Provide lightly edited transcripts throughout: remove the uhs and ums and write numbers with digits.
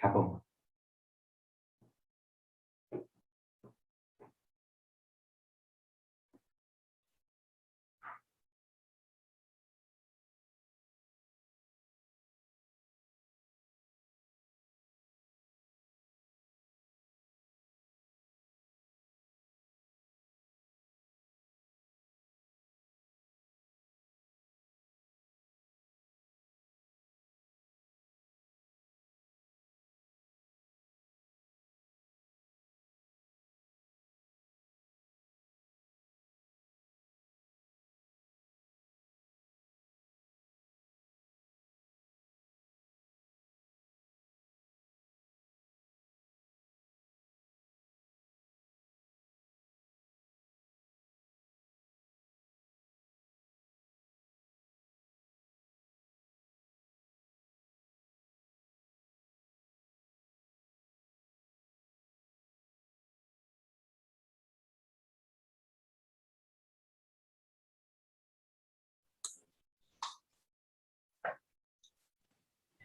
ครับผม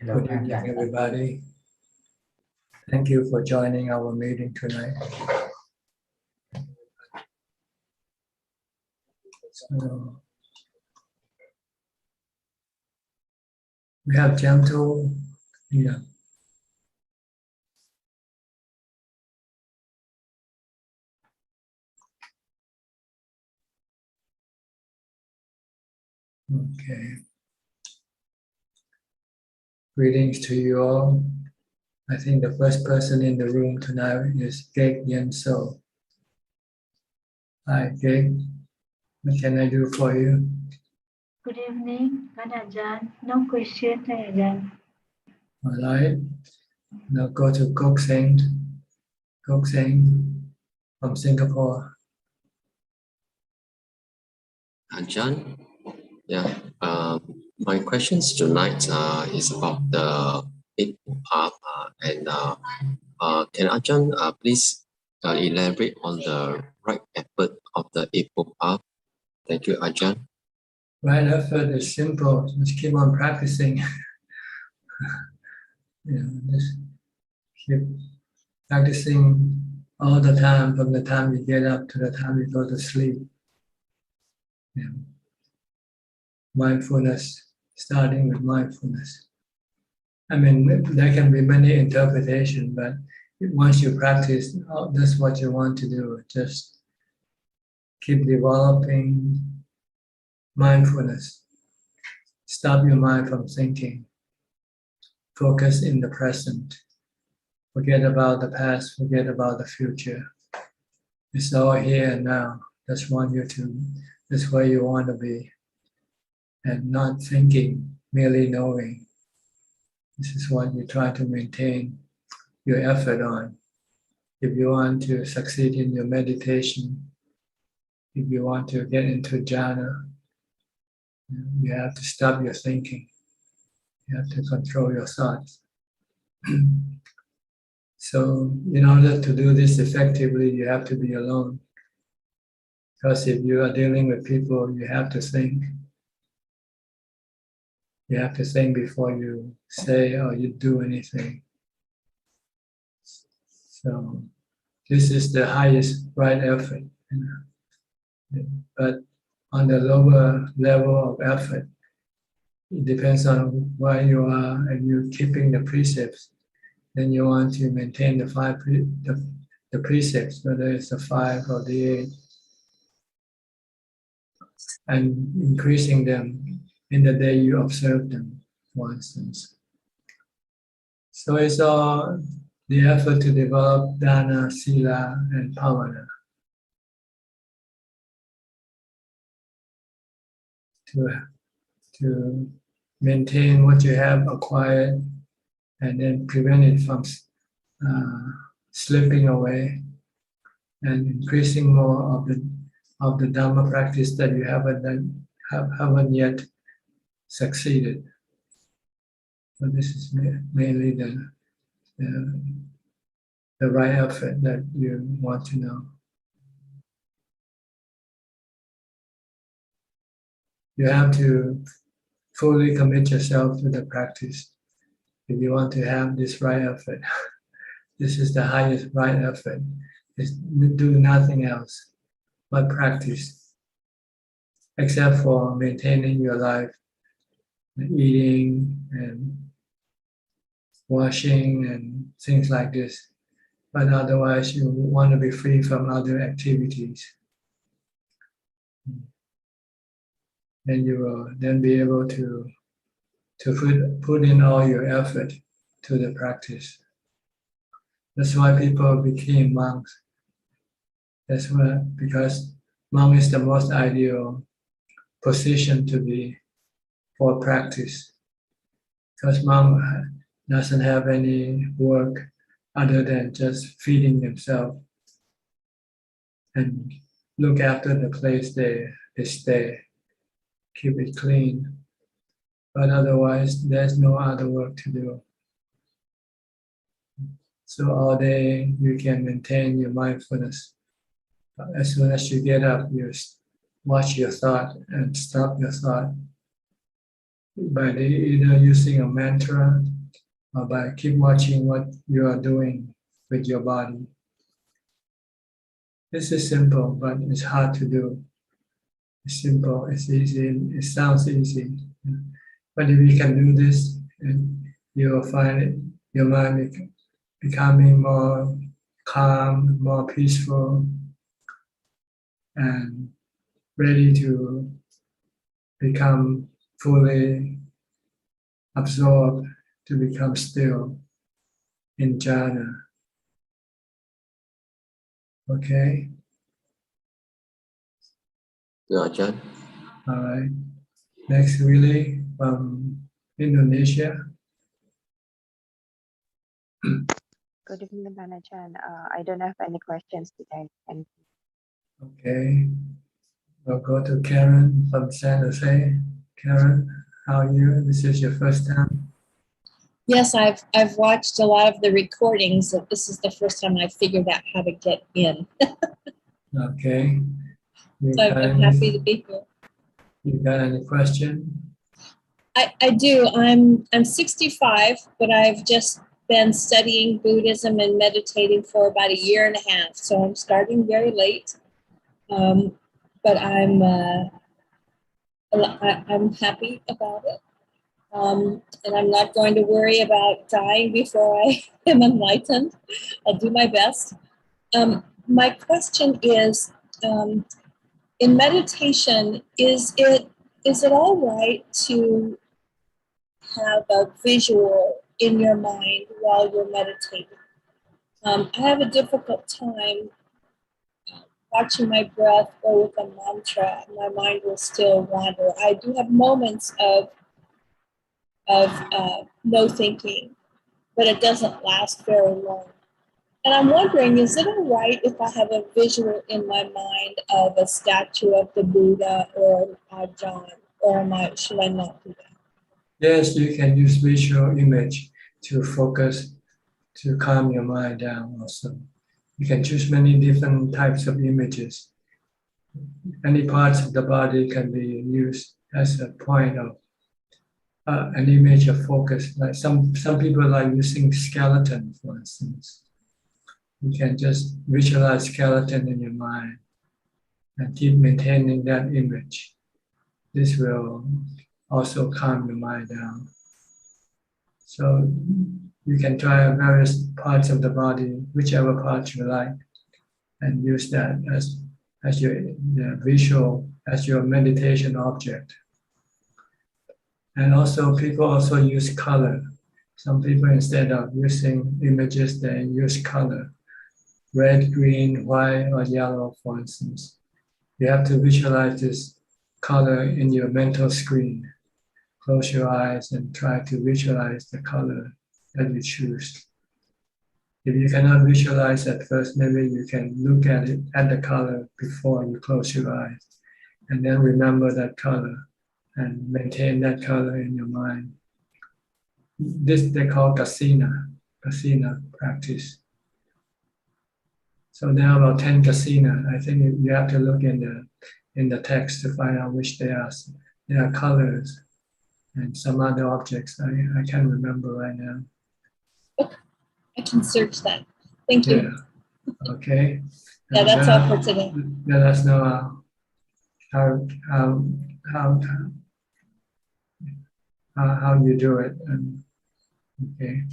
Good evening, everybody. Thank you for joining our meeting tonight. So, we have gentle here. Okay. Greetings to you all. I think the first person in the room tonight is Gek Yen So. Hi, Gek. What can I do for you? Good evening, Ajan. No question, Ajan. All right. Now go to Kok Seng. Kok Seng from Singapore. Ajahn, yeah. My questions tonight is about the Eightfold Path, and can Ajahn please elaborate on the right effort of the Eightfold Path? Thank you, Ajahn. Right effort is simple. Just keep on practicing. Just keep practicing all the time, from the time you get up to the time you go to sleep. Yeah. Mindfulness, starting with mindfulness. I mean, there can be many interpretations, but once you practice, that's what you want to do. Just keep developing mindfulness. Stop your mind from thinking. Focus in the present. Forget about the past, forget about the future. It's all here and now. That's where you want to be. And not thinking, merely knowing. This is what you try to maintain your effort on. If you want to succeed in your meditation, if you want to get into jhana, you have to stop your thinking. You have to control your thoughts. So in order to do this effectively, you have to be alone. Because if you are dealing with people, you have to think. You have to think before you say or you do anything. So this is the highest right effort. But on the lower level of effort, it depends on where you are and you're keeping the precepts. Then you want to maintain the precepts, whether it's the 5 or the 8, and increasing them in the day you observe them, for instance. So it's all the effort to develop dana, sila, and pavana. To maintain what you have acquired and then prevent it from slipping away, and increasing more of the Dhamma practice that you haven't yet succeeded. So this is mainly the right effort that you want to know. You have to fully commit yourself to the practice. if you want to have this right effort, this is the highest right effort, is do nothing else but practice, except for maintaining your life, eating and washing and things like this. But otherwise, you want to be free from other activities. And you will then be able to put in all your effort to the practice. That's why people became monks. That's why, because monk is the most ideal position to be for practice. Because monk doesn't have any work other than just feeding themselves and look after the place they stay, keep it clean. But otherwise, there's no other work to do. So all day you can maintain your mindfulness. As soon as you get up, you watch your thought and stop your thought by either using a mantra or by keep watching what you are doing with your body. This is simple, but it's hard to do. It's simple, it's easy, it sounds easy. But if you can do this, you will find your mind becoming more calm, more peaceful, and ready to become fully absorbed, to become still in jhana. Okay? Yeah, Ajahn. All right. Next, Willie from Indonesia. Good evening, Dhammatalk. I don't have any questions today. Thank you. Okay. We'll go to Karen from San Jose. Karen, how are you? This is your first time? Yes, I've watched a lot of the recordings. This is the first time I figured out how to get in. Okay. So I'm happy to be here. You got any question? I do. I'm 65, but I've just been studying Buddhism and meditating for about a year and a half. So I'm starting very late, but I'm happy about it, and I'm not going to worry about dying before I am enlightened. I'll do my best. My question is, in meditation, is it all right to have a visual in your mind while you're meditating? I have a difficult time watching my breath or with a mantra. My mind will still wander. I do have moments of no thinking, but it doesn't last very long. And I'm wondering, is it all right if I have a visual in my mind of a statue of the Buddha or Ajahn, or should I not do that? Yes, you can use visual image to focus, to calm your mind down also. You can choose many different types of images. Any parts of the body can be used as a point of an image of focus. Like some people like using skeleton, for instance. You can just visualize skeleton in your mind and keep maintaining that image. This will also calm your mind down. So you can try various parts of the body, whichever part you like, and use that as your visual, as your meditation object. And also people also use color. Some people, instead of using images, they use color. Red, green, white, or yellow, for instance. You have to visualize this color in your mental screen. Close your eyes and try to visualize the color that you choose. If you cannot visualize at first, maybe you can look at it, at the color before you close your eyes, and then remember that color and maintain that color in your mind. This they call kasina practice. So there are about 10 kasina. I think you have to look in the text to find out which they are. They are colors. and some other objects. I can't remember right now. I can search that. Thank you. Yeah. Okay. Yeah, that's all for today. Let us know how you do it. Okay.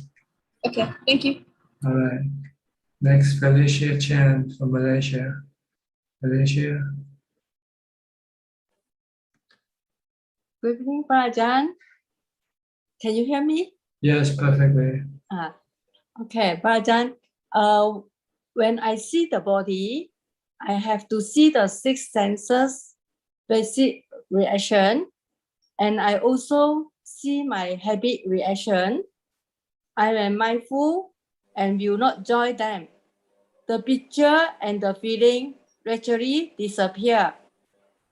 Okay, thank you. All right. Next, Felicia Chan from Malaysia. Felicia. Good evening, Prajan. Can you hear me? Yes, perfectly. Okay, Prajan. When I see the body, I have to see the 6 senses, basic reaction, and I also see my habit reaction. I am mindful and will not join them. The picture and the feeling gradually disappear.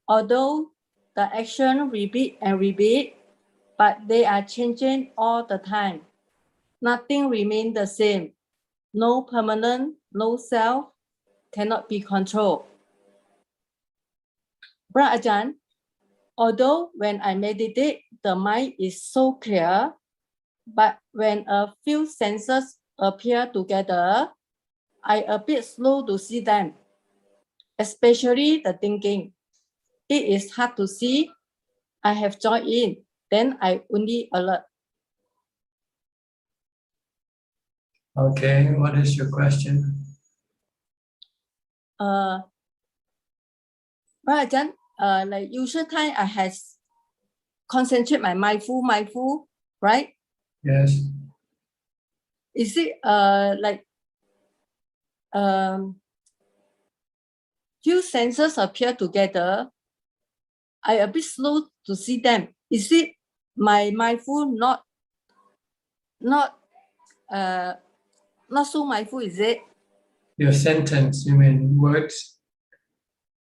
Although the action repeat and repeat, but they are changing all the time. Nothing remains the same. No permanent, no self, cannot be controlled. Bra Ajahn, although when I meditate, the mind is so clear, but when a few senses appear together, I a bit slow to see them, especially the thinking. It is hard to see. I have joined in, then I only alert. Okay, what is your question? Ajahn, like usual time I has concentrate my mindful, right? Yes. Is it like few senses appear together? I a bit slow to see them. Is it my mindful not so mindful, is it? Your sentence, you mean words?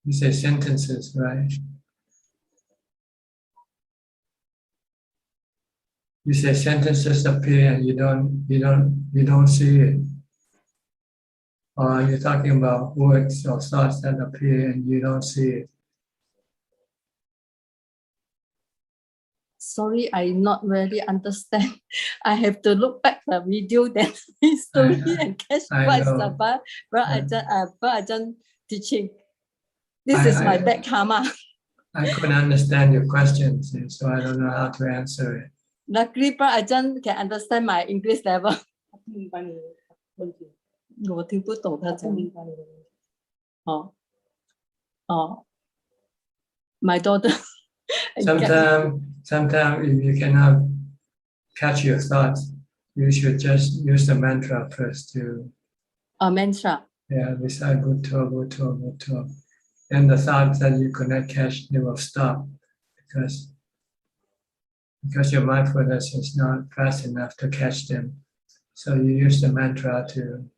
You say sentences, right? You say sentences appear and you don't see it. Or you're talking about words or thoughts that appear and you don't see it. Sorry, I not really understand. I have to look back the video then slowly and catch what is about Ajahn teaching. This is my bad karma. I couldn't understand your questions, so I don't know how to answer it. Luckily, Ajahn can understand my English level. 我听不懂他讲。My daughter. Sometimes if you cannot catch your thoughts, you should just use the mantra first to. A mantra. Yeah, recite Bhutto, Bhutto, Bhutto. And the thoughts that you cannot catch, they will stop because your mindfulness is not fast enough to catch them. So you use the mantra to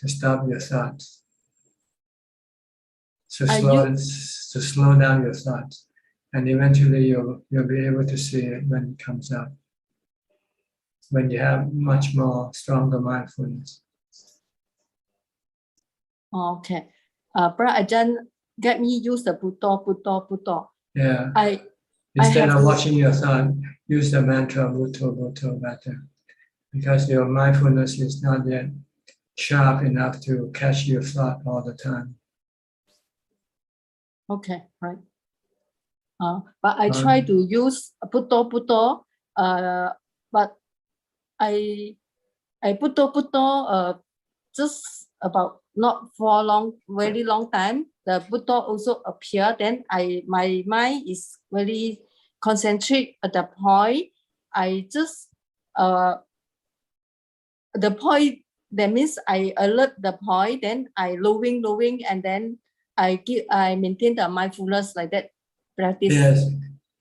stop your thoughts. To slow down your thoughts. And eventually you'll be able to see it when it comes up. When you have much more stronger mindfulness. Okay. Ajahn, get me use the Bhutto. Yeah. Instead of watching your thought, use the mantra Bhutto better. Because your mindfulness is not yet sharp enough to catch your thought all the time. Okay, right. But I try to use Bhutto, but I Bhutto just about not for very long time. The Bhutto also appear. Then my mind is very concentrate at the point. I just the point. That means I alert the point. Then I lowering, and then I maintain the mindfulness like that. Practice. Yes.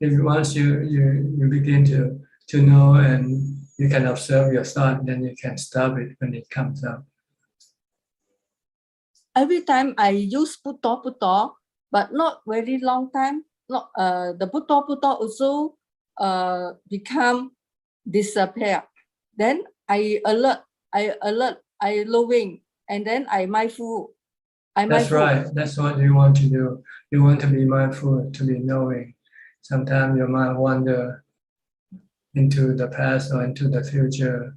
If once you begin to know and you can observe your thought, then you can stop it when it comes up. Every time I use Bhutto, but not very long time. Not the Bhutto also become disappear. Then I alert, I lowering, and then I mindful. That's right. That's what you want to do. You want to be mindful, to be knowing. Sometimes your mind wander into the past or into the future,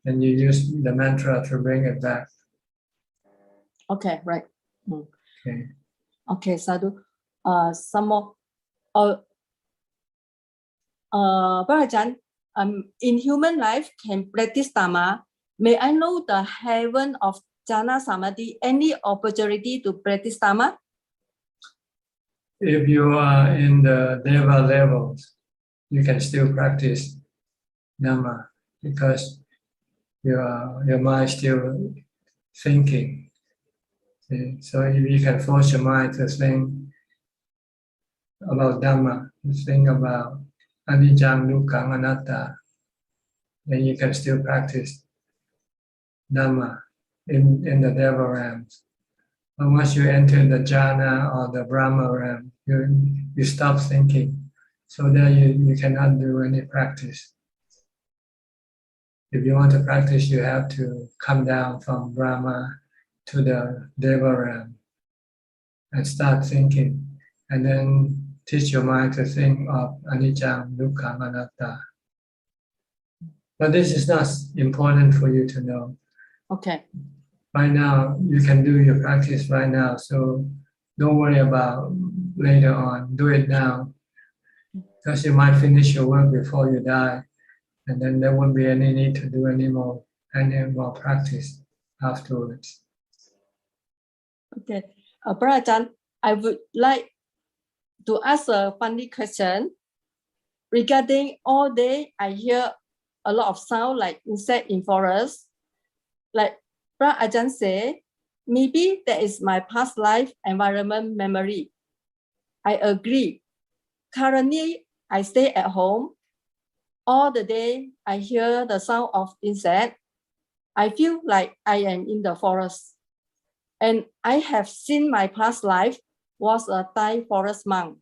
and you use the mantra to bring it back. Okay, right. Okay. Okay, Sadhu. Some more. Barajan, in human life can practice Dhamma. May I know the heaven of Jhana Samadhi, any opportunity to practice Dhamma? If you are in the Deva levels, you can still practice Dhamma because your mind is still thinking. See? So if you can force your mind to think about Dhamma, to think about Anicca, Dukkha, Anatta, then you can still practice Dhamma in the Deva realms. But once you enter the jhana or the Brahma realm, you stop thinking. So then you cannot do any practice. If you want to practice, you have to come down from Brahma to the Deva realm and start thinking, and then teach your mind to think of Anicca, Dukkha, Anatta. But this is not important for you to know. Okay. Right now, you can do your practice right now, so don't worry about later on. Do it now, because you might finish your work before you die, and then there won't be any need to do any more practice afterwards. Okay. Barajan, I would like to ask a funny question. Regarding all day, I hear a lot of sound like insect in forest. Like Ajahn say, maybe that is my past life environment memory. I agree. Currently, I stay at home. All the day, I hear the sound of insect. I feel like I am in the forest. And I have seen my past life was a Thai forest monk.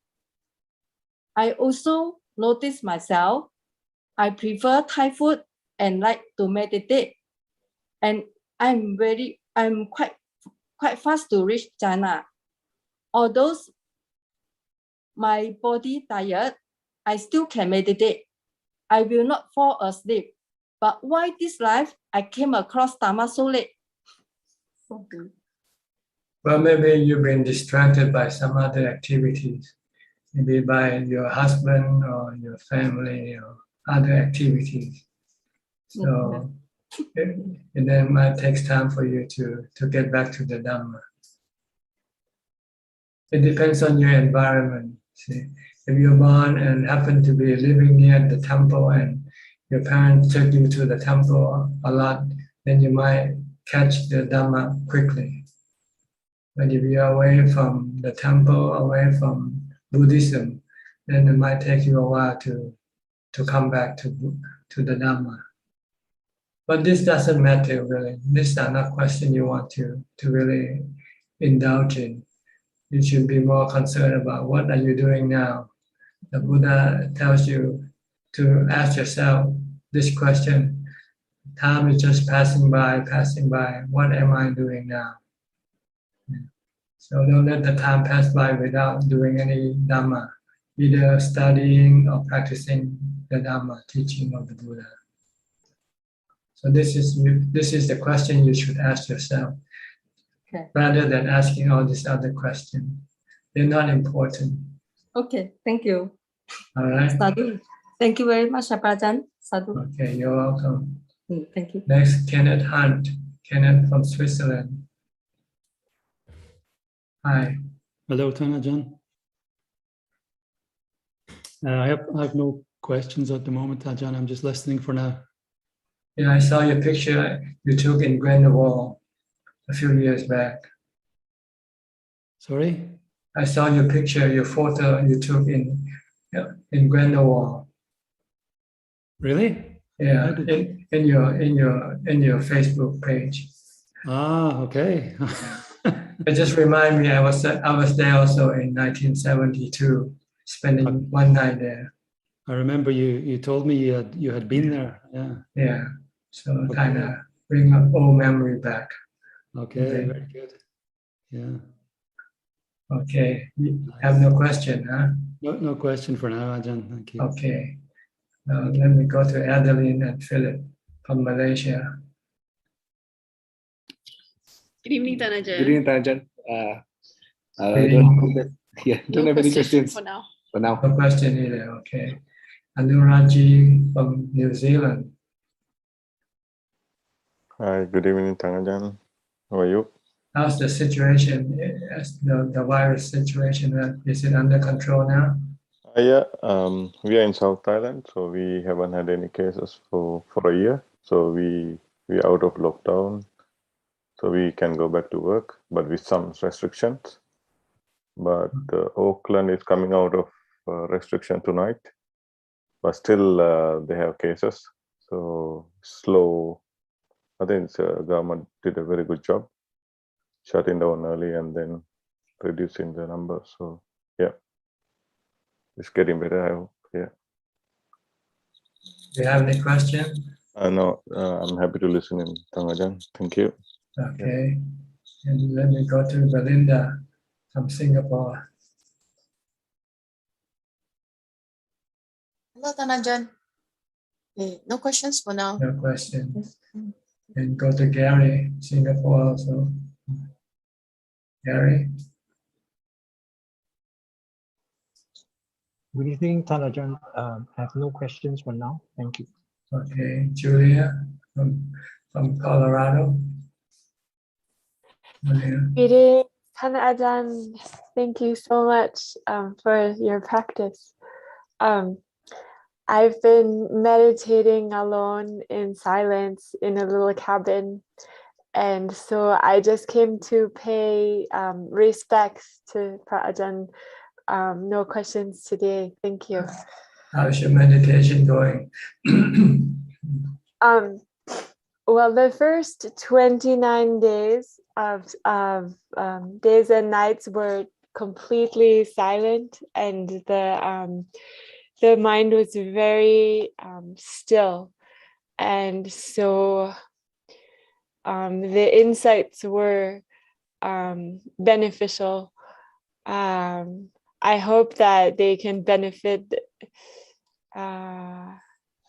I also notice myself, I prefer Thai food and like to meditate. And I'm quite fast to reach jhana. Although my body tired, I still can meditate. I will not fall asleep. But why this life I came across Dhamma so late? Well, maybe you've been distracted by some other activities, maybe by your husband or your family or other activities. So and then it might take time for you to get back to the Dhamma. It depends on your environment. See, if you're born and happen to be living near the temple and your parents took you to the temple a lot, then you might catch the Dhamma quickly. But if you're away from the temple, away from Buddhism, then it might take you a while to come back to the Dhamma. But this doesn't matter really. These are not questions you want to really indulge in. You should be more concerned about what are you doing now. The Buddha tells you to ask yourself this question. Time is just passing by. What am I doing now? So don't let the time pass by without doing any Dhamma, either studying or practicing the Dhamma, teaching of the Buddha. So this is the question you should ask yourself, rather than asking all these other questions. They're not important. Okay, thank you. All right. Sadhu. Thank you very much, Ajahn. Sadhu. Okay, you're welcome. Thank you. Next, Kenneth Hunt. Kenneth from Switzerland. Hi. Hello, Ajahn. I have no questions at the moment, Ajahn. I'm just listening for now. Yeah, I saw your picture you took in Grindelwald a few years back. Sorry? I saw your picture, your photo you took in Grindelwald. Really? Yeah, in your Facebook page. Ah, okay. It just remind me I was there also in 1972, spending one night there. I remember you told me you had been there. Yeah. Yeah. So kind of bring up old memory back. Okay, very good. Yeah. Okay. You have no question, huh? No question for now, Ajahn. Thank you. Okay. Let me go to Adeline and Philip from Malaysia. Good evening, Tanajan. Good evening, Tanajan. Don't have any questions for now. No question either. Okay. Anuraji from New Zealand. Hi, good evening, Tanajan. How are you? How's the situation? The virus situation? Is it under control now? Yeah, we are in South Thailand, so we haven't had any cases for a year. So we are out of lockdown, so we can go back to work, but with some restrictions. But Auckland is coming out of restriction tonight, but still they have cases. So slow. I think the government did a very good job, shutting down early and then reducing the numbers. So yeah, it's getting better, I hope. Yeah. Do you have any questions? No, I'm happy to listen in Tanajan. Thank you. Okay. And let me go to Belinda from Singapore. Hello, Tanajan. No questions for now. No questions. And go to Gary, Singapore also. Gary? Good evening, Tanajan. I have no questions for now. Thank you. Okay. Julia from Colorado. Julia. Good evening, Tanajan. Thank you so much for your practice. I've been meditating alone in silence in a little cabin. And so I just came to pay respects to Prajan. No questions today. Thank you. How's your meditation going? Well, the first 29 days of days and nights were completely silent, and the mind was very still, and so the insights were beneficial. I hope that they can benefit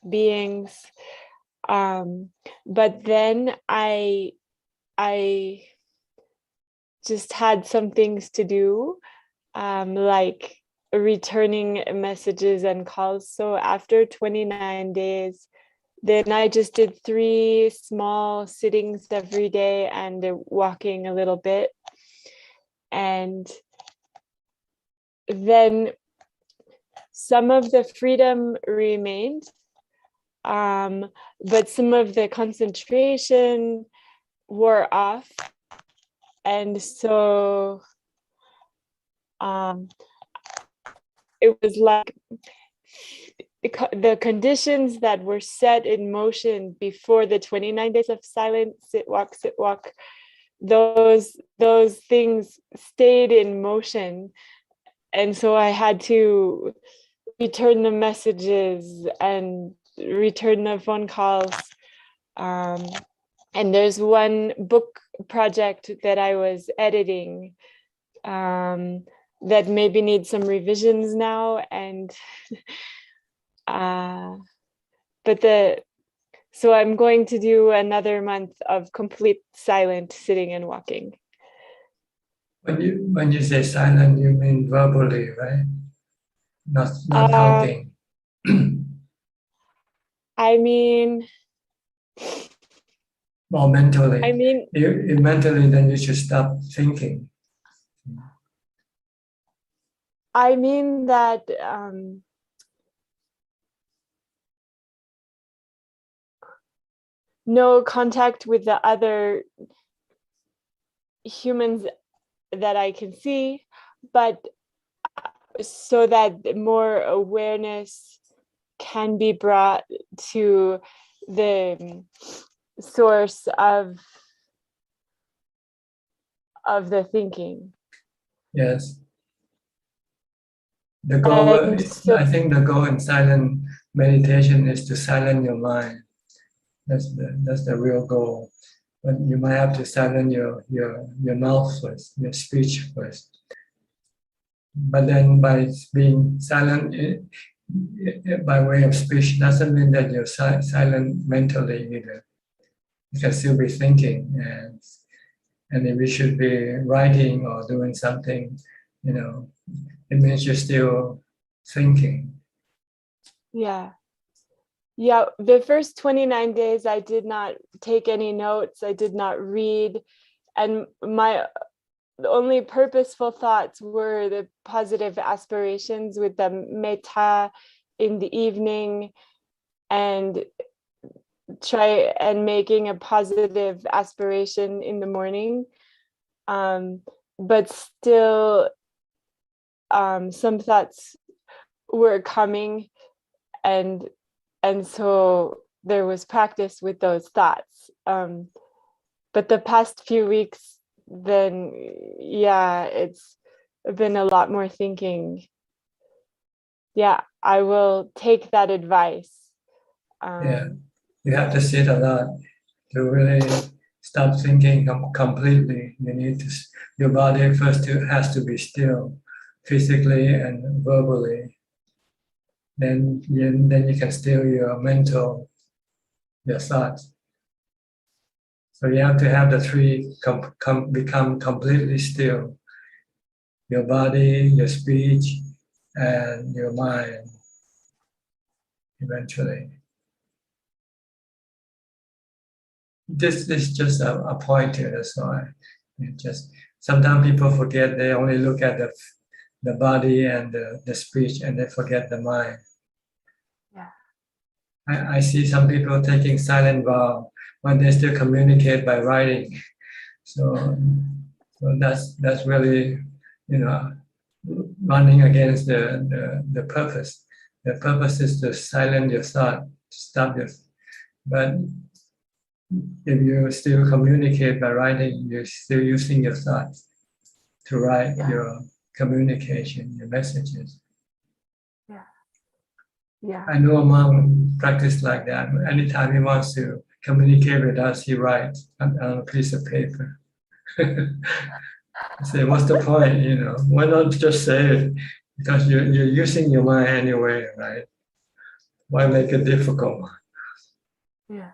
beings. But then I just had some things to do, like returning messages and calls. So after 29 days, then I just did 3 small sittings every day and walking a little bit. And then some of the freedom remained, but some of the concentration wore off. And so it was like the conditions that were set in motion before the 29 days of silence, sit, walk, those things stayed in motion. And so I had to return the messages and return the phone calls. And there's one book project that I was editing that maybe needs some revisions now. And so I'm going to do another month of complete silent sitting and walking. When you say silent, you mean verbally, right? Not talking. I mean, or mentally. I mean, if mentally, then you should stop thinking. I mean that no contact with the other humans that I can see, but so that more awareness can be brought to the source of the thinking. Yes. The goal, I think the goal in silent meditation is to silence your mind. That's the real goal. But you might have to silence your mouth first, your speech first. But then by being silent, by way of speech doesn't mean that you're silent mentally either. You can still be thinking, and if you should be writing or doing something, it means you're still thinking. Yeah. Yeah, the first 29 days I did not take any notes, I did not read, and the only purposeful thoughts were the positive aspirations with the metta in the evening, and making a positive aspiration in the morning. But still, some thoughts were coming, and so there was practice with those thoughts. But the past few weeks, then, yeah, it's been a lot more thinking. Yeah, I will take that advice. Yeah, you have to sit a lot to really stop thinking completely. You need to, your body first has to be still, physically and verbally. Then you can still your mental, your thoughts. So you have to have the three become completely still. Your body, your speech, and your mind, eventually. This is just a pointer, that's why. Sometimes people forget, they only look at the body and the speech, and they forget the mind. Yeah. I see some people taking silent vow when they still communicate by writing. So that's really, running against the purpose. The purpose is to silence your thought, stop your. But if you still communicate by writing, you're still using your thoughts to write your communication, your messages. Yeah. I know a monk practice like that. Anytime he wants to communicate with us, he writes on a piece of paper. I say, what's the point? Why not just say it? Because you're using your mind anyway, right? Why make it difficult? Yeah.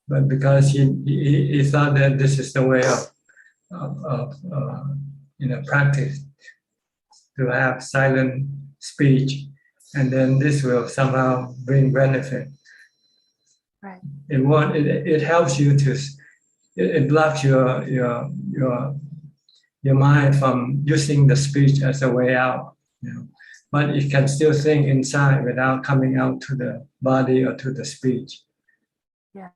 But because he thought that this is the way of practice, to have silent speech, and then this will somehow bring benefit. Right. It helps you to, it blocks your mind from using the speech as a way out. But it can still think inside without coming out to the body or to the speech. Yeah.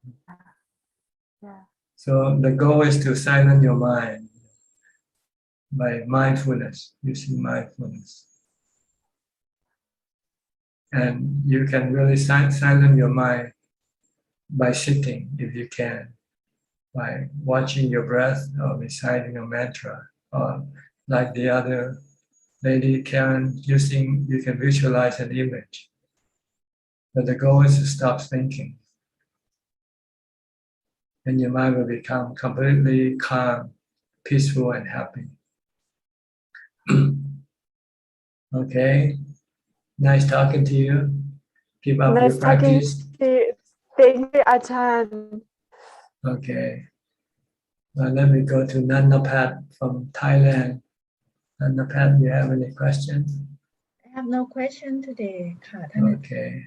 Yeah. So the goal is to silence your mind by mindfulness, using mindfulness. And you can really silence your mind by sitting, if you can, by watching your breath or reciting a mantra, or like the other lady Karen, you can visualize an image. But the goal is to stop thinking. And your mind will become completely calm, peaceful, and happy. Okay, nice talking to you. Keep up Nice your practice. talking to you. Thank you, Ajahn. Okay. Let me go to Nannapat from Thailand. Nannapat, do you have any questions? I have no question today. Okay.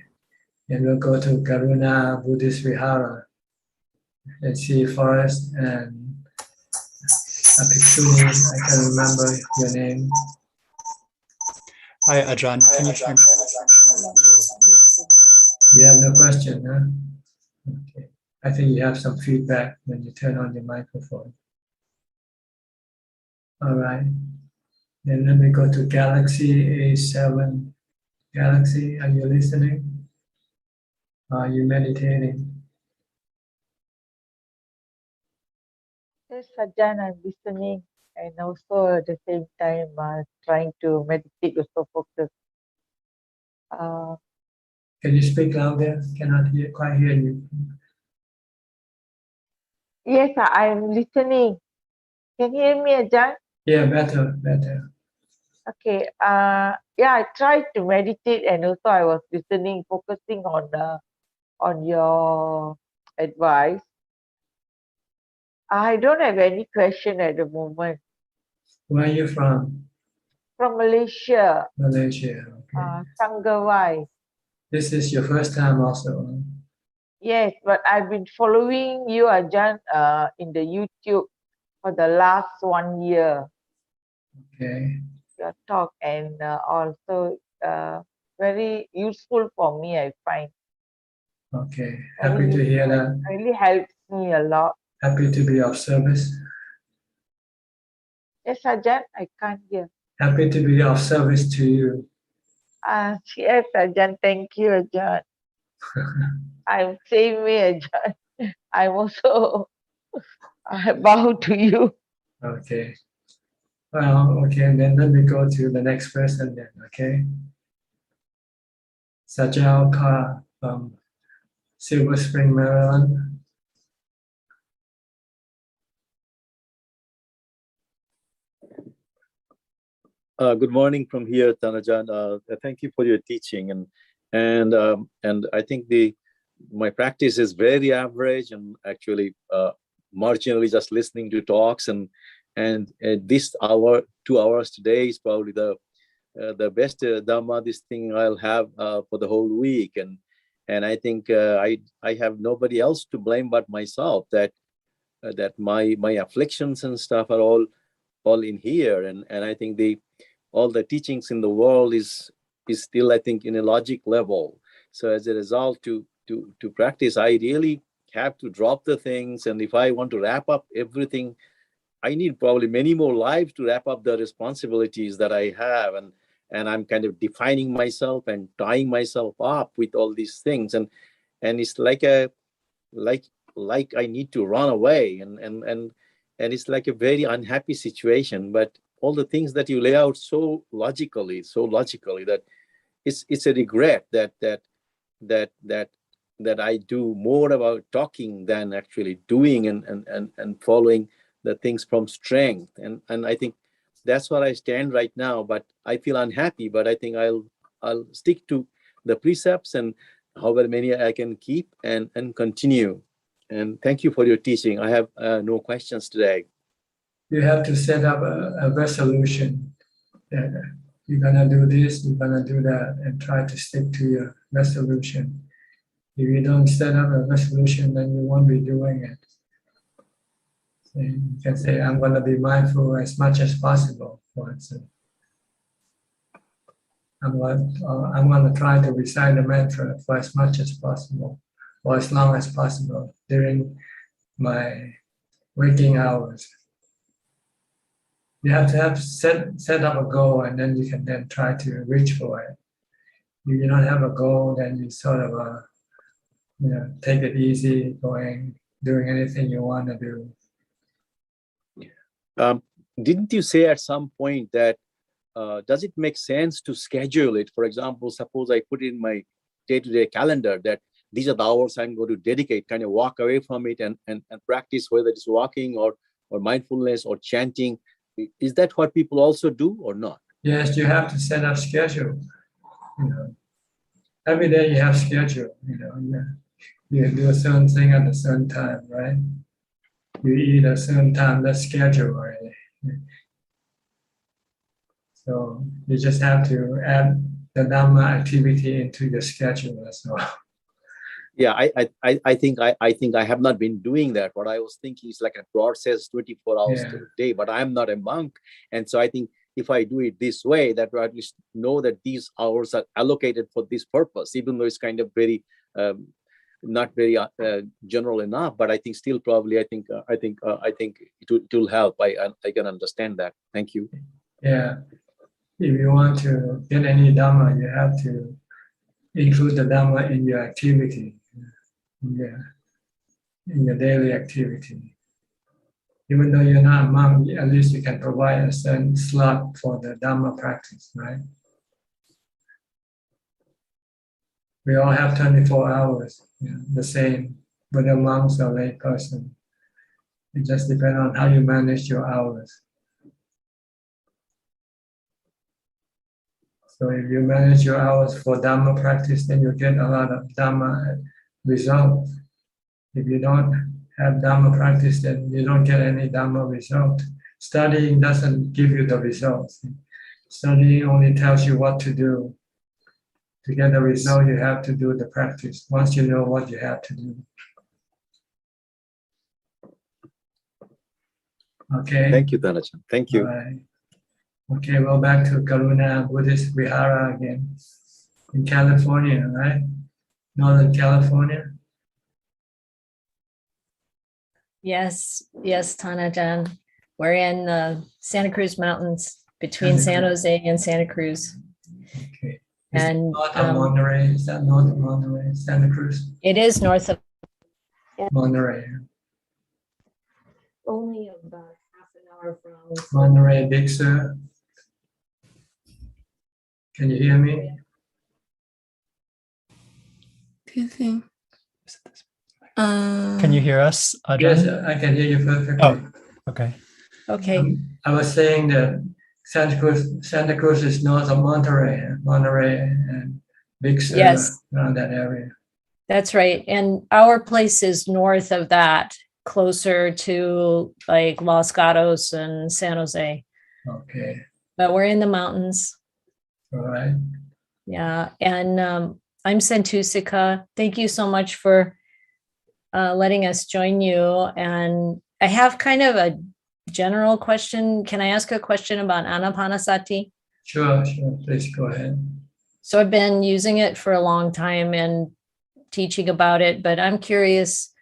And we'll go to Karuna Buddhist Vihara. Let's see Forest and Apikshuni. I can remember your name. Hi, Ajahn. Can you turn? You have no question, huh? Okay. I think you have some feedback when you turn on your microphone. All right. Then let me go to Galaxy A7. Galaxy, are you listening? Are you meditating? Yes, Ajahn, I'm listening, and also at the same time trying to meditate also focus. Can you speak louder? Cannot quite hear you. Yes, I'm listening. Can you hear me, Ajahn? Yeah, better. Okay. Yeah, I tried to meditate, and also I was listening, focusing on your advice. I don't have any question at the moment. Where are you from? From Malaysia, Malaysia. Okay. Sanggawai. This is your first time also. Yes, but I've been following you, Ajahn, in the YouTube for the last 1 year. Okay. Your talk and also very useful for me, I find. Okay. Happy to hear that. Really helps me a lot. Happy to be of service. Yes, Ajahn, I can't hear. Happy to be of service to you. Yes, Ajahn, thank you, Ajahn. I'm same way, Ajahn. I'm also I bow to you. Okay. Well, okay, then let me go to the next person then, okay? Sajal Kar from Silver Spring, Maryland. Good morning from here, Tanajan. Thank you for your teaching, and I think my practice is very average and actually marginally just listening to talks, and this 2 hours today is probably the best Dhamma this thing I'll have for the whole week, and I think I have nobody else to blame but myself that my afflictions and stuff are all in here, and I think all the teachings in the world is still, I think, in a logic level. So as a result, to practice, I really have to drop the things, and if I want to wrap up everything, I need probably many more lives to wrap up the responsibilities that I have, and I'm kind of defining myself and tying myself up with all these things, and it's like I need to run away, and it's like a very unhappy situation. But all the things that you lay out so logically that it's a regret that I do more about talking than actually doing and following the things from strength, and I think that's where I stand right now. But I feel unhappy, but I think I'll stick to the precepts and however many I can keep and continue. And thank you for your teaching. I have no questions today. You have to set up a resolution that you're gonna do this, you're gonna do that, and try to stick to your resolution. If you don't set up a resolution, then you won't be doing it. So you can say, I'm gonna be mindful as much as possible, for instance. I'm gonna try to recite the mantra for as much as possible, or as long as possible during my waking hours. You have to set up a goal, and then you can then try to reach for it. If you don't have a goal, then you sort of take it easy, doing anything you want to do. Didn't you say at some point that does it make sense to schedule it? For example, suppose I put in my day-to-day calendar that these are the hours I'm going to dedicate, kind of walk away from it and practice, whether it's walking or mindfulness or chanting. Is that what people also do or not? Yes, you have to set up schedule. Every day you have schedule. You do a certain thing at a certain time, right? You eat at a certain time. That's schedule already. So you just have to add the Dhamma activity into your schedule. That's all. Yeah, I think I have not been doing that. What I was thinking is like a broad says 24 hours a day, but I'm not a monk, and so I think if I do it this way, that I at least know that these hours are allocated for this purpose, even though it's kind of very not very general enough. But I think still probably I think it will help. I can understand that. Thank you. Yeah, if you want to get any Dhamma, you have to include the Dhamma in your activity, in your daily activity. Even though you're not a monk, at least you can provide a certain slot for the Dhamma practice, right? We all have 24 hours, the same, whether monks or lay person. It just depends on how you manage your hours. So if you manage your hours for Dhamma practice, then you get a lot of Dhamma result. If you don't have Dhamma practice, then you don't get any Dhamma result. Studying doesn't give you the results. Studying only tells you what to do. To get the result, you have to do the practice. Once you know what you have to do. Okay. Thank you, Dhanachan. Thank you. All right. Okay, well, back to Karuna Buddhist Vihara again. In California, right? Northern California. Yes, Tanajan. We're in the Santa Cruz Mountains between San Jose and Santa Cruz. Okay. And north of Monterey, is that north of Monterey, Santa Cruz? It is north of Monterey. only about half an hour from Monterey, Big Sur. Can you hear me? Can you hear us, Ajahn? Yes, I can hear you perfectly. Oh, okay. Okay. I was saying that Santa Cruz is north of Monterey and Big Sur, Yes. around that area. That's right. And our place is north of that, closer to like Los Gatos and San Jose. Okay. But we're in the mountains. All right. Yeah. And I'm Santusika. Thank you so much for letting us join you. And I have kind of a general question. Can I ask a question about Anapanasati? Sure. Please go ahead. So I've been using it for a long time and teaching about it, but I'm curious,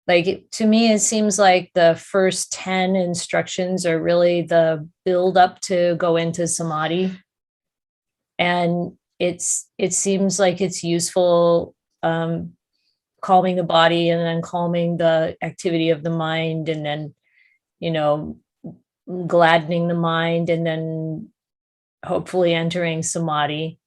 like to me, it seems like the first 10 instructions are really the build up to go into samadhi. And it seems like it's useful calming the body and then calming the activity of the mind and then, gladdening the mind and then hopefully entering samadhi.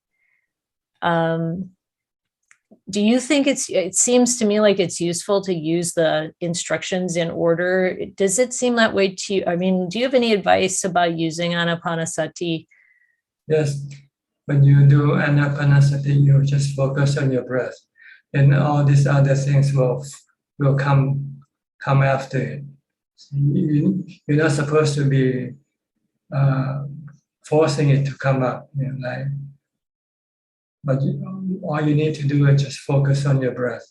Do you think it seems to me like it's useful to use the instructions in order? Does it seem that way to you? I mean, do you have any advice about using Anapanasati? Yes. When you do Anapanasati, you just focus on your breath. And all these other things will come after it. You're not supposed to be forcing it to come up, but all you need to do is just focus on your breath,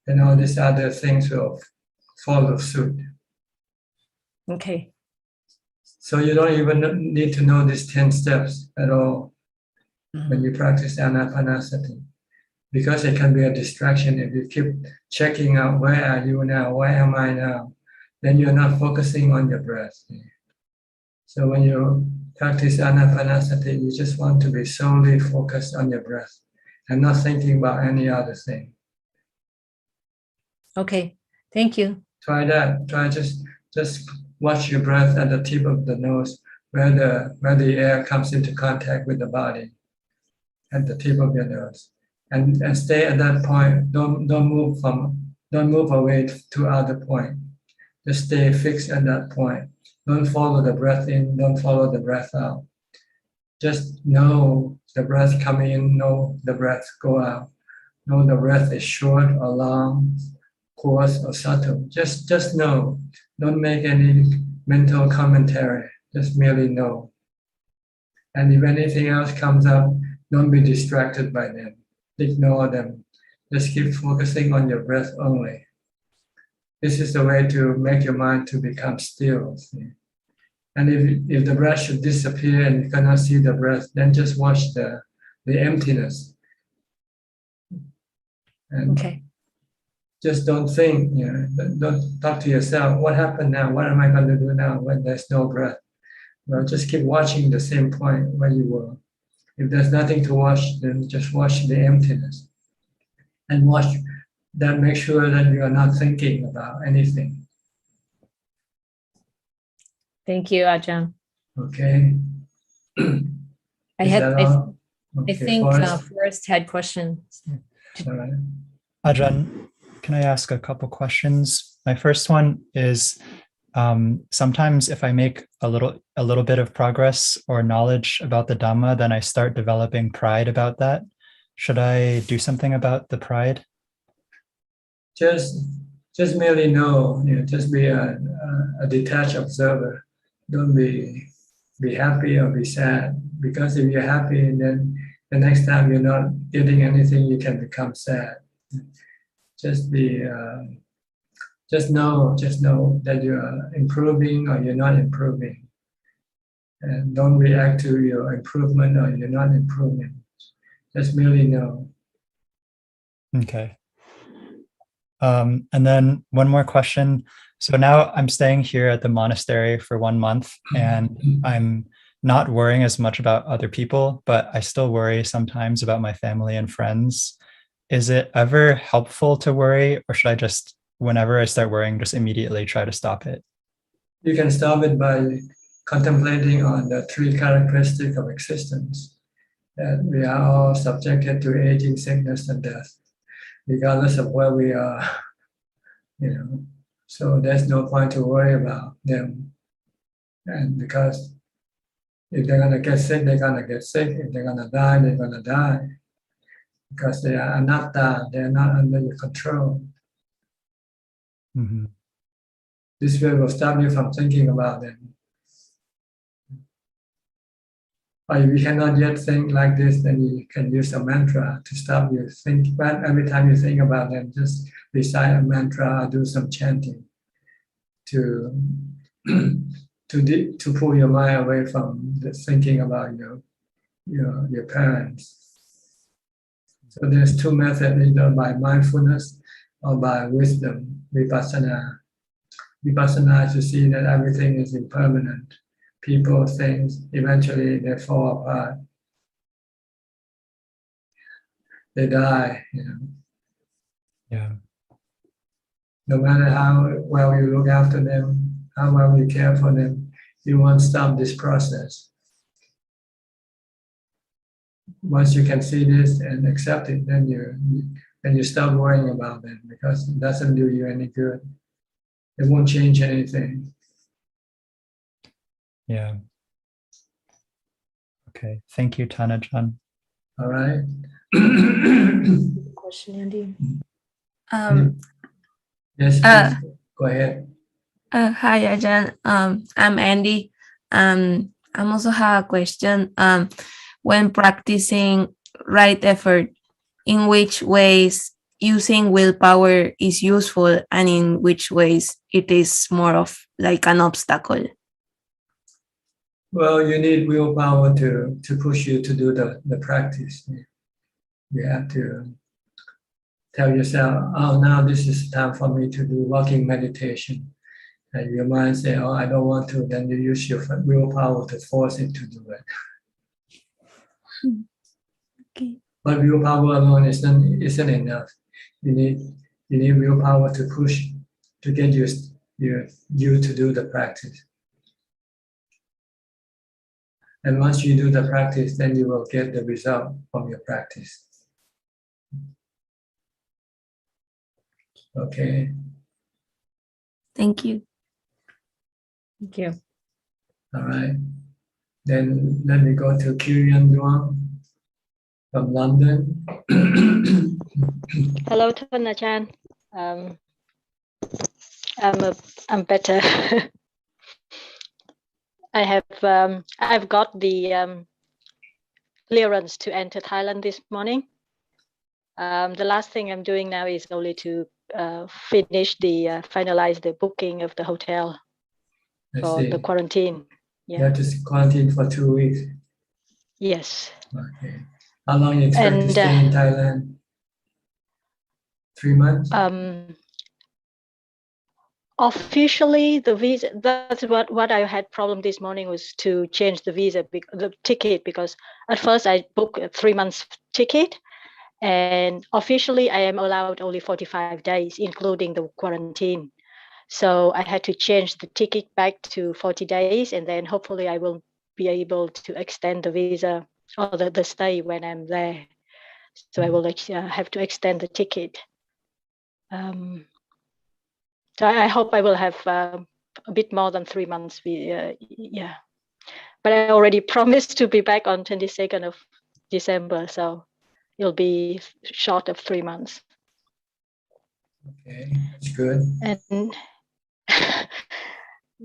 and all these other things will follow suit. Okay. So you don't even need to know these 10 steps at all when you practice Anapanasati, because it can be a distraction if you keep checking out, where are you now? Where am I now? Then you're not focusing on your breath. So when you practice Anapanasati, you just want to be solely focused on your breath and not thinking about any other thing. Okay, thank you. Try that. Try just watch your breath at the tip of the nose, where the air comes into contact with the body, at the tip of your nose, and stay at that point. Don't move away to other point. Just stay fixed at that point. Don't follow the breath in. Don't follow the breath out. Just know the breath coming in. Know the breath go out. Know the breath is short or long, coarse or subtle. Just know. Don't make any mental commentary. Just merely know. And if anything else comes up, don't be distracted by them. Ignore them. Just keep focusing on your breath only. This is the way to make your mind to become still. See? And if the breath should disappear and you cannot see the breath, then just watch the emptiness. And okay. Just don't think, don't talk to yourself, what happened now? What am I going to do now when there's no breath? Well, just keep watching the same point where you were. If there's nothing to watch, then just watch the emptiness. And watch that, make sure that you are not thinking about anything. Thank you, Ajahn. Okay. I think Forrest had questions. All right. Ajahn, can I ask a couple questions? My first one is, sometimes if I make a little bit of progress or knowledge about the Dhamma, then I start developing pride about that. Should I do something about the pride? Just merely know, just be a detached observer. Don't be happy or be sad, because if you're happy, then the next time you're not getting anything, you can become sad. Just know that you are improving or you're not improving, and don't react to your improvement or you're not improving. Just merely know. Okay. And then one more question. So now I'm staying here at the monastery for 1 month, and I'm not worrying as much about other people, but I still worry sometimes about my family and friends. Is it ever helpful to worry, or should I just, whenever I start worrying, just immediately try to stop it? You can stop it by contemplating on the 3 characteristics of existence, that we are all subjected to aging, sickness, and death, regardless of where we are. So there's no point to worry about them. And because if they're going to get sick, they're going to get sick. If they're going to die, they're going to die. Because they are anatta, they're not under your control. Mm-hmm. This way will stop you from thinking about them. Or if you cannot yet think like this, then you can use a mantra to stop you think. But every time you think about them, just recite a mantra or do some chanting to pull your mind away from the thinking about your parents. So there's 2 methods, either by mindfulness or by wisdom, vipassana. Vipassana is to see that everything is impermanent. People, things, eventually they fall apart. They die, Yeah. No matter how well you look after them, how well you care for them, you won't stop this process. Once you can see this and accept it, then you stop worrying about them, because it doesn't do you any good. It won't change anything. Yeah. Okay. Thank you, Tanajan. All right. Question, Andy. Yes, please. Go ahead. Hi, Ajahn. I'm Andy. I also have a question. When practicing right effort, in which ways using willpower is useful, and in which ways it is more of like an obstacle? Well, you need willpower to push you to do the practice. You have to tell yourself, oh, now this is time for me to do walking meditation. And your mind say, oh, I don't want to. Then you use your willpower to force it to do it. Okay. But willpower alone isn't enough. You need willpower to push, to get you to do the practice. And once you do the practice, then you will get the result from your practice. Okay. Thank you. Thank you. All right. Then let me go to Kirian Duong from London. Hello, Tanajan. I'm better. I've got the clearance to enter Thailand this morning. The last thing I'm doing now is only to finalize the booking of the hotel for the quarantine. You have to quarantine for 2 weeks. Yes. Okay. How long you expect to stay in Thailand? 3 months? Officially, the visa, that's what I had problem this morning, was to change the visa, the ticket, because at first I booked a 3 months ticket, and officially I am allowed only 45 days, including the quarantine. So I had to change the ticket back to 40 days, and then hopefully I will be able to extend the visa or the stay when I'm there. So I will have to extend the ticket. So I hope I will have a bit more than 3 months. Yeah, but I already promised to be back on 22nd of December, so it'll be short of 3 months. Okay, that's good. And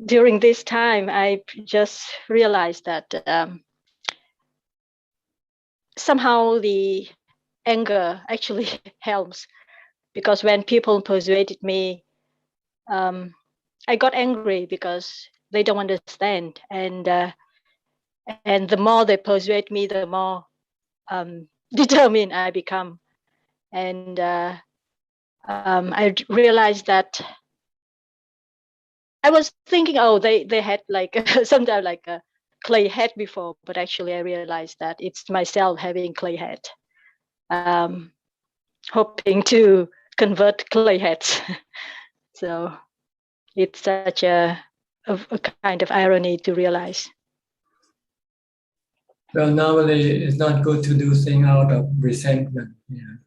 during this time, I just realized that somehow the anger actually helps, because when people persuaded me, I got angry because they don't understand, and the more they persuade me, the more determined I become. And I realized that I was thinking, oh, they had like sometimes like a clay head before, but actually I realized that it's myself having clay head, hoping to convert clay heads. So it's such a kind of irony to realize. Well, normally it's not good to do things out of resentment. Yeah.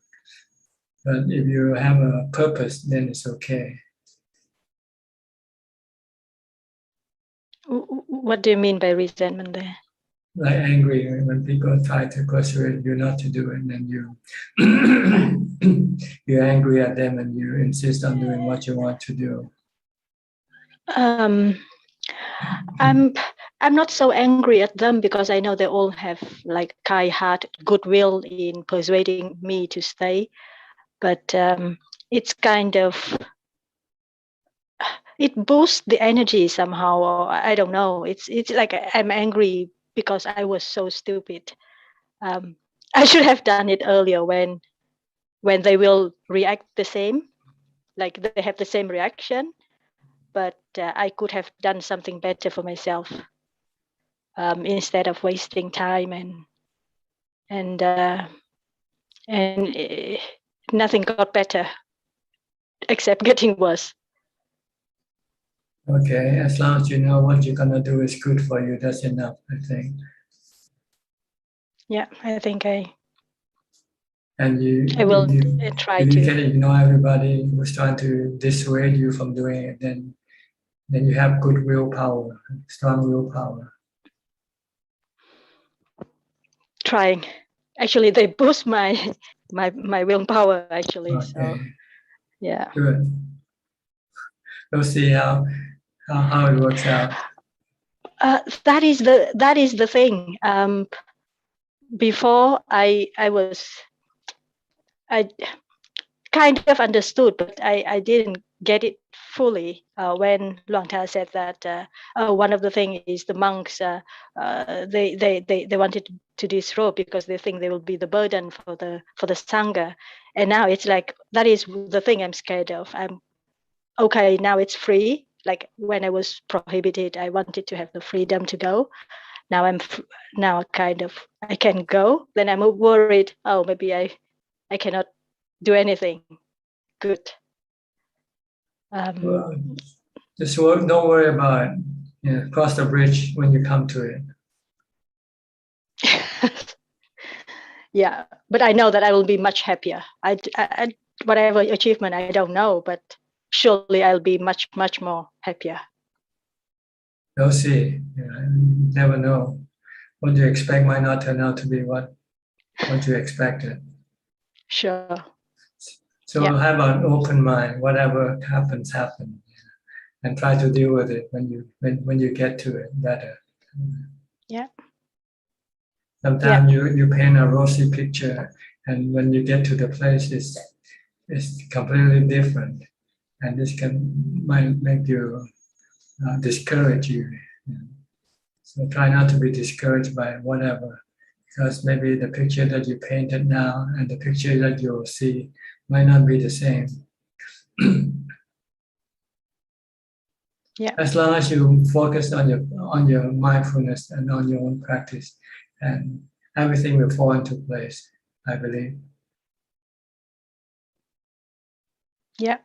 But if you have a purpose, then it's okay. What do you mean by resentment there? Like angry when people try to persuade you not to do it, and then you you're angry at them and you insist on doing what you want to do. I'm not so angry at them, because I know they all have like kind heart, goodwill in persuading me to stay. But it's kind of, it boosts the energy somehow, or I don't know. It's like I'm angry because I was so stupid. I should have done it earlier when they will react the same, like they have the same reaction. But I could have done something better for myself, instead of wasting time and nothing got better except getting worse. Okay, as long as you know what you're gonna do is good for you, that's enough, I think. Yeah, I think I And will try if you to. can ignore everybody who's trying to dissuade you from doing it, then you have good willpower, strong willpower. Trying. Actually, they boost my willpower, actually. Okay. So yeah. Good. We'll see how it works out. That is the thing. Before I kind of understood, but I didn't get it fully when Luang Ta said that one of the things is the monks they wanted to disrobe because they think they will be the burden for the sangha, and now it's like that is the thing I'm scared of. I'm okay now. It's free. Like when I was prohibited, I wanted to have the freedom to go. Now now kind of I can go. Then I'm worried. Oh, maybe I cannot do anything good. Well, just don't worry about it. Yeah, cross the bridge when you come to it. Yeah, but I know that I will be much happier. I whatever achievement I don't know, but surely I'll be much more happier. We'll see. Yeah, you never know. What you expect might not turn out to be what you expected. Sure. So have an open mind. Whatever happens, and try to deal with it when you get to it better. Yeah. Sometimes you paint a rosy picture, and when you get to the place, it's completely different, and this might make you discourage you. So try not to be discouraged by whatever, because maybe the picture that you painted now and the picture that you'll see might not be the same. Yeah. As long as you focus on your mindfulness and on your own practice, and everything will fall into place, I believe. Yeah.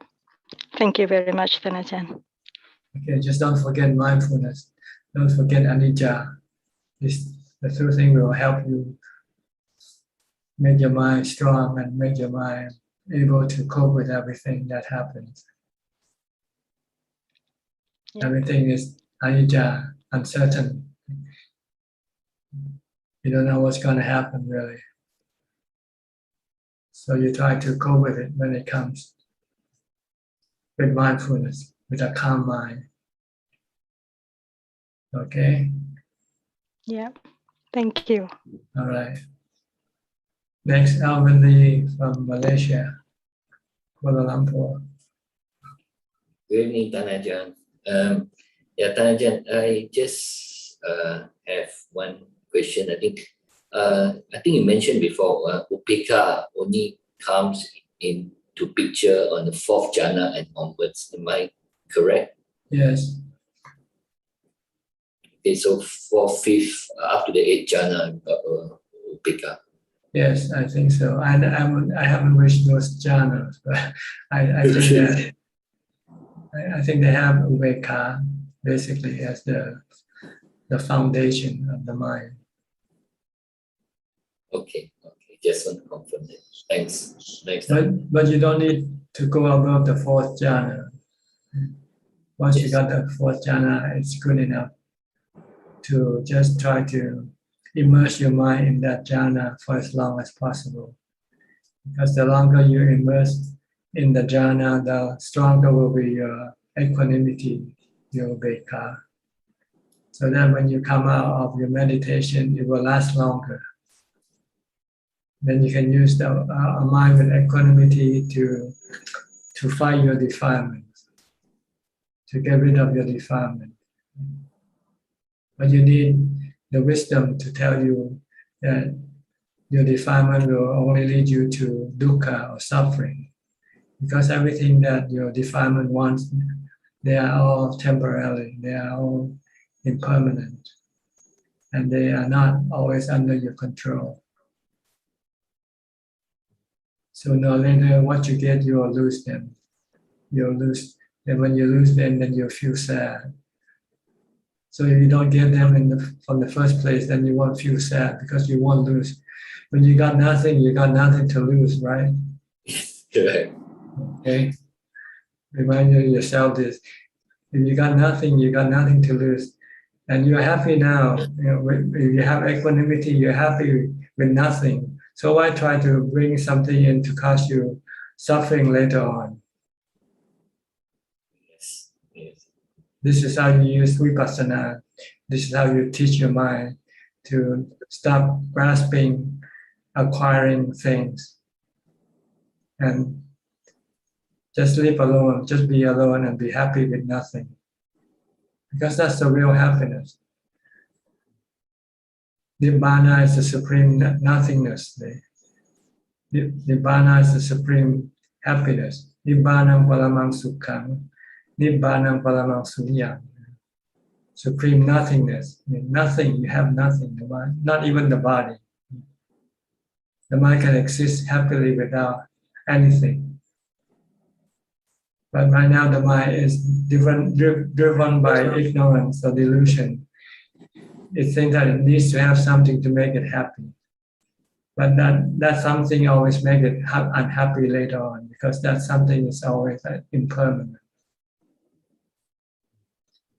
Thank you very much, Thanachan. Okay, just don't forget mindfulness. Don't forget anicca. The two things will help you make your mind strong and make your mind able to cope with everything that happens. Yeah. Everything is anicca, uncertain. You don't know what's going to happen really. So you try to cope with it when it comes with mindfulness, with a calm mind. Okay? Yeah. Thank you. All right. Next, Alvin Lee from Malaysia, Kuala Lumpur. Good evening, Tanajan. Tanajan, I just have one question. I think you mentioned before, Upeka only comes into picture on the 4th jhana and onwards. Am I correct? Yes. Okay, so 4th, 5th, up to the 8th jhana, Upeka. Yes, I think so. I haven't reached those jhanas, but I think that I think they have Ubeka basically as the foundation of the mind. Okay, just want to confirm that. Thanks. But you don't need to go above the 4th jhana. Once you got the 4th jhana, it's good enough to just try to immerse your mind in that jhana for as long as possible. Because the longer you immerse in the jhana, the stronger will be your equanimity, your ubeka. So that when you come out of your meditation, it will last longer. Then you can use a mind with equanimity to fight your defilements, to get rid of your defilement. But you need the wisdom to tell you that your defilement will only lead you to dukkha or suffering. Because everything that your defilement wants, they are all temporary, they are all impermanent, and they are not always under your control. Sooner or later, what you get, you will lose them. You'll lose, and when you lose them, then you'll feel sad. So if you don't get them from the first place, then you won't feel sad because you won't lose. When you got nothing to lose, right? Correct. Okay. Remind yourself this: if you got nothing to lose, and you're happy now. If you have equanimity, you're happy with nothing. So why try to bring something in to cause you suffering later on? Yes. This is how you use vipassana. This is how you teach your mind to stop grasping, acquiring things, and just live alone, just be alone and be happy with nothing. Because that's the real happiness. Nibbana is the supreme nothingness. Nibbana is the supreme happiness. Nibbanam paramang sukham. Nibbanam paramang sunyam. Supreme nothingness. Nothing, you have nothing. The mind, not even the body. The mind can exist happily without anything. But right now the mind is driven by ignorance or delusion. It thinks that it needs to have something to make it happy. But that something always makes it unhappy later on because that something is always impermanent.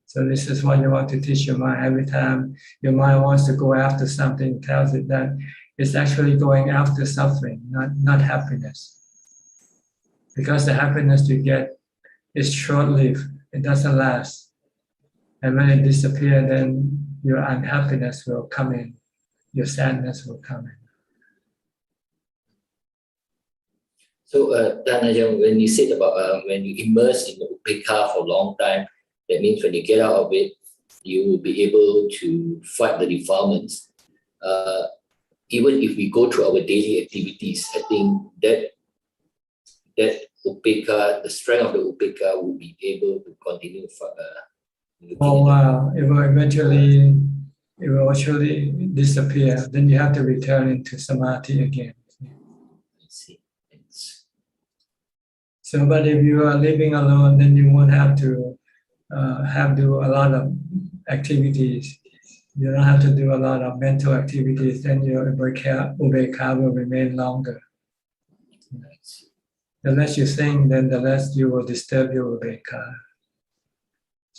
So this is what you want to teach your mind. Every time your mind wants to go after something, tells it that it's actually going after suffering, not happiness. Because the happiness you get is short-lived. It doesn't last. And when it disappears, then your unhappiness will come in. Your sadness will come in. So, Tanajan, when you said about when you immerse in the upeka for a long time, that means when you get out of it, you will be able to fight the defilements. Even if we go through our daily activities, I think that upeka, the strength of the upeka, will be able to continue for For a while, it will eventually disappear. Then you have to return into samadhi again. I see. Thanks. So, but if you are living alone, then you won't have to do a lot of activities. You don't have to do a lot of mental activities. Then your ubeka will remain longer. The less you think, then the less you will disturb your ubeka.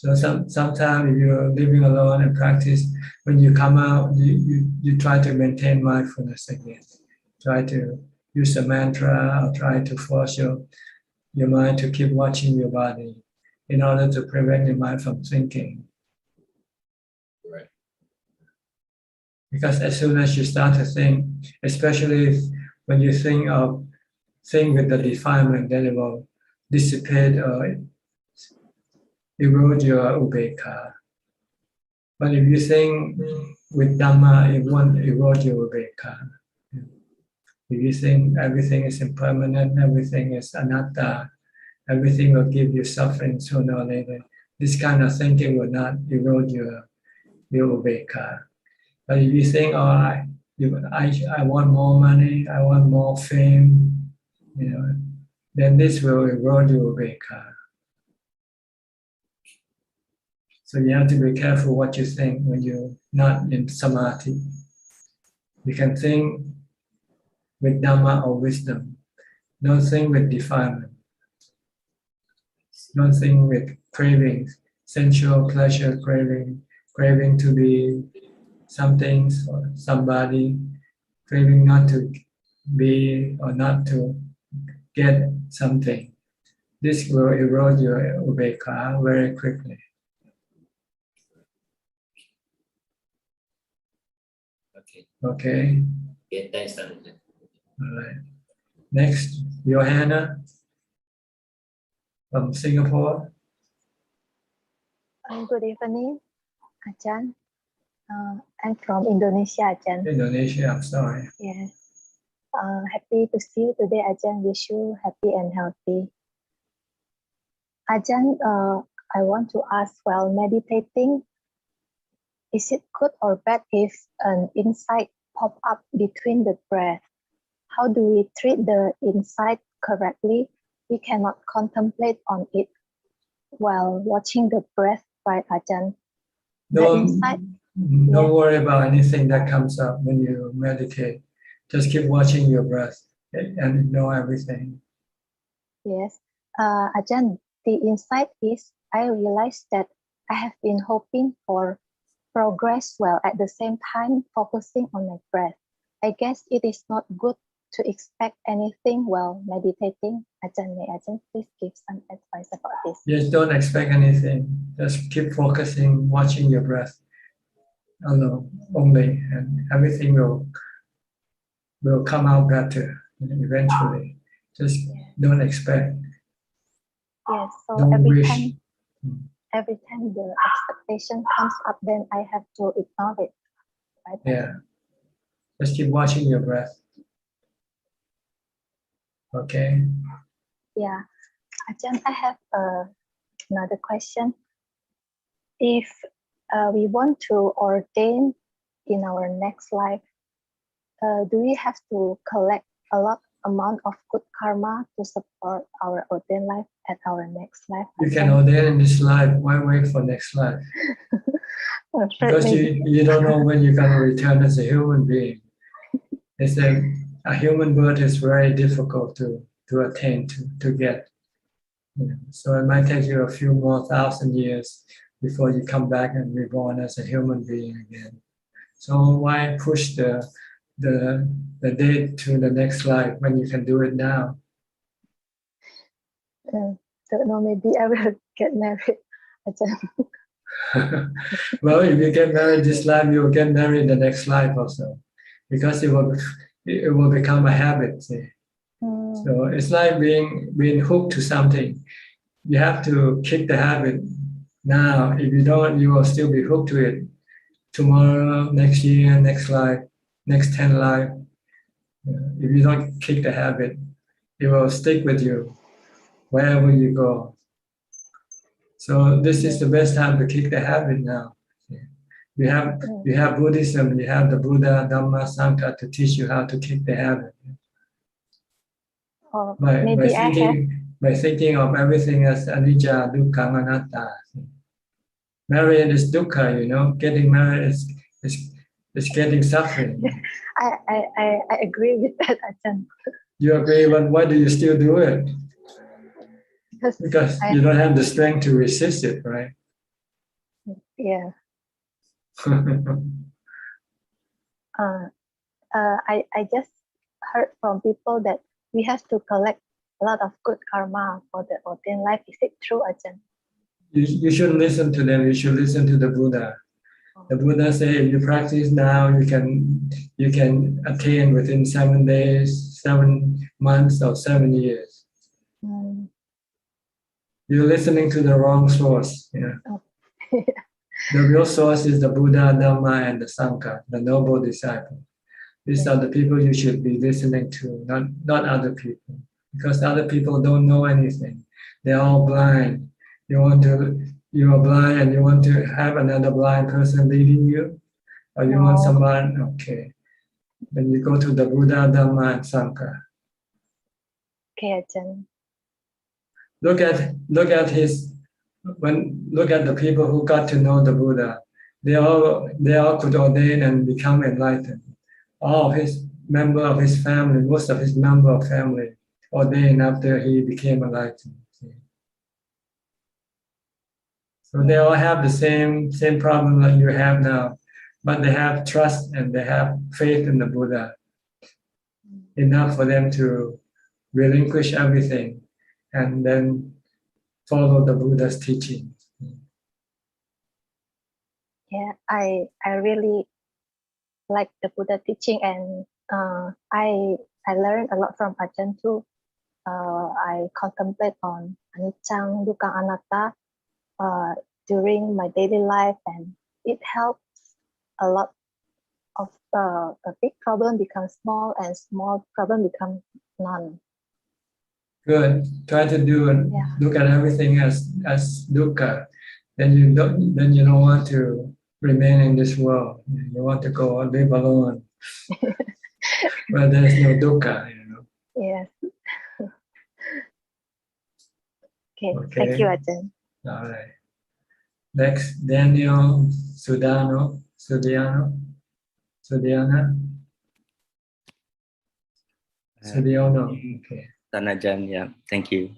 So sometimes if you're living alone and practice, when you come out, you try to maintain mindfulness again. Try to use a mantra or try to force your mind to keep watching your body in order to prevent your mind from thinking. Right. Because as soon as you start to think, especially when you think with the defilement, then it will dissipate or erode your upekkha. But if you think with Dhamma, it won't erode your upekkha. If you think everything is impermanent, everything is anatta, everything will give you suffering sooner or later, this kind of thinking will not erode your upekkha. But if you think, I want more money, I want more fame, then this will erode your upekkha. So you have to be careful what you think when you're not in samadhi. You can think with Dhamma or wisdom. Don't think with defilement. Don't think with cravings, sensual pleasure craving to be something or somebody, craving not to be or not to get something. This will erode your upekkha very quickly. Okay. Okay, thanks, Dhammatalk. All right. Next, Johanna from Singapore. Good evening, Ajahn. I'm from Indonesia, Ajahn. Indonesia, I'm sorry. Yes. Happy to see you today, Ajahn. Wish you happy and healthy. Ajahn, I want to ask, while meditating, is it good or bad if an insight pop up between the breath? How do we treat the insight correctly? We cannot contemplate on it while watching the breath, right, Ajahn? Don't worry about anything that comes up when you meditate. Just keep watching your breath and ignore everything. Yes. Ajahn, the insight is I realized that I have been hoping for progress while at the same time focusing on my breath. I guess it is not good to expect anything while meditating. Ajahn, may Ajahn please give some advice about this? Just don't expect anything. Just keep focusing, watching your breath alone, only, and everything will come out better eventually. Just don't expect. Yes, so Don't every wish. time the expectation comes up, then I have to ignore it. Right? Yeah. Just keep watching your breath. Okay. Yeah. Ajahn, I have another question. If we want to ordain in our next life, do we have to collect a lot amount of good karma to support our ordained life at our next life? You can ordain in this life. Why wait for next life? Because you don't know when you're going to return as a human being. It's a human birth is very difficult to attain, to get. So it might take you a few more 1,000 years before you come back and reborn as a human being again. So why push the date to the next life when you can do it now? Don't know, maybe I will get married. Well, if you get married this life, you will get married the next life also, because it will become a habit. See? So it's like being hooked to something. You have to kick the habit now. If you don't, you will still be hooked to it. Tomorrow, next year, next life, next 10 life. If you don't kick the habit, it will stick with you wherever you go. So this is the best time to kick the habit now. You have Buddhism, you have the Buddha, Dhamma, Sangha to teach you how to kick the habit. By thinking of everything as anicca, dukkha, anatta. Marriage is dukkha, getting married is getting suffering. I agree with that, Ajahn. You agree, but why do you still do it? Because you don't have the strength to resist it, right? Yeah. I just heard from people that we have to collect a lot of good karma for the ordained life. Is it true, Ajahn? You shouldn't listen to them. You should listen to the Buddha. The Buddha said, if you practice now, you can attain within 7 days, 7 months, or 7 years. Mm. You're listening to the wrong source. Yeah. Oh. The real source is the Buddha, Dhamma, and the Sangha, the noble disciple. These are the people you should be listening to, not other people, because other people don't know anything. They're all blind. You are blind and you want to have another blind person leading you, or you want someone, okay. Then you go to the Buddha, Dhamma, and Sangha. Okay, Ajahn. Look at the people who got to know the Buddha. They all could ordain and become enlightened. All of his member of his family, most of his member of family ordained after he became enlightened. So they all have the same problem that you have now, but they have trust and they have faith in the Buddha, enough for them to relinquish everything and then follow the Buddha's teaching. Yeah, I really like the Buddha teaching, and I learned a lot from Ajahn too. I contemplate on anicca, dukkha, anatta during my daily life, and it helps a lot of a big problem becomes small and small problem become none. Good. Try to look at everything as dukkha. Then you don't want to remain in this world. You want to go live alone. But there's no dukkha, Yes. Okay. Thank you, Ajahn. All right. Next, Daniel Sudiana. Okay. Ajahn, yeah, thank you.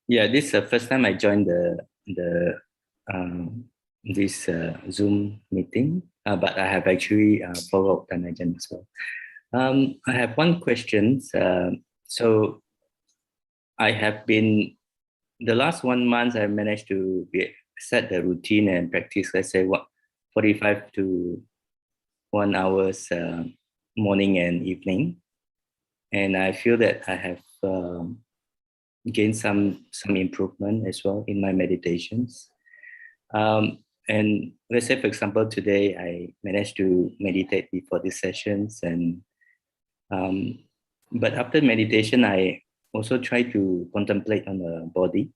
Yeah, this is the first time I joined this Zoom meeting, but I have actually followed Ajahn as well. I have one question. So I have been, the last 1 month, I managed to set the routine and practice, let's say 45 to 1 hours morning and evening. And I feel that I have gained some improvement as well in my meditations. And let's say, for example, today I managed to meditate before these sessions, and but after meditation, I also try to contemplate on the body.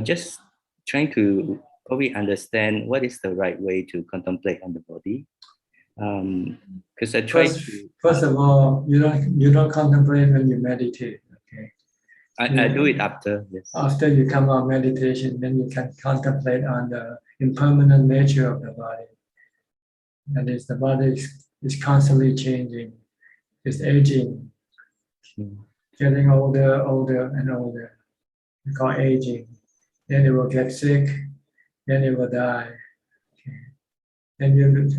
Just trying to probably understand what is the right way to contemplate on the body. Because I try first of all, you don't contemplate when you meditate. Okay. I do it after, yes. After you come out of meditation, then you can contemplate on the impermanent nature of the body. That is, the body is constantly changing. It's aging, getting older and older. We call aging. Then it will get sick, then it will die. Okay. Then you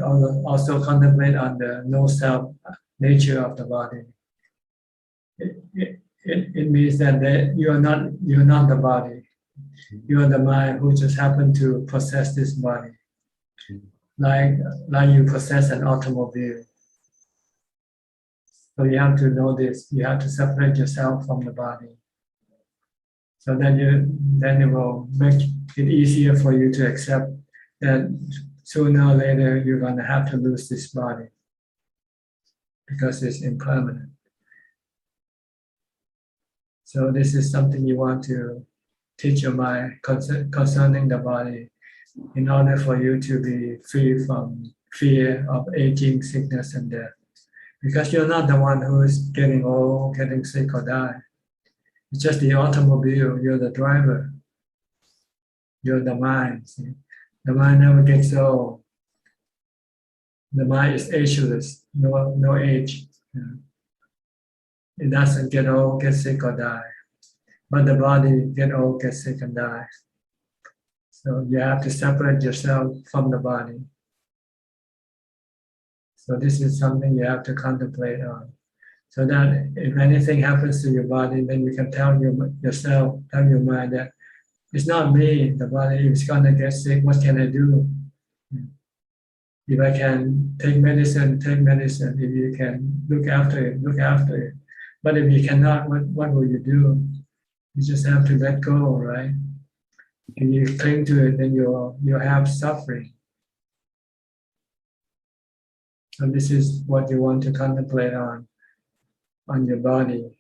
also contemplate on the no-self nature of the body. It means that you're not the body. You are the mind who just happened to possess this body, like you possess an automobile. So you have to know this. You have to separate yourself from the body. So then it will make it easier for you to accept that sooner or later you're going to have to lose this body because it's impermanent. So this is something you want to teach your mind concerning the body in order for you to be free from fear of aging, sickness, and death. Because you're not the one who is getting old, getting sick, or die. It's just the automobile. You're the driver. You're the mind. See? The mind never gets old. The mind is ageless, no age. It doesn't get old, get sick, or die. But the body get old, get sick, and die. So you have to separate yourself from the body. So this is something you have to contemplate on. So that if anything happens to your body, then you can tell yourself, tell your mind that it's not me, the body is gonna get sick, what can I do? If I can take medicine, take medicine. If you can look after it, look after it. But if you cannot, what will you do? You just have to let go, right? If you cling to it, then you'll have suffering. And this is what you want to contemplate on your body.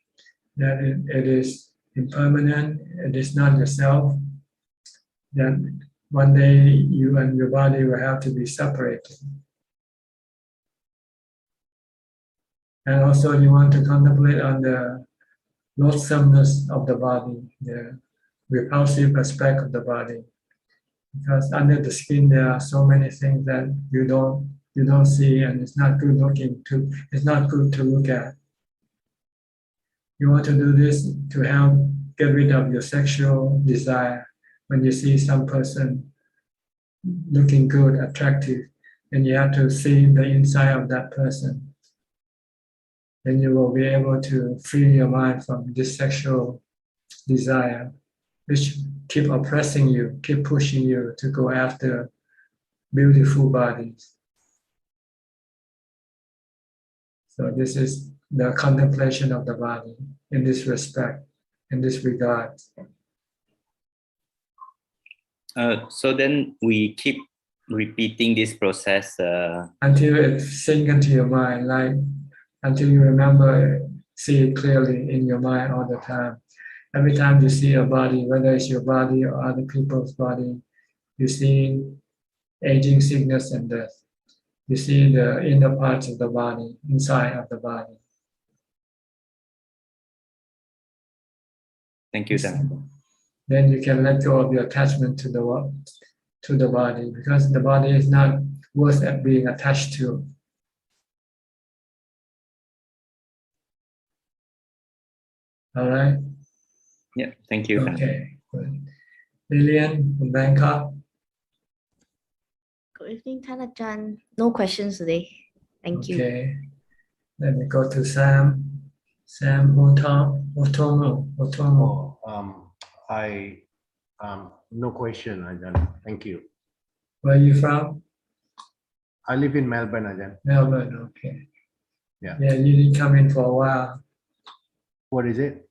That it is impermanent, it is not yourself. That one day you and your body will have to be separated. And also you want to contemplate on the loathsomeness of the body, the repulsive aspect of the body. Because under the skin there are so many things that you don't see, and it's not good to look at. You want to do this to help get rid of your sexual desire. When you see some person looking good, attractive, and you have to see the inside of that person, then you will be able to free your mind from this sexual desire, which keep oppressing you, keep pushing you to go after beautiful bodies. So this is the contemplation of the body in this respect, in this regard. So then we keep repeating this process until it sinks into your mind, like until you remember, see it clearly in your mind all the time. Every time you see a body, whether it's your body or other people's body, you see aging, sickness, and death. You see the inner parts of the body, inside of the body. Thank you, Dhammatalk. Then you can let go of your attachment to the body, because the body is not worth being attached to. All right? Yeah, thank you. Okay, good. Lillian from Bangkok. Good evening, Tanajan. No questions today. Thank you. Okay. Let me go to Sam. Sam Otomo. No question, Ajahn. Thank you. Where are you from? I live in Melbourne, Ajahn. Melbourne, okay. Yeah. Yeah, you didn't come in for a while. What is it?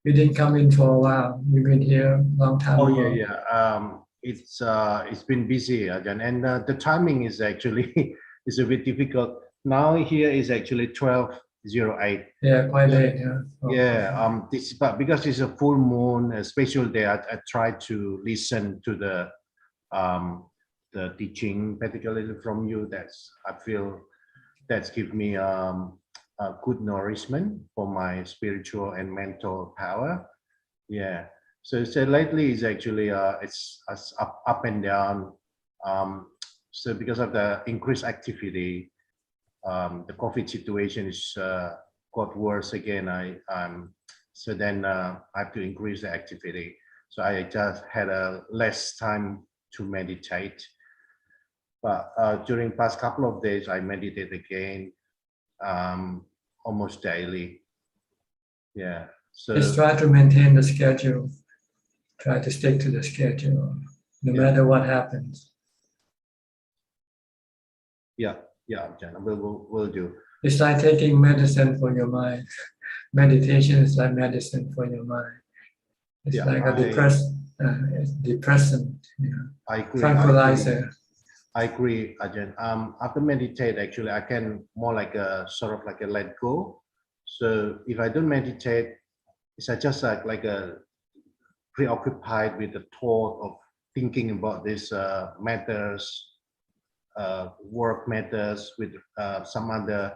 You didn't come in for a while. You've been here a long time ago. It's been busy, Ajahn, and the timing is actually is a bit difficult. Now here is actually 12:08. Yeah, quite late. Yeah. Yeah. But because it's a full moon, a special day, I try to listen to the teaching, particularly from you. I feel that's give me a good nourishment for my spiritual and mental power. Yeah. So lately is actually it's up and down. So because of the increased activity, the COVID situation is got worse again. So then I have to increase the activity. So I just had less time to meditate. But during past couple of days, I meditate again, almost daily. Yeah. So just try to maintain the schedule. Try to stick to the schedule, no matter what happens. Yeah, Ajahn, will do. It's like taking medicine for your mind. Meditation is like medicine for your mind. It's like a depressant, I agree, tranquilizer. I agree, Ajahn. After meditate, actually, I can more like a sort of like a let go. So if I don't meditate, it's just like a preoccupied with the thought of thinking about these matters, work matters with some other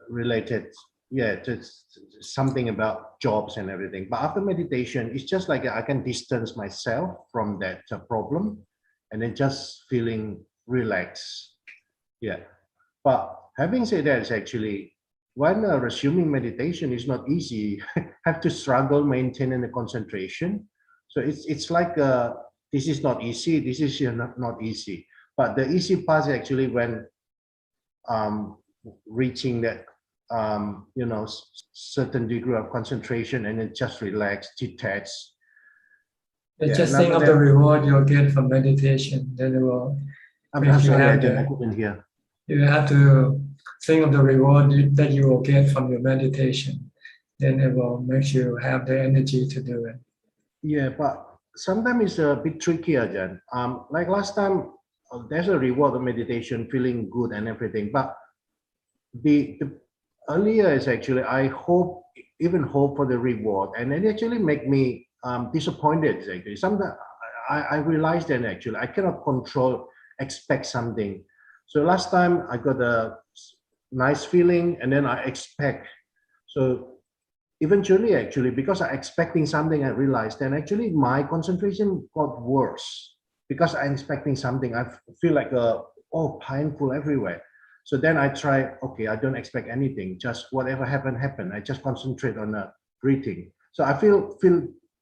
related, just something about jobs and everything. But after meditation, it's just like I can distance myself from that problem and then just feeling relaxed. Yeah. But having said that, it's actually when resuming meditation is not easy. Have to struggle maintaining the concentration. So it's like this is not easy. This is not easy. But the easy part is actually when reaching that certain degree of concentration and then just relax, detach. Just think of the reward you'll get from meditation. Then it will. I'm sorry, I couldn't hear. You have to think of the reward that you will get from your meditation. Then it will make you have the energy to do it. Yeah, but sometimes it's a bit tricky, Ajahn. Like last time, there's a reward of meditation, feeling good and everything. But the earlier is actually I hope for the reward, and it actually make me disappointed. Actually, sometimes I realized that actually I cannot expect something. So last time I got a nice feeling, and then I expect. So eventually, actually, because I'm expecting something, I realized then actually my concentration got worse because I'm expecting something. I feel like painful everywhere. So then I try, okay, I don't expect anything, just whatever happened. I just concentrate on the breathing. So I feel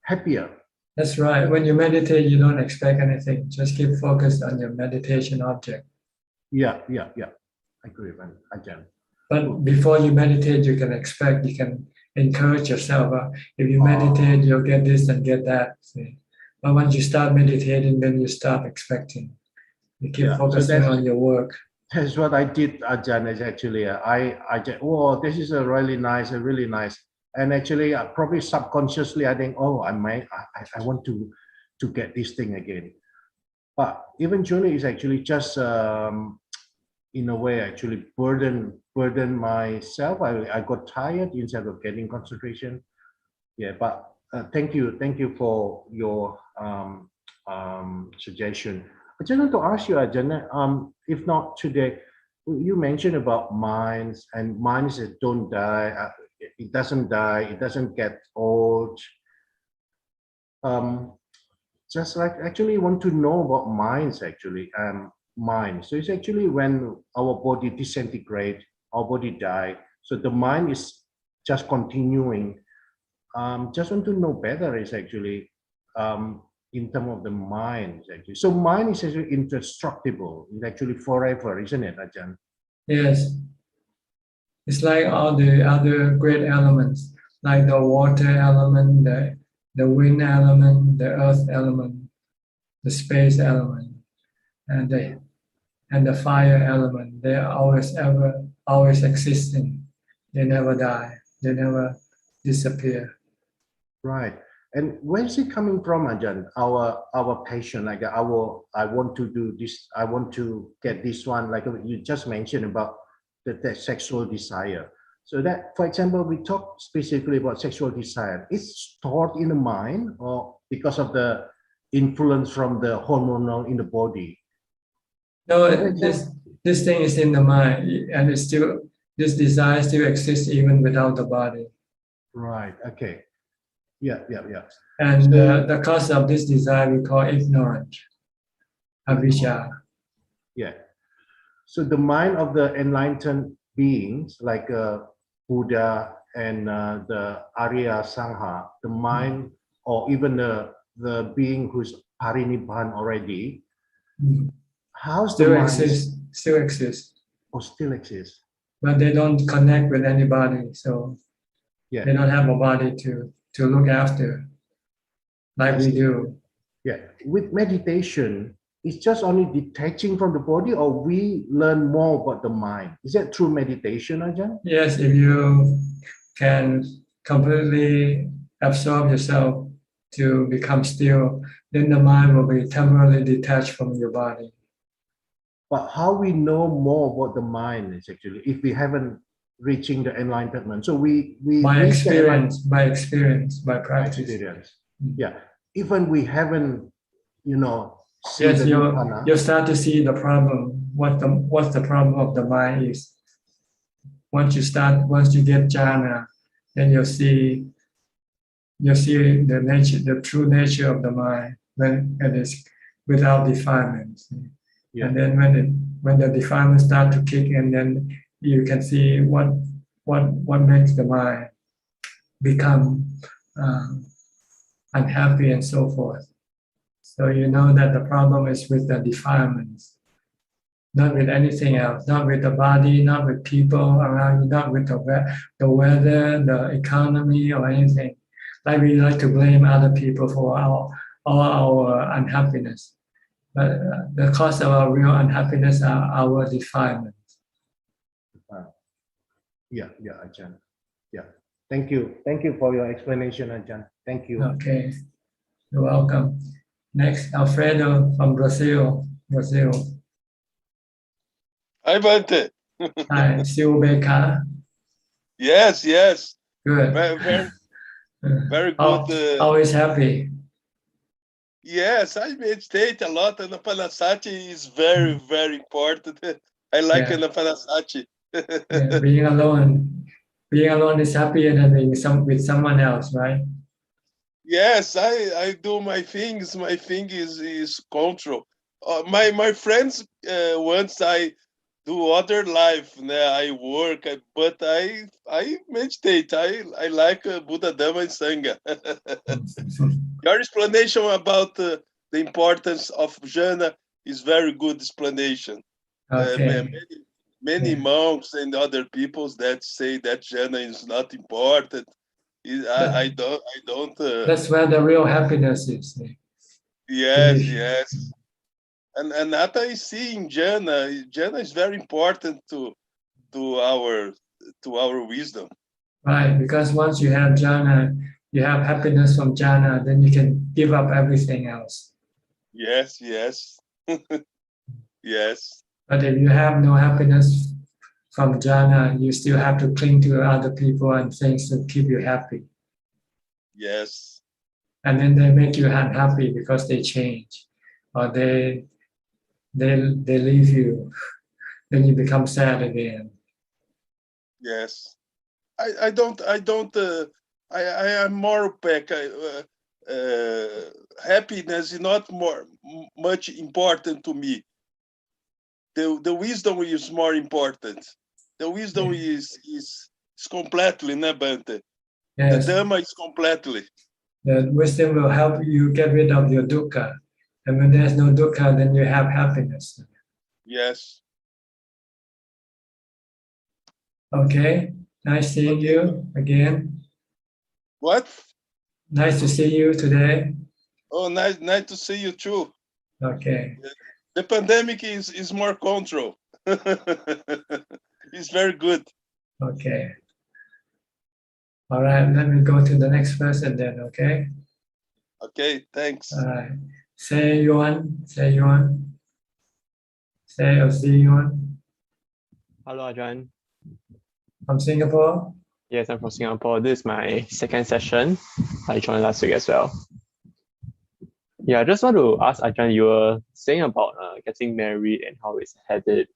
happier. That's right. When you meditate, you don't expect anything. Just keep focused on your meditation object. Yeah. I agree, Ajahn. But before you meditate, you can expect, you can encourage yourself. If you meditate, you'll get this and get that. See? But once you start meditating, then you stop expecting. You keep focusing on your work. That's what I did, Ajahn, is actually, I just, oh, this is really nice. And actually, probably subconsciously, I think, oh, I want to get this thing again. But eventually, it's actually just, in a way, actually burden myself. I got tired instead of getting concentration. Yeah, but thank you for your suggestion. I just want to ask you, Ajahn, if not today, you mentioned about minds, and minds that don't die. It doesn't die. It doesn't get old. Just like actually want to know about minds actually. Mind. So it's actually when our body disintegrate, our body die. So the mind is just continuing. Just want to know better is actually in terms of the mind actually. So mind is actually indestructible. It's actually forever, isn't it, Ajahn? Yes. It's like all the other great elements, like the water element, the wind element, the earth element, the space element, and the fire element. They are always existing. They never die. They never disappear. Right. And where is it coming from, Ajahn? Our passion, like I want to do this, I want to get this one, like you just mentioned about the sexual desire. So that, for example, we talk specifically about sexual desire. It's stored in the mind, or because of the influence from the hormonal in the body? No, this thing is in the mind, and it's still, this desire still exists even without the body. Right. Okay. Yeah. And the cause of this desire we call ignorance, avijja. Yeah. So the mind of the enlightened beings, like Buddha and the Arya Sangha, the mind, or even the being who's parinibban already, how's still the mind? Still exists. Oh, still exists. But they don't connect with anybody, so yeah, they don't have a body to look after, like we do. Yeah, with meditation, it's just only detaching from the body, or we learn more about the mind. Is that through meditation, Ajahn? Yes, if you can completely absorb yourself to become still, then the mind will be temporarily detached from your body. But how we know more about the mind is actually, if we haven't reaching the enlightenment. So we by experience, by practice. By experience. Yeah. Even we haven't, yes, you start to see the problem. What's the problem of the mind is. Once you get jhana, then you'll see the nature, the true nature of the mind when it is without defilement. Yeah. And then when the defilements start to kick in, then you can see what makes the mind become unhappy and so forth. So you know that the problem is with the defilements, not with anything else, not with the body, not with people around you, not with the weather, the economy, or anything. Like we like to blame other people for all our unhappiness. But the cause of our real unhappiness are our defilements. Yeah, Ajahn. Yeah. Thank you for your explanation, Ajahn. Thank you. Okay, you're welcome. Next, Alfredo from Brazil. Hi, Bante. Hi, Silbeca. Yes. Good. Very good. Always happy. Yes, I meditate a lot, and Anapanasati is very, very important. I like Anapanasati. Yeah, being alone is happier than being with someone else, right? Yes, I do my things. My thing is control. My friends once I do other life. I work, but I meditate. I like Buddha, Dhamma, and Sangha. Your explanation about the importance of jhana is very good explanation. Okay. Many monks and other peoples that say that jhana is not important. I don't. That's where the real happiness is. Yes. And that I see in jhana. Jhana is very important to our wisdom. Right, because once you have jhana, you have happiness from jhana, then you can give up everything else. Yes. Yes. But if you have no happiness from jhana, you still have to cling to other people and things to keep you happy. Yes. And then they make you unhappy because they change, or they leave you. Then you become sad again. Yes. I am more opaque. Happiness is not much important to me. The wisdom is more important. The wisdom is completely, Bante? Yes. The Dhamma is completely. The wisdom will help you get rid of your dukkha. And when there's no dukkha, then you have happiness. Yes. Okay. Nice seeing you again. What? Nice to see you today. Oh, nice to see you too. Okay. The pandemic is more control. It's very good. Okay. All right, let me go to the next person then, okay? Okay, thanks. All right. Say Yuan. Say Yuan. Hello, Ajahn. From Singapore? Yes, I'm from Singapore. This is my second session. I joined last week as well. Yeah, I just want to ask Ajahn, you were saying about getting married and how it's headed.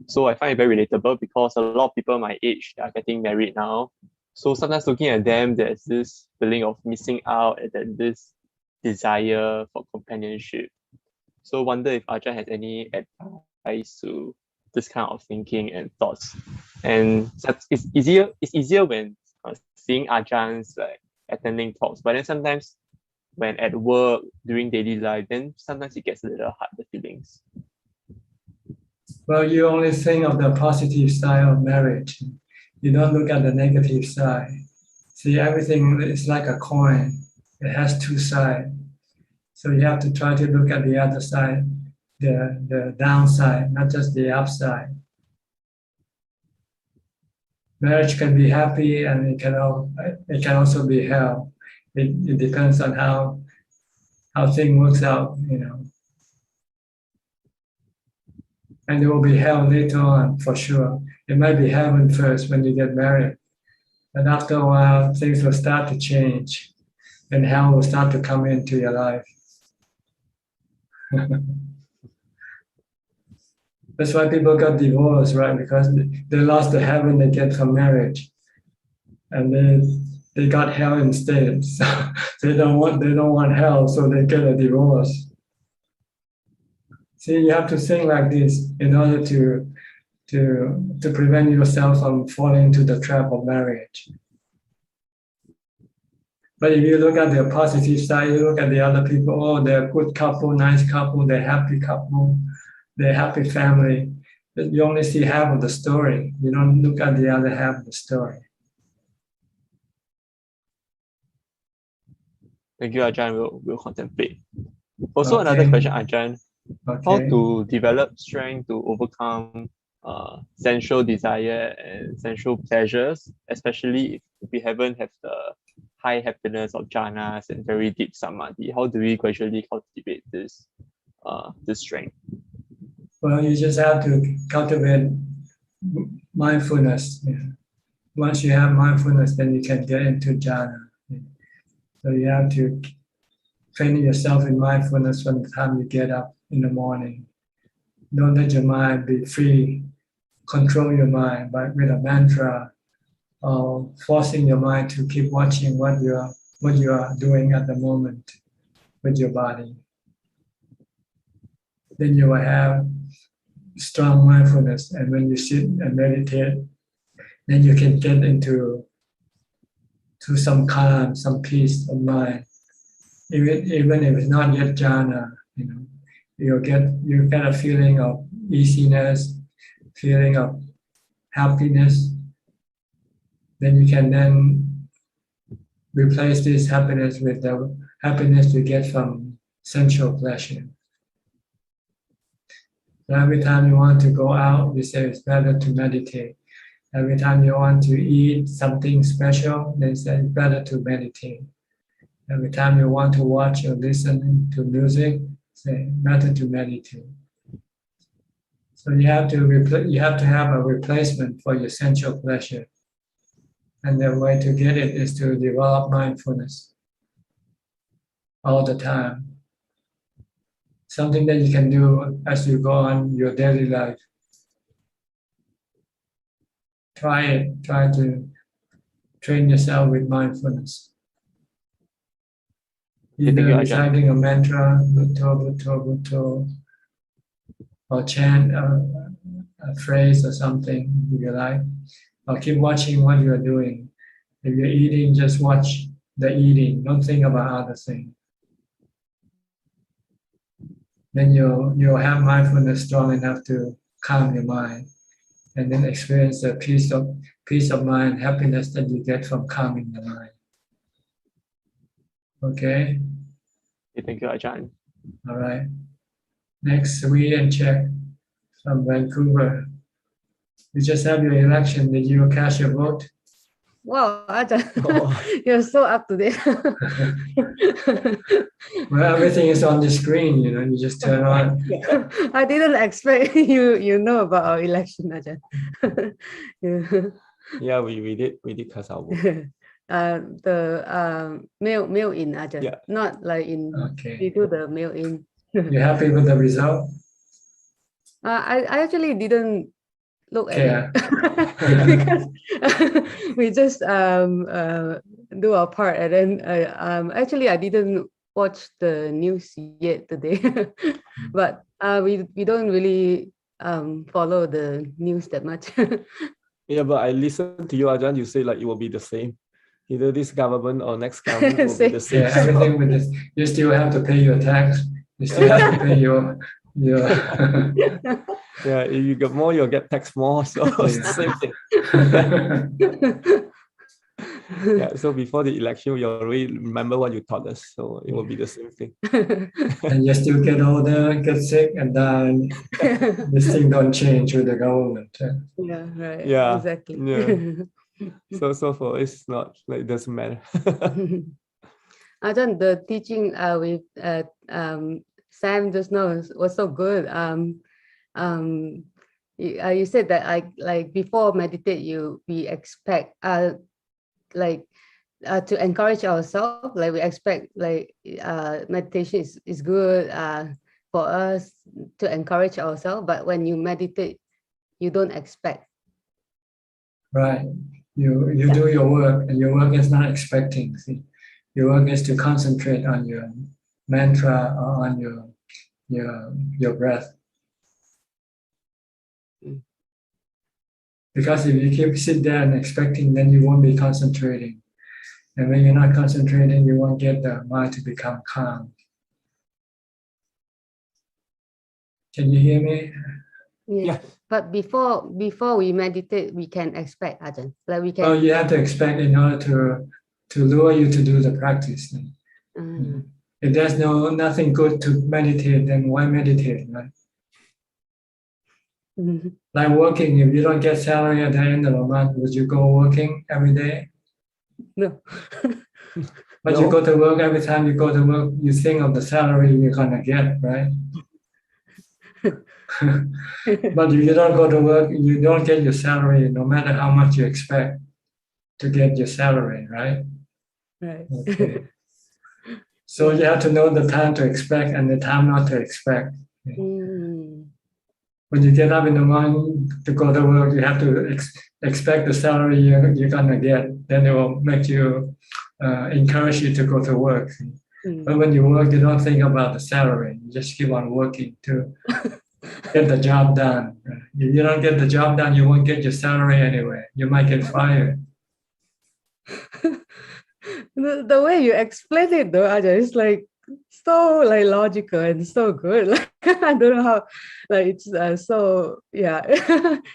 So I find it very relatable because a lot of people my age are getting married now. So sometimes looking at them, there's this feeling of missing out and then this desire for companionship. So I wonder if Ajahn has any advice to this kind of thinking and thoughts. And it's easier when seeing Ajahns like attending talks, but then sometimes when at work, during daily life, then sometimes it gets a little hard, the feelings. Well, you only think of the positive side of marriage. You don't look at the negative side. See, everything is like a coin. It has two sides. So you have to try to look at the other side, the downside, not just the upside. Marriage can be happy and it can also be hell. It depends on how things works out, And there will be hell later on, for sure. It might be heaven first when you get married. But after a while, things will start to change. And hell will start to come into your life. That's why people got divorced, right? Because they lost the heaven they get from marriage. And they got hell instead. So they don't want hell, so they get a divorce. See, you have to think like this in order to prevent yourself from falling into the trap of marriage. But if you look at the positive side, you look at the other people, oh, they're a good couple, nice couple, they're happy couple, they're happy family. But you only see half of the story. You don't look at the other half of the story. Thank you, Ajahn. We'll contemplate. Also, Okay. another question, Ajahn. How Okay. to develop strength to overcome sensual desire and sensual pleasures, especially if we haven't have the high happiness of jhanas and very deep samadhi. How do we gradually cultivate this strength? Well, you just have to cultivate mindfulness. Once you have mindfulness, then you can get into jhana. So you have to train yourself in mindfulness from the time you get up in the morning. Don't let your mind be free. Control your mind with a mantra, or forcing your mind to keep watching what you are doing at the moment with your body. Then you will have strong mindfulness, and when you sit and meditate, then you can get into some calm, some peace of mind. Even if it's not yet jhana, you get a feeling of easiness, feeling of happiness. Then you can then replace this happiness with the happiness you get from sensual pleasure. So every time you want to go out, we say it's better to meditate. Every time you want to eat something special, they say it's better to meditate. Every time you want to watch or listen to music, say better to meditate. So you have to have a replacement for your sensual pleasure. And the way to get it is to develop mindfulness all the time. Something that you can do as you go on your daily life. Try it. Try to train yourself with mindfulness. Either reciting a mantra, Bhutto, Bhutto, Bhutto, or chant a phrase or something if you like, or keep watching what you are doing. If you're eating, just watch the eating. Don't think about other things. Then you'll have mindfulness strong enough to calm your mind, and then experience the peace of mind, happiness that you get from calming the mind. Okay. Thank you, Ajahn. All right. Next, we and check from Vancouver. You just have your election. Did you cast your vote? Wow, Ajahn, you're so up to date. Well, everything is on the screen, you just turn on. I didn't expect you know about our election, Ajahn. Yeah, we did cast our vote. The mail in, Ajahn. Yeah. Not like in we do the mail in. You happy with the result? I actually didn't look at Yeah. it because we just do our part, and then actually I didn't watch the news yet today, but we don't really follow the news that much. Yeah, but I listened to you, Ajahn. You say like it will be the same. Either this government or next government will be the same. Yeah, everything with this. You still have to pay your tax. You still have to pay your Yeah, if you get more, you'll get taxed more. So it's the same thing. Yeah, so before the election, you already remember what you taught us. So it will be the same thing. And you still get older, get sick, and die. This thing don't change with the government. Yeah, right. Yeah, Exactly. yeah. So for it's not like it doesn't matter. Ajahn, the teaching with Sam just now was so good. You said that like before meditate, we expect to encourage ourselves, like we expect like meditation is good for us to encourage ourselves, but when you meditate, you don't expect. Right. You do your work, and your work is not expecting. See, your work is to concentrate on your mantra or on your breath. Because if you keep sit there and expecting, then you won't be concentrating. And when you're not concentrating, you won't get the mind to become calm. Can you hear me? Yeah. But before we meditate, we can expect, Ajahn. Like we can. Well, you have to expect in order to lure you to do the practice. If there's nothing good to meditate, then why meditate, right? Like working, if you don't get salary at the end of the month, would you go working every day? No. But No. you go to work, every time you go to work, you think of the salary you're gonna get, right? But if you don't go to work, you don't get your salary, no matter how much you expect to get your salary, right? Right. Okay. So you have to know the time to expect and the time not to expect. When you get up in the morning to go to work, you have to expect the salary you're gonna get. Then it will make you encourage you to go to work. But when you work, you don't think about the salary. You just keep on working to get the job done. If you don't get the job done, you won't get your salary anyway. You might get fired. The way you explain it though, Ajahn, it's like so like logical and so good. Like, I don't know how, like it's so yeah.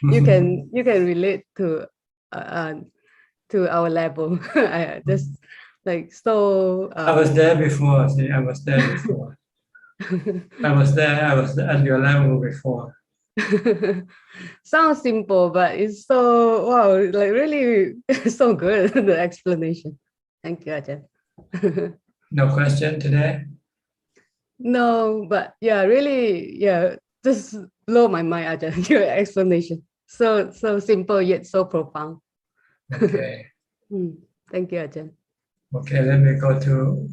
you can relate to our level. I just like so. I was there before. See, I was there before. I was at your level before. Sounds simple, but it's so wow, like really so good. The explanation. Thank you, Ajahn. No question today? No, but yeah, really, yeah, just blow my mind, Ajahn. Your explanation. So simple yet so profound. Okay. Thank you, Ajahn. Okay, let me go to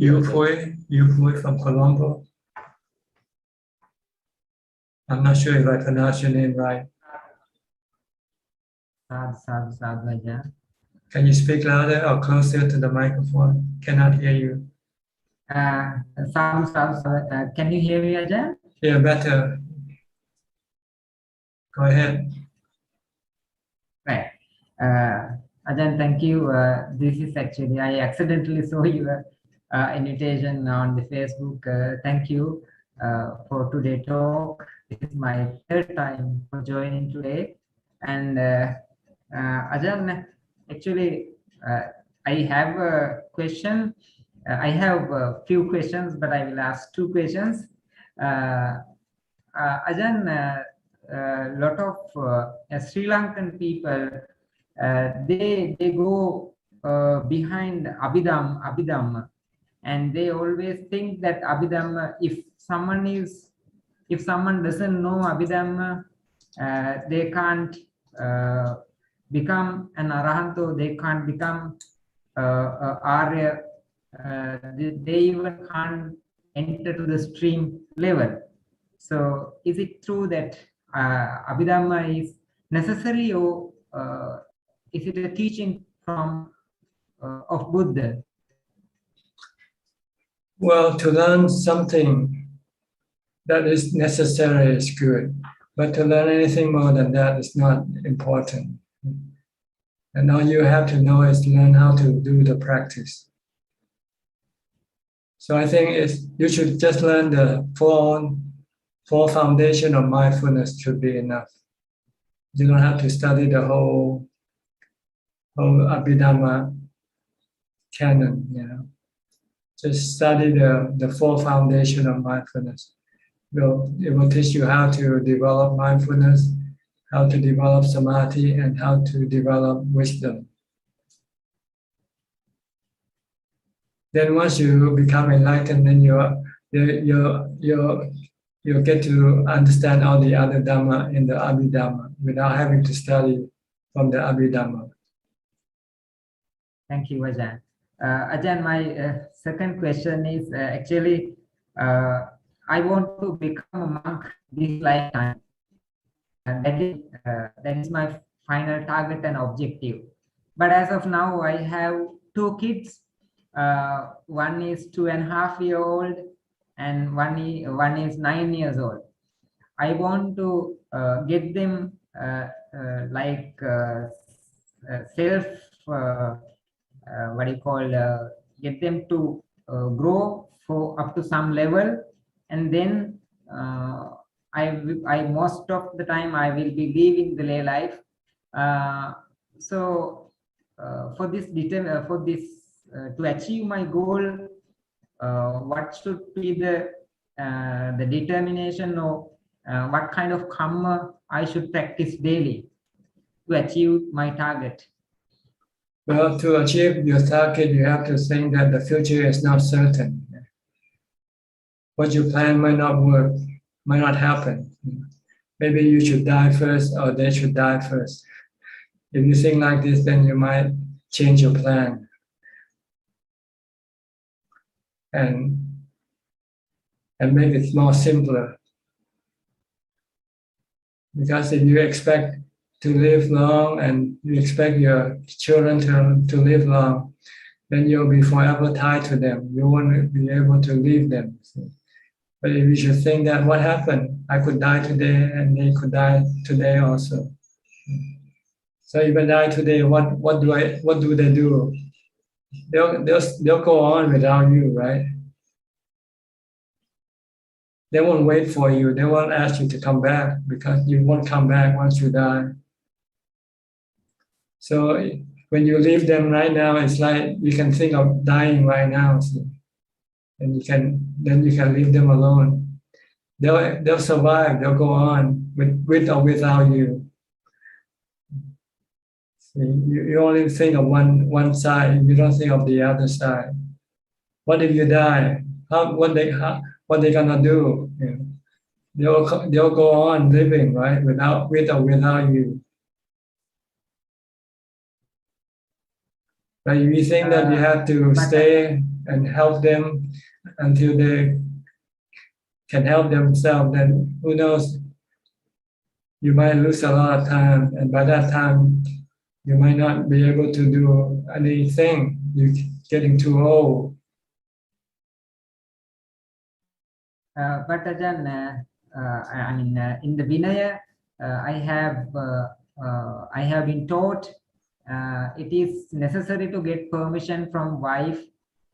Yupui from Colombo. I'm not sure if I pronounced your name right. Can you speak louder or closer to the microphone? Cannot hear you. Can you hear me, Ajahn? Yeah, better. Go ahead. Right. Ajahn, thank you. This is actually, I accidentally saw your invitation on the Facebook. Thank you for today's talk. This is my third time for joining today. And Ajahn, actually, I have a question. I have a few questions, but I will ask two questions. Ajahn, a lot of Sri Lankan people, they go behind Abhidhamma, and they always think that Abhidhamma, if someone doesn't know Abhidhamma, they can't become an Arahanto, they can't become Arya, they even can't enter to the stream level. So is it true that Abhidhamma is necessary, or is it a teaching from of Buddha? Well, to learn something that is necessary is good, but to learn anything more than that is not important. And all you have to know is learn how to do the practice. So I think you should just learn the four foundation of mindfulness should be enough. You don't have to study the whole Abhidhamma canon, you know. Just study the four foundation of mindfulness. It will teach you how to develop mindfulness, how to develop samadhi, and how to develop wisdom. Then once you become enlightened, then you get to understand all the other Dhamma in the Abhidhamma without having to study from the Abhidhamma. Thank you, Ajahn. Ajahn, my second question is actually, I want to become a monk this lifetime. And that is my final target and objective. But as of now, I have two kids. One is 2.5 years old, and one is 9 years old. I want to get them what do you call, get them to grow for up to some level, and then I most of the time I will be leaving the lay life. So for this to achieve my goal, what should be the determination, or what kind of karma I should practice daily to achieve my target? Well, to achieve your target, you have to think that the future is not certain. What you plan might not work, might not happen. Maybe you should die first, or they should die first. If you think like this, then you might change your plan. And make it more simpler. Because if you expect to live long and you expect your children to live long, then you'll be forever tied to them. You won't be able to leave them. But if you should think that what happened, I could die today and they could die today also. So if I die today, what do they do? They'll go on without you, right? They won't wait for you. They won't ask you to come back because you won't come back once you die. So when you leave them right now, it's like you can think of dying right now, and you can leave them alone. They'll survive. They'll go on with or without you. You only think of one side. You don't think of the other side. What if you die? What they gonna do? They'll go on living, right, with or without you. But if you think that you have to stay and help them until they can help themselves, then who knows? You might lose a lot of time, and by that time, you might not be able to do anything. You're getting too old. But Ajahn, I mean, in the Vinaya, I have been taught it is necessary to get permission from wife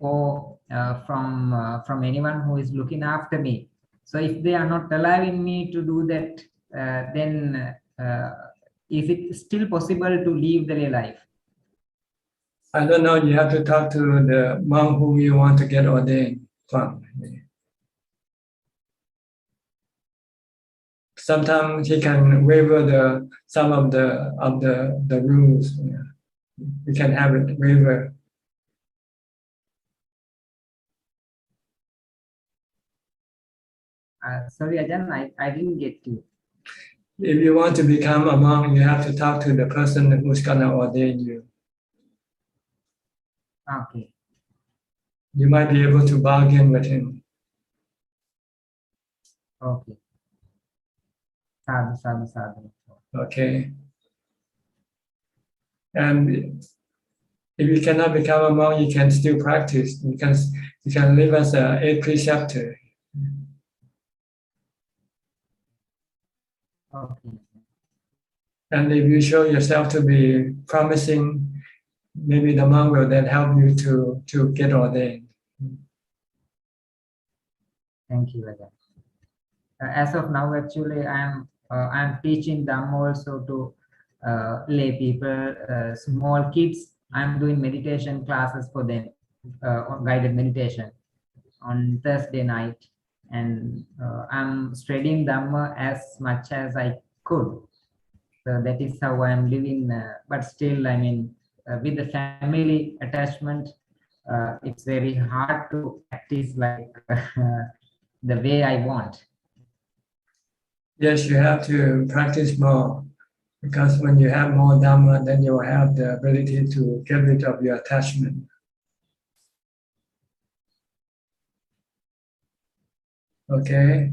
or from anyone who is looking after me. So if they are not allowing me to do that, then is it still possible to leave the lay life? I don't know. You have to talk to the monk who you want to get ordained from. Sometimes he can waiver some of the rules. You can have it waiver. Sorry, Ajahn, I didn't get you. If you want to become a monk, you have to talk to the person who's gonna ordain you. Okay. You might be able to bargain with him. Okay. Sadhu. Okay. And if you cannot become a monk, you can still practice. You can live as an 8th preceptor. Okay. And if you show yourself to be promising, maybe the monk will then help you to get ordained. Thank you, Ajahn. As of now, actually, I'm teaching Dhamma also to lay people, small kids. I'm doing meditation classes for them, guided meditation on Thursday night, and I'm studying Dhamma as much as I could. So that is how I'm living. But still, I mean, with the family attachment, it's very hard to practice like the way I want. Yes, you have to practice more, because when you have more Dhamma, then you will have the ability to get rid of your attachment. Okay?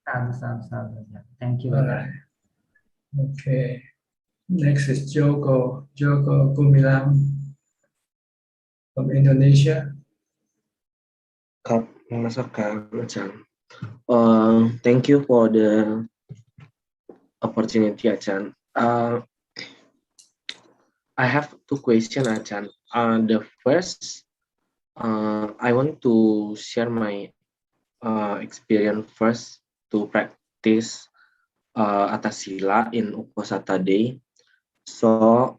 Sadhu. Thank you. All right. Okay. Next is Joko Gumilang from Indonesia. ครับนมัสการอาจารย์ thank you for the opportunity อาจารย์ I have two questions, Ajahn. The first, I want to share my experience first to practice Atasila in Uposatha Day. So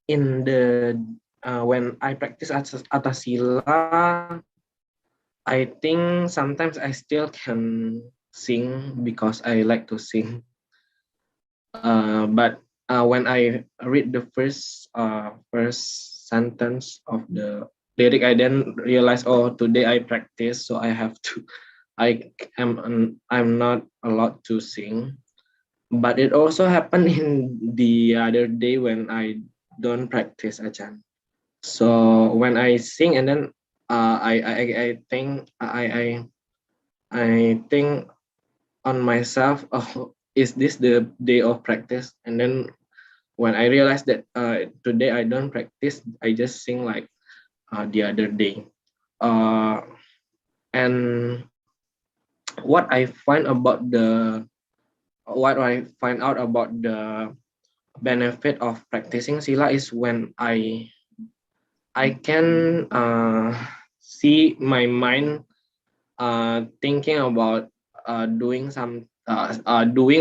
in the when I practice Atasila, I think sometimes I still can sing because I like to sing. But when I read the first sentence of the lyric, I then realize, oh, today I practice, so I have to. I'm not allowed to sing. But it also happened in the other day when I don't practice Ajahn. So when I sing and then I think I think on myself, oh, is this the day of practice? And then when I realized that today I don't practice, I just sing like the other day. And what I find out about the benefit of practicing sila is when I can see my mind thinking about doing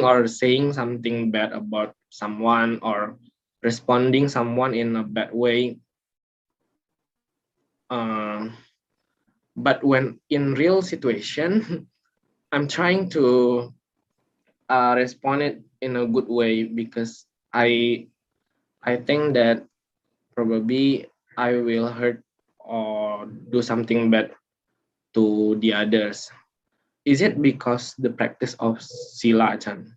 or saying something bad about someone or responding someone in a bad way. But when in real situation, I'm trying to respond it in a good way because I think that probably I will hurt or do something bad to the others. Is it because the practice of sila, Ajahn?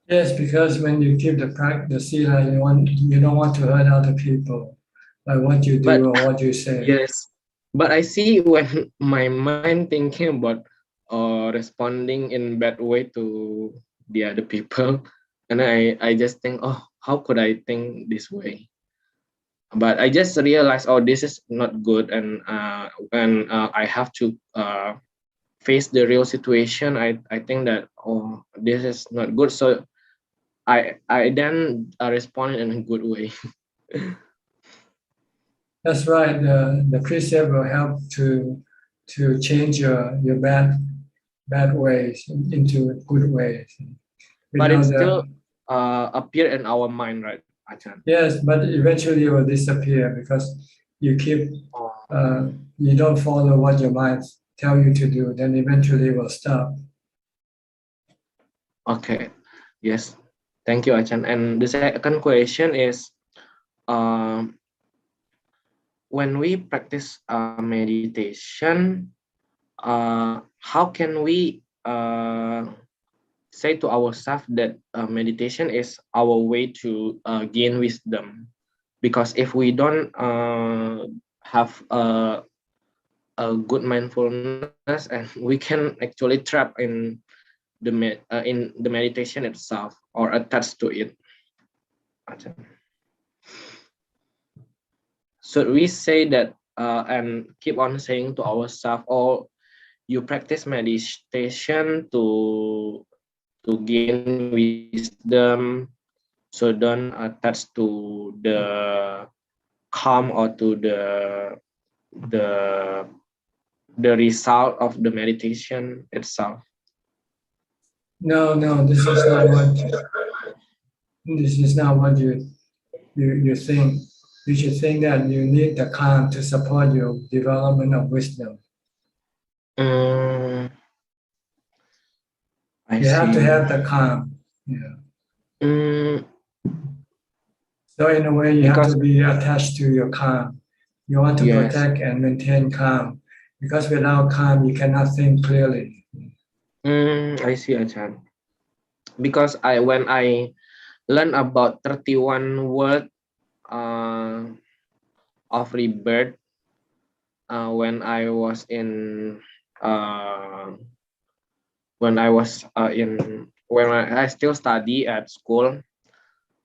Yes, because when you keep the sila, you don't want to hurt other people by what you do or what you say. Yes, but I see when my mind thinking about responding in bad way to the other people, and I just think, oh, how could I think this way? But I just realized, oh, this is not good, and when I have to face the real situation, I think that, oh, this is not good. So I then respond in a good way. That's right. The precept will help to change your bad ways into good ways. But it still appear in our mind, right, Ajahn? Yes, but eventually it will disappear because you you don't follow what your mind tell you to do. Then eventually it will stop. Okay. Yes. Thank you, Ajahn. And the second question is, when we practice meditation, how can we say to ourselves that meditation is our way to gain wisdom? Because if we don't have a good mindfulness, and we can actually trap in the meditation itself or attached to it. Should we say that and keep on saying to ourselves, oh, you practice meditation to gain wisdom, so don't attach to the calm or to the result of the meditation itself? No, this is not what you think. You should think that you need the calm to support your development of wisdom. I you have to see. have the calm. Yeah. So in a way, you have to be attached to your calm. You want to protect and maintain calm, because without calm, you cannot think clearly. I see, Ajahn. Because when I learned about 31 words of rebirth, when I was in when I still study at school,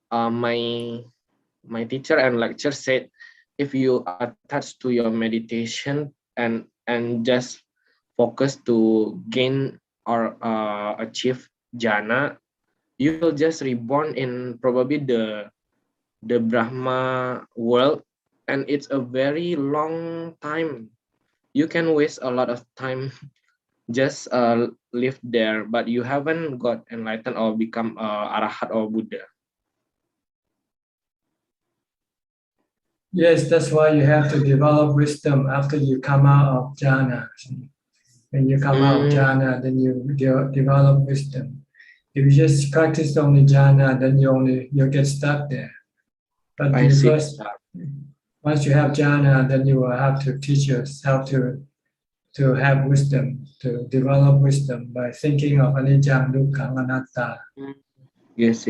my teacher and lecturer said, if you attach to your meditation and just focus to gain or achieve jhana, you will just reborn in probably the Brahma world, and it's a very long time. You can waste a lot of time just live there, but you haven't got enlightened or become arahat or Buddha. Yes, that's why you have to develop wisdom after you come out of jhana. When you come out of jhana, then you develop wisdom. If you just practice only jhana, then you get stuck there. But once you have jhana, then you will have to teach yourself to have wisdom, to develop wisdom by thinking of anicca, dukkha, anatta. Yes.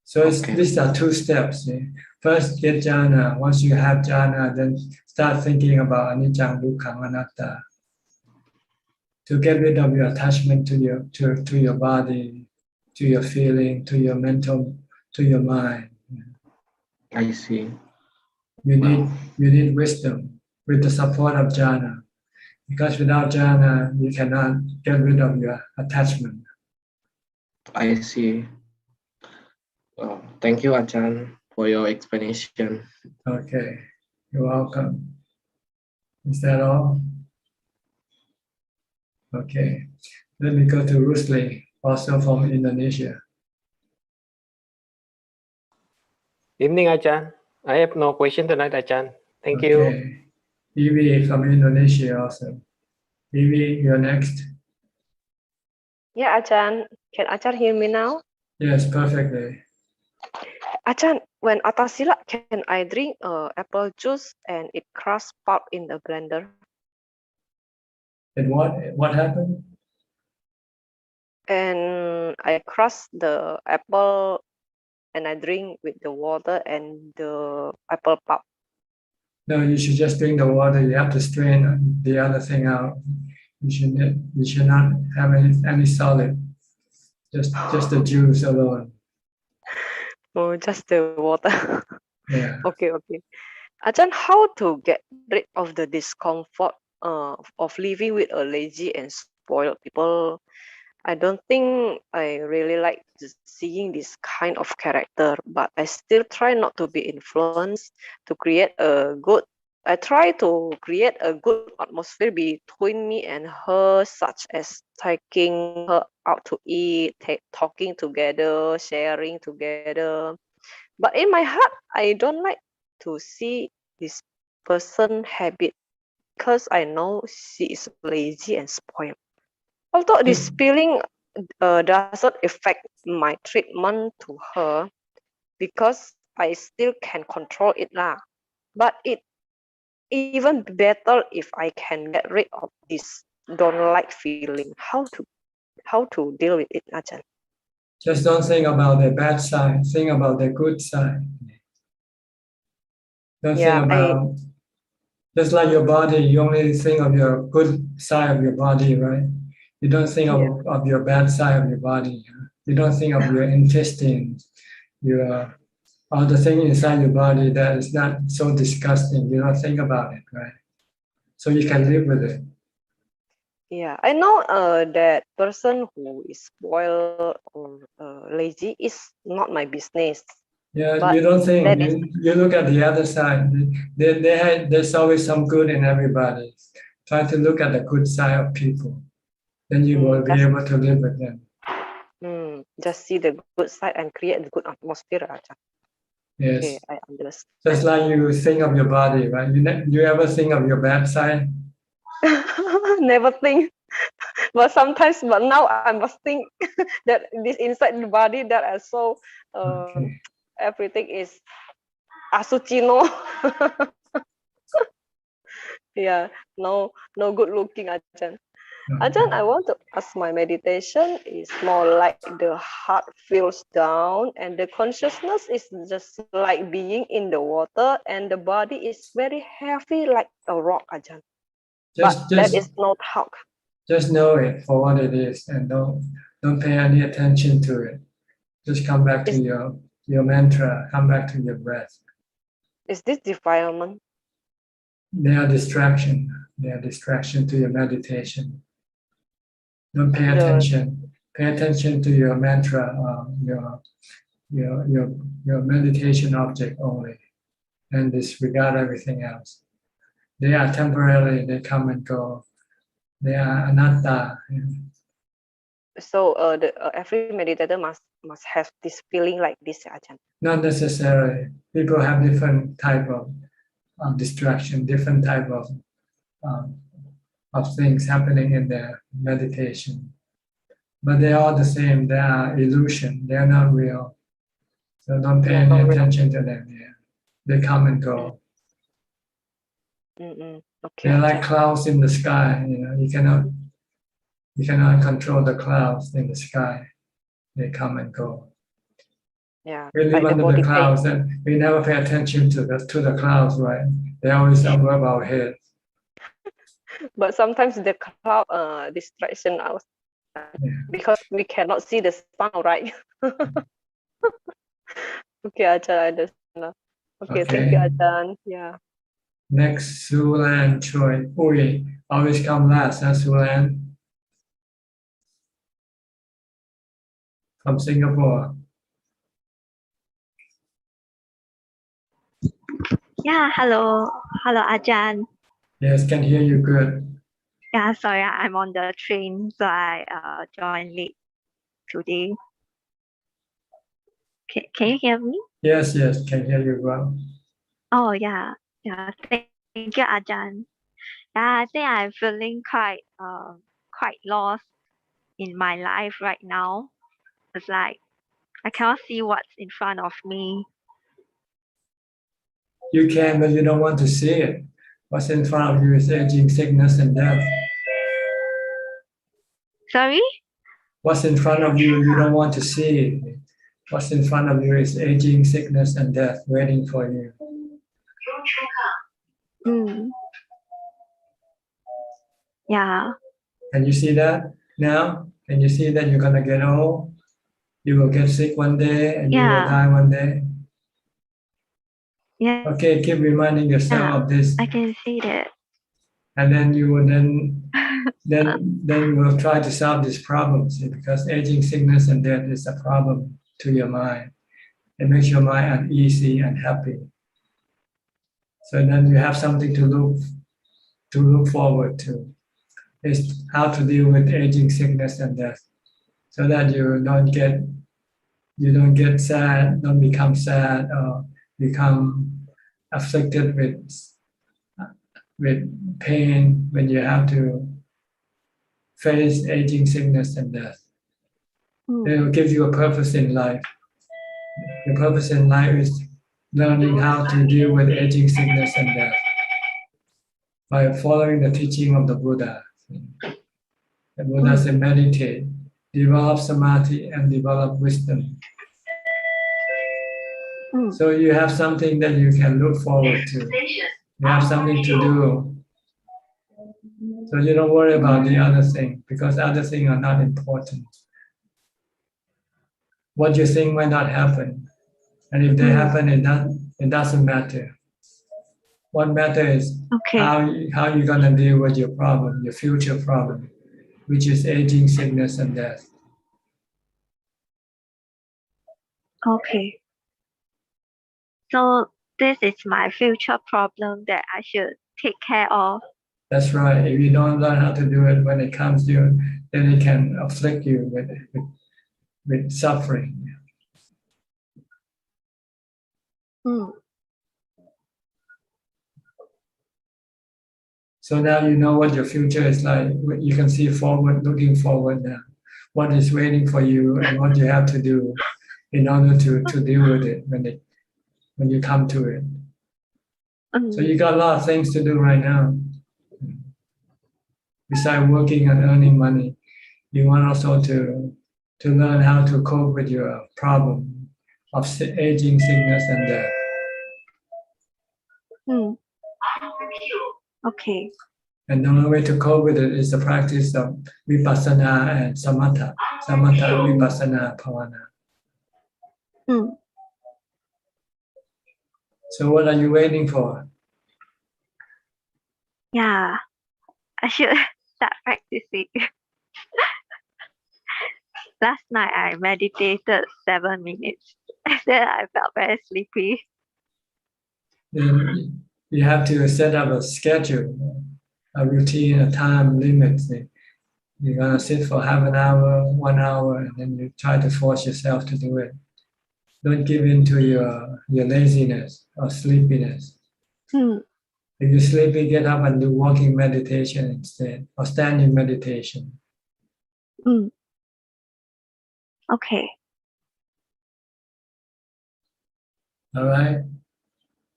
So these are two steps. First, get jhana. Once you have jhana, then start thinking about anicca, dukkha, anatta. To get rid of your attachment to your body, to your feeling, to your mental, to your mind. I see. You need wisdom with the support of jhana. Because without jhana, you cannot get rid of your attachment. I see. Well, thank you, Ajahn, for your explanation. Okay, you're welcome. Is that all? Okay, let me go to Rusli, also from Indonesia. Evening, Ajahn. I have no question tonight, Ajahn. Thank you. Okay, Evie from Indonesia also. Evie, you're next. Yeah, Ajahn. Can Ajahn hear me now? Yes, perfectly. Ajahn, when atasila, can I drink apple juice and it crush pulp in the blender? And what happened? And I crush the apple and I drink with the water and the apple pulp. No, you should just drink the water. You have to strain the other thing out. You should not have any solid. Just the juice alone. Oh, just the water. Yeah. Okay. Ajahn, how to get rid of the discomfort of living with a lazy and spoiled people? I don't think I really like seeing this kind of character, but I still try not to be influenced to create a good. I try to create a good atmosphere between me and her, such as taking her out to eat, talking together, sharing together. But in my heart, I don't like to see this person habit because I know she is lazy and spoiled. Although this feeling doesn't affect my treatment to her because I still can control it lah. But it even better if I can get rid of this don't like feeling. How to deal with it, Ajahn? Just don't think about the bad side. Think about the good side. Don't think about just like your body. You only think of your good side of your body, right? You don't think of your bad side of your body. You don't think of your intestines, all the thing inside your body that is not so disgusting. You don't think about it, right? So you can live with it. Yeah, I know that person who is spoiled or lazy is not my business. Yeah, but you don't think. that You look at the other side. There's always some good in everybody. Try to look at the good side of people. Then you will be able to live with them. Just see the good side and create the good atmosphere, Ajahn. Yes. Okay, I understand. Just like you think of your body, right? You ever think of your bad side? Never think. But now I must think that this inside the body that are so everything is asuchi, no? Yeah, no good looking, Ajahn. Ajahn, I want to ask, my meditation is more like the heart feels down and the consciousness is just like being in the water and the body is very heavy like a rock, Ajahn. That is no talk. Just know it for what it is and don't pay any attention to it. Just come back to your mantra, come back to your breath. Is this defilement? They are distraction. They are distraction to your meditation. Don't pay attention. pay attention to your mantra, your meditation object only, and disregard everything else. They are temporary, they come and go. They are anatta. So every meditator must have this feeling like this, Ajahn. Not necessarily. People have different type of distraction, different type of things happening in their meditation. But they are all the same. They are illusion. They are not real. So don't pay any attention to them. Yeah. They come and go. Okay. They're like clouds in the sky. You cannot control the clouds in the sky. They come and go. Yeah. We live under the clouds, and we never pay attention to the clouds, right? They always above our head. But sometimes the cloud distraction us because we cannot see the sun, right? Okay, Ajahn, I understand. Okay, thank you, Ajahn. Yeah. Next, Sulan Choi. Ui, always come last, huh, Sulan? From Singapore. Yeah, hello. Hello, Ajahn. Yes, can hear you good. Yeah, sorry, I'm on the train, so I joined late today. Can you hear me? Yes, can hear you well. Oh, yeah. Thank you, Ajahn. Yeah, I think I'm feeling quite lost in my life right now. It's like I cannot see what's in front of me. You can, but you don't want to see it. What's in front of you is aging, sickness, and death. Sorry? What's in front of you, you don't want to see it. What's in front of you is aging, sickness, and death waiting for you. Yeah. Can you see that now? Can you see that you're going to get old? You will get sick one day and you will die one day? Yeah. Okay, keep reminding yourself of this. I can see that. And then you will then you will try to solve this problem, see, because aging, sickness, and death is a problem to your mind. It makes your mind uneasy and unhappy. So then you have something to look forward to. Is how to deal with aging, sickness, and death, so that you don't get sad, don't become sad, or become afflicted with pain when you have to face aging, sickness, and death. It will give you a purpose in life. The purpose in life is learning how to deal with aging, sickness, and death by following the teaching of the Buddha. The Buddha said, meditate, develop samadhi, and develop wisdom. So you have something that you can look forward to. You have something to do. So you don't worry about the other thing, because other things are not important. What you think might not happen. And if they happen, it doesn't matter. What matters is how you're going to deal with your problem, your future problem, which is aging, sickness, and death. Okay. So this is my future problem that I should take care of. That's right. If you don't learn how to do it when it comes to you, then it can afflict you with suffering. So now you know what your future is like. You can see forward, looking forward now. What is waiting for you and what you have to do in order to deal with it when you come to it. So you got a lot of things to do right now. Besides working and earning money, you want also to learn how to cope with your problem of aging, sickness, and death. Okay. And the only way to cope with it is the practice of vipassana and samatha. Samatha, vipassana, bhavana. So what are you waiting for? Yeah, I should start practicing. last night I meditated 7 minutes. Then I felt very sleepy. Then you have to set up a schedule, a routine, a time limit. You're gonna sit for half an hour, 1 hour, and then you try to force yourself to do it. Don't give in to your laziness or sleepiness. Hmm. If you're sleepy, get up and do walking meditation instead, or standing meditation. Mm. Okay. All right?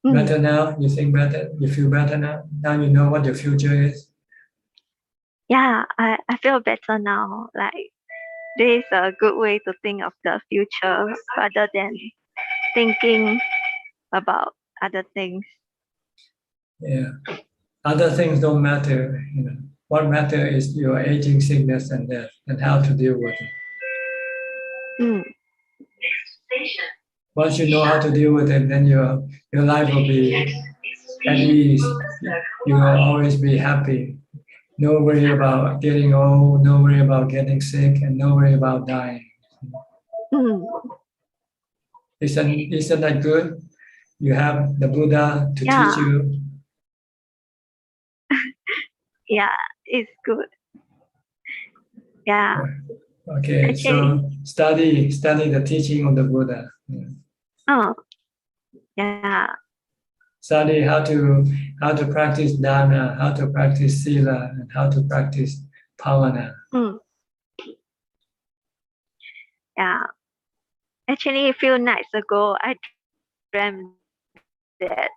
Mm. Better now? You think better? You feel better now? Now you know what your future is? Yeah, I feel better now. Like this is a good way to think of the future rather than thinking about other things. Yeah. Other things don't matter. What matters is your aging, sickness, and death, and how to deal with it. Mm. Once you know how to deal with it, then your life will be at ease. You will always be happy. No worry about getting old, no worry about getting sick, and no worry about dying. Mm. Isn't that good? You have the Buddha to Yeah. teach you. Yeah, it's good. Yeah. Okay, Actually, so study the teaching of the Buddha. oh, yeah. Study how to practice dana, how to practice sila, and how to practice bhavana. Mm. Yeah. Actually, a few nights ago, I dreamt that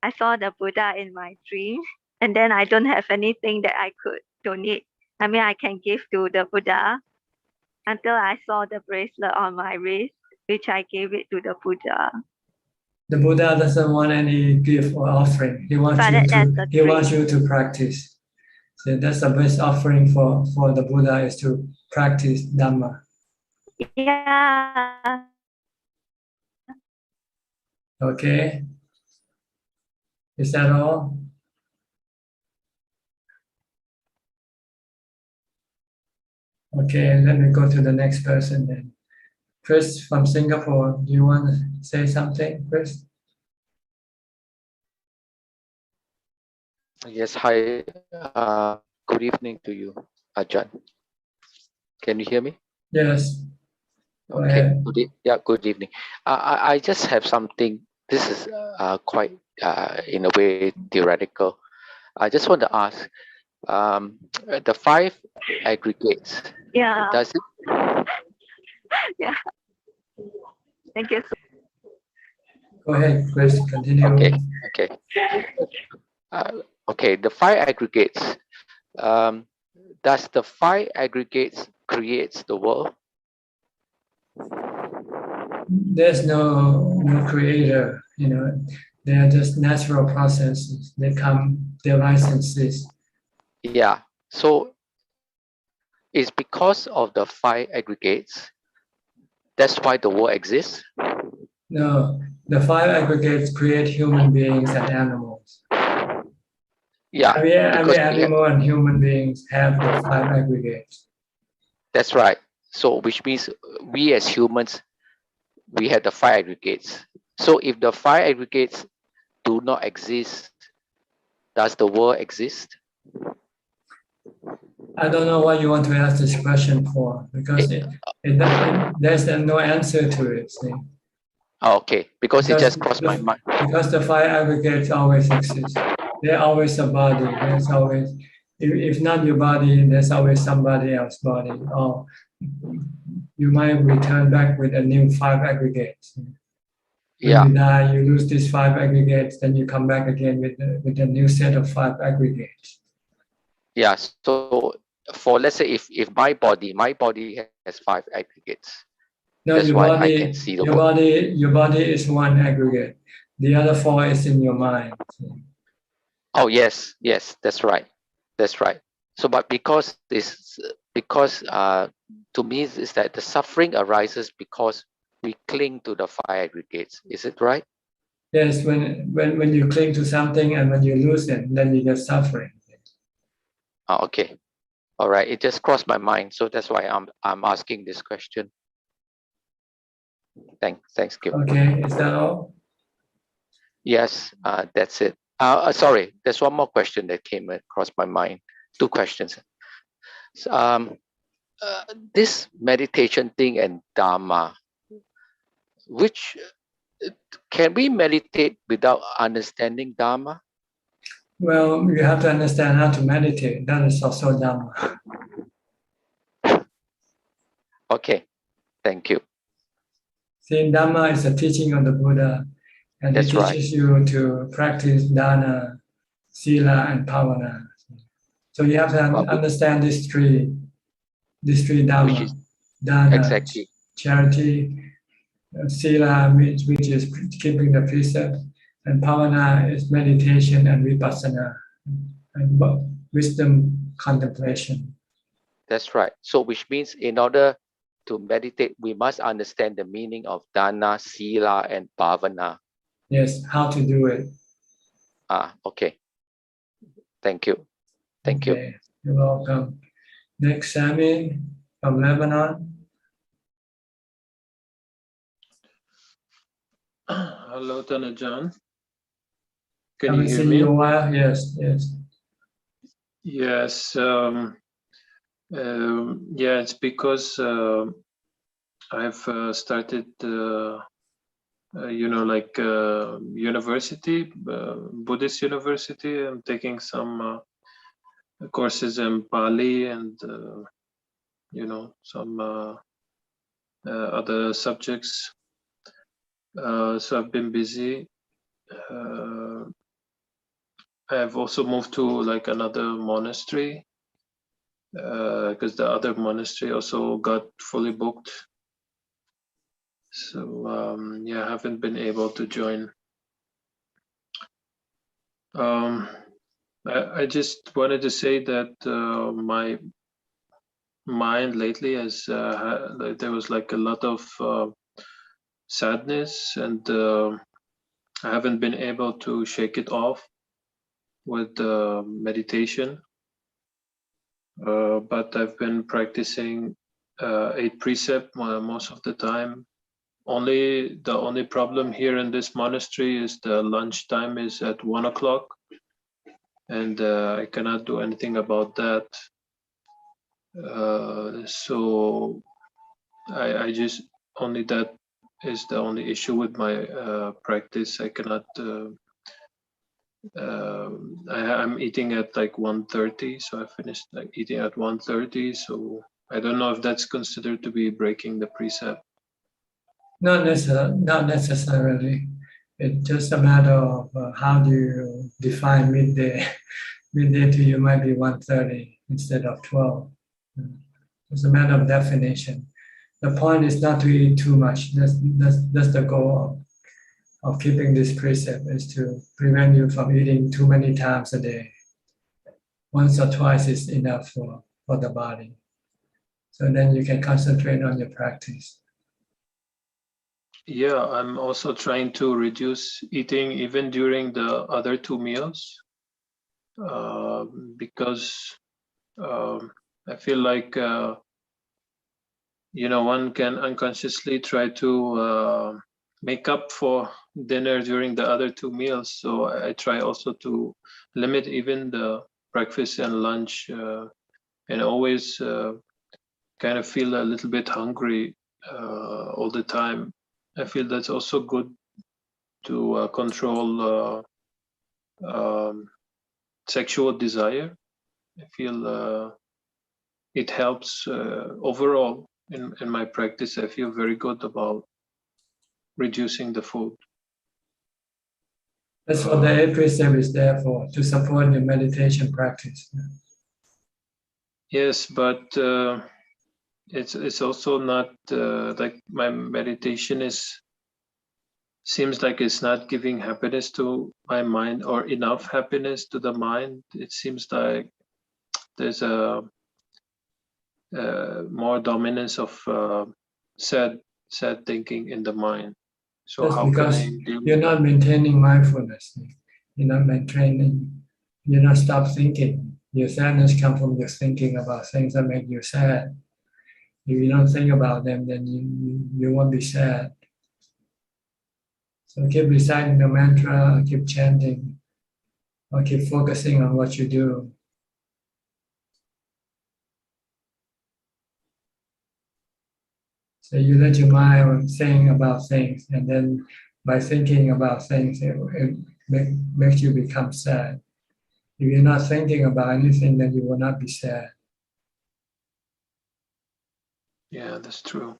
I saw the Buddha in my dream, and then I don't have anything that I could donate. I mean, I can give to the Buddha until I saw the bracelet on my wrist, which I gave it to the Buddha. The Buddha doesn't want any gift or offering. He wants But you that's to the he wants dream. you to practice. So that's the best offering for the Buddha is to practice Dhamma. Yeah. Okay. Is that all? Okay, let me go to the next person then. Chris from Singapore, do you want to say something, Chris? Yes, hi. Good evening to you, Ajahn. Can you hear me? Yes. Go Okay. ahead. Good evening. I just have something. This is quite, in a way, theoretical. I just want to ask, the 5 aggregates. Yeah. Does it? Yeah. Thank you. Go ahead, Chris. Continue. Okay. Okay. The 5 aggregates. Does the 5 aggregates creates the world? There's no creator, they are just natural processes. They rise and cease. Yeah. So it's because of the 5 aggregates. That's why the world exists. No, the 5 aggregates create human beings and animals. Yeah. Every animal and human beings have the 5 aggregates. That's right. So which means we as humans, we have the 5 aggregates. So if the 5 aggregates do not exist, does the world exist? I don't know what you want to ask this question for, because there's no answer to it. See? Okay, because it just crossed my mind. Because the 5 aggregates always exist. They're always a body. There's always, if not your body, there's always somebody else's body. Or you might return back with a new 5 aggregates. When you die, you lose these 5 aggregates, then you come back again with a new set of 5 aggregates. Yeah. So for, let's say, if my body has 5 aggregates. No, That's your why body, I can see the world. your body is 1 aggregate. The other 4 is in your mind. Oh yes, that's right. So, but because to me is that the suffering arises because we cling to the 5 aggregates. Is it right? Yes, when you cling to something and when you lose it, then you get suffering. Okay. All right, it just crossed my mind, so that's why I'm asking this question. Thanks, Gil. Okay, is that all? Yes, that's it. Sorry, there's one more question that came across my mind. Two questions. This meditation thing and Dhamma, which can we meditate without understanding Dhamma? Well, you have to understand how to meditate. That is also Dhamma. Okay, thank you. See, Dhamma is a teaching of the Buddha, and That's it teaches you to practice dana, sila, and pavana. So you have to understand these three Dhamma: dana, exactly charity, sila, which is keeping the precept, and pavana is meditation and vipassana, and wisdom contemplation. That's right. So which means in order to meditate, we must understand the meaning of dana, sila, and bhavana. Yes, how to do it. Okay. Thank you. Thank you. You're welcome. Next, Sammy from Lebanon. Hello, Tanajan. Can Haven't you hear seen me? you a while. Yes, yes. Yes. Yeah, it's because I've started, university, Buddhist university. I'm taking some courses in Pali and, some other subjects. So I've been busy. I've also moved to like another monastery because the other monastery also got fully booked. So yeah, I haven't been able to join. I just wanted to say that my mind lately has there was like a lot of sadness, and I haven't been able to shake it off with meditation. But I've been practicing 8 precept most of the time. The only problem here in this monastery is the lunch time is at 1 o'clock, and I cannot do anything about that. So I just only that is the only issue with my practice. I cannot. I'm eating at like 1:30, so I finished like eating at 1:30. So I don't know if that's considered to be breaking the precept. Not necessarily. It's just a matter of how do you define midday. Midday to you might be 1:30 instead of 12. It's a matter of definition. The point is not to eat too much. That's the goal of keeping this precept, is to prevent you from eating too many times a day. Once or twice is enough for the body. So then you can concentrate on your practice. Yeah, I'm also trying to reduce eating even during the other 2 meals because I feel like one can unconsciously try to make up for dinner during the other 2 meals. So I try also to limit even the breakfast and lunch, and always kind of feel a little bit hungry all the time. I feel that's also good to control sexual desire. I feel it helps overall in my practice. I feel very good about reducing the food. That's what the 8 precept is there for, to support your meditation practice. Yes, but it's also not like my meditation seems like it's not giving happiness to my mind, or enough happiness to the mind. It seems like there's a more dominance of sad thinking in the mind. So That's how because can I deal you're with not that? maintaining mindfulness. You're not stop thinking. Your sadness comes from your thinking about things that make you sad. If you don't think about them, then you won't be sad. So keep reciting the mantra, or keep chanting, or keep focusing on what you do. So you let your mind think about things, and then by thinking about things, it makes you become sad. If you're not thinking about anything, then you will not be sad. Yeah, that's true.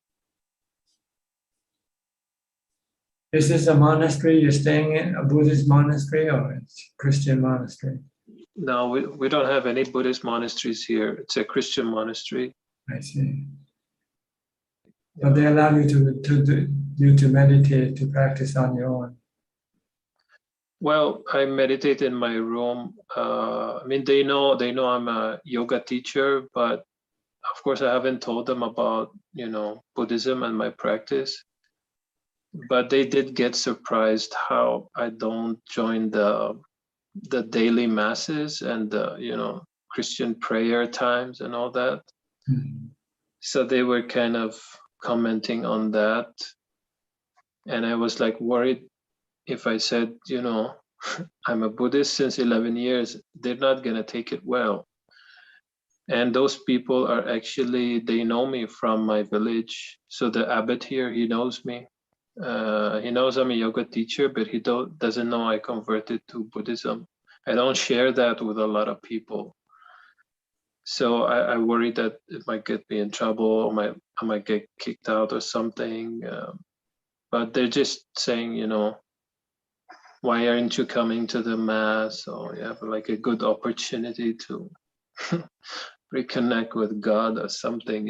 Is this a monastery you're staying in, a Buddhist monastery or it's a Christian monastery? No, we don't have any Buddhist monasteries here. It's a Christian monastery. I see. But they allow you to meditate, to practice on your own. Well, I meditate in my room. I mean, they know I'm a yoga teacher, but of course I haven't told them about, Buddhism and my practice. But they did get surprised how I don't join the daily masses and the, Christian prayer times and all that. Mm-hmm. So they were kind of commenting on that. And I was like worried if I said, I'm a Buddhist since 11 years, they're not going to take it well. And those people are actually, they know me from my village. So the abbot here, he knows me. He knows I'm a yoga teacher, but he doesn't know I converted to Buddhism. I don't share that with a lot of people. So I worry that it might get me in trouble, or I might get kicked out or something. But they're just saying, why aren't you coming to the mass? Or you have like a good opportunity to reconnect with God or something,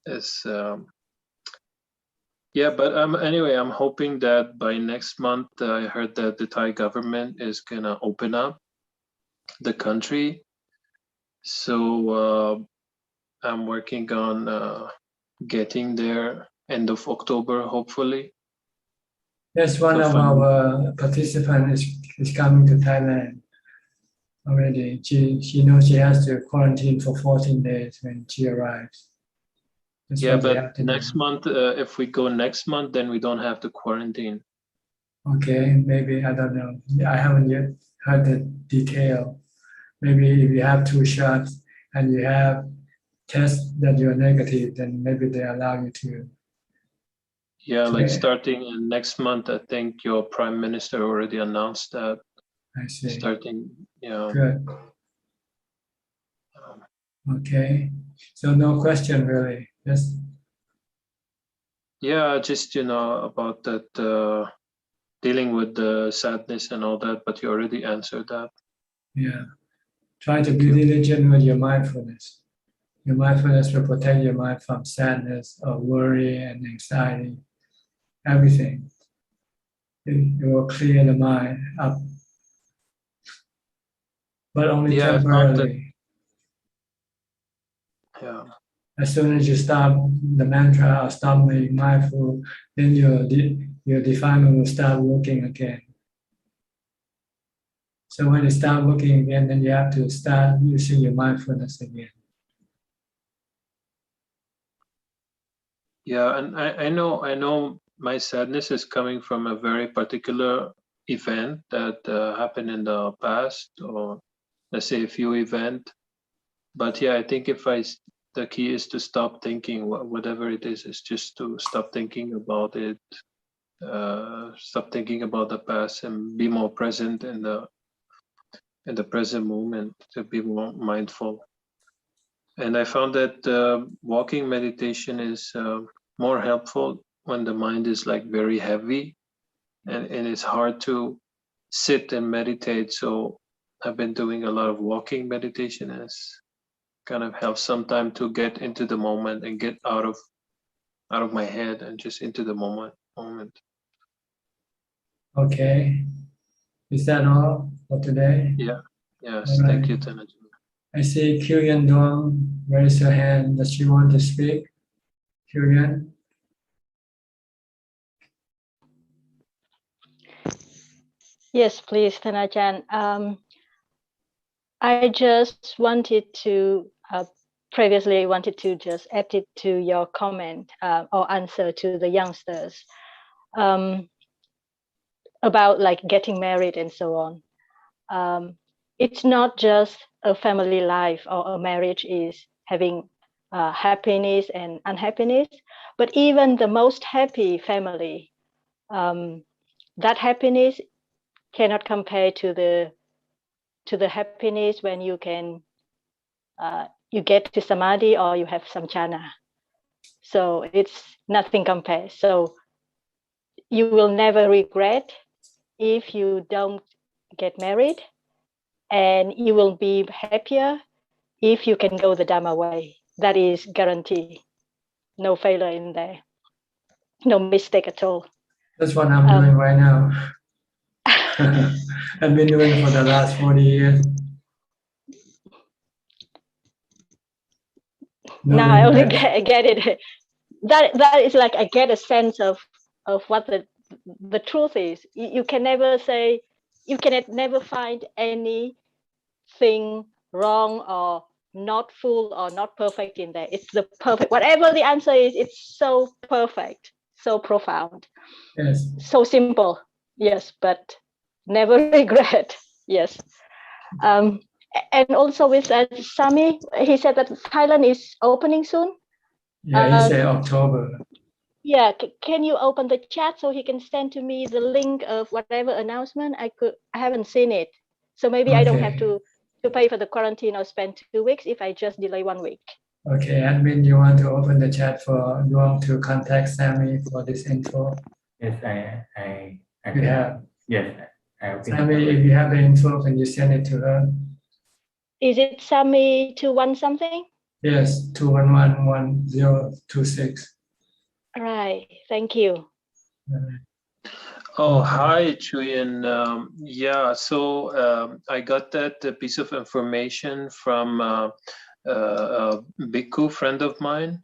It's yeah, but anyway, I'm hoping that by next month, I heard that the Thai government is gonna open up the country. So I'm working on getting there end of October, hopefully. Yes, one of our participants is coming to Thailand already. She knows she has to quarantine for 14 days when she arrives. That's Yeah, what they but have to next month, if we go next month, then we don't have to quarantine. Okay, maybe, I don't know. I haven't yet heard the detail. Maybe if you have 2 shots and you have tests that you're negative, then maybe they allow you to. Yeah, like starting in next month, I think your prime minister already announced that. I see. Starting, yeah. Good. Okay. So no question really. Just Yeah, just about that dealing with the sadness and all that, but you already answered that. yeah. Try to be diligent with your mindfulness. Your mindfulness will protect your mind from sadness or worry and anxiety. Everything. It will clear the mind up. But only temporarily. Yeah. As soon as you stop the mantra or stop being mindful, then your defilement will start working again. So when you start working again, then you have to start using your mindfulness again. Yeah, and I know my sadness is coming from a very particular event that happened in the past, or let's say a few events. But yeah, I think the key is to stop thinking, whatever it is just to stop thinking about it, stop thinking about the past, and be more present in the present moment, to be more mindful. And I found that walking meditation is more helpful when the mind is like very heavy, and it's hard to sit and meditate. So I've been doing a lot of walking meditation, and it's kind of helps sometime to get into the moment and get out of my head and just into the moment. Okay. Is that all for today? Yeah. Yes. All Thank right. you, Tanaji. I see Kyuyan Dong raise her hand. Does she want to speak? Kyuyan? Yes, please, Tanajan. I just wanted to previously wanted to just add it to your comment or answer to the youngsters about like getting married and so on. It's not just a family life or a marriage is having happiness and unhappiness, but even the most happy family, that happiness cannot compare to the happiness when you can you get to samadhi or you have samchana. So it's nothing compares. So you will never regret if you don't get married, and you will be happier if you can go the Dhamma way. That is guarantee. No failure in there. No mistake at all. That's what I'm doing right now. I've been doing it for the last 40 years. Now I only get it. That is like I get a sense of what the truth is. You can never say, you can never find anything wrong or not full or not perfect in there. It's the perfect. Whatever the answer is, it's so perfect, so profound. Yes. So simple. Yes, but never regret. Yes. And also with Sami, he said that Thailand is opening soon. Yeah, he said October. Yeah, can you open the chat so he can send to me the link of whatever announcement? I haven't seen it, so maybe I don't have to pay for the quarantine or spend 2 weeks if I just delay 1 week. Okay, admin, you want to open the chat for you want to contact Sammy for this info? Yes, I You have. Yes, Sammy, if you have the info, can you send it to her? Is it Sami 21 something? Yes, 2111026. Right. Thank you. Oh, hi, Chuyen. Yeah, so I got that piece of information from a bhikkhu friend of mine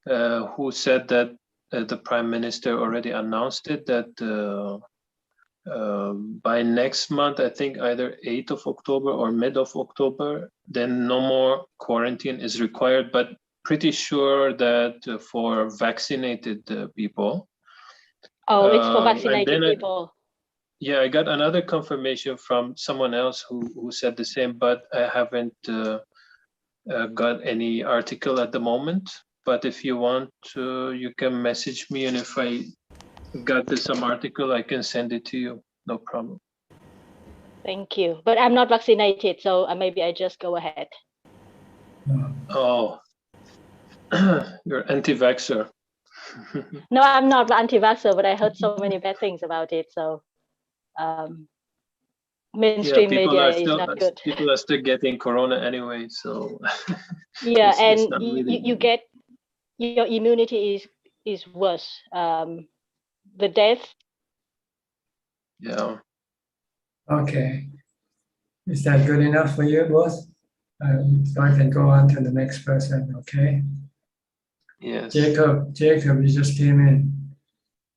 who said that the Prime Minister already announced it, that by next month, I think either 8th of October or mid of October, then no more quarantine is required, but pretty sure that for vaccinated people. Oh, it's for vaccinated people. Yeah, I got another confirmation from someone else who said the same, but I haven't got any article at the moment. But if you want, you can message me, and if I got some article, I can send it to you. No problem. Thank you. But I'm not vaccinated, so maybe I just go ahead. Oh, you're anti-vaxxer. No, I'm not anti-vaxxer, but I heard so many bad things about it. So mainstream media is not good. People are still getting corona anyway, so yeah, it's and really... you get your immunity is worse. The death. Yeah. Okay. Is that good enough for you, boss? So I can go on to the next person, okay? Yes. Jacob, you just came in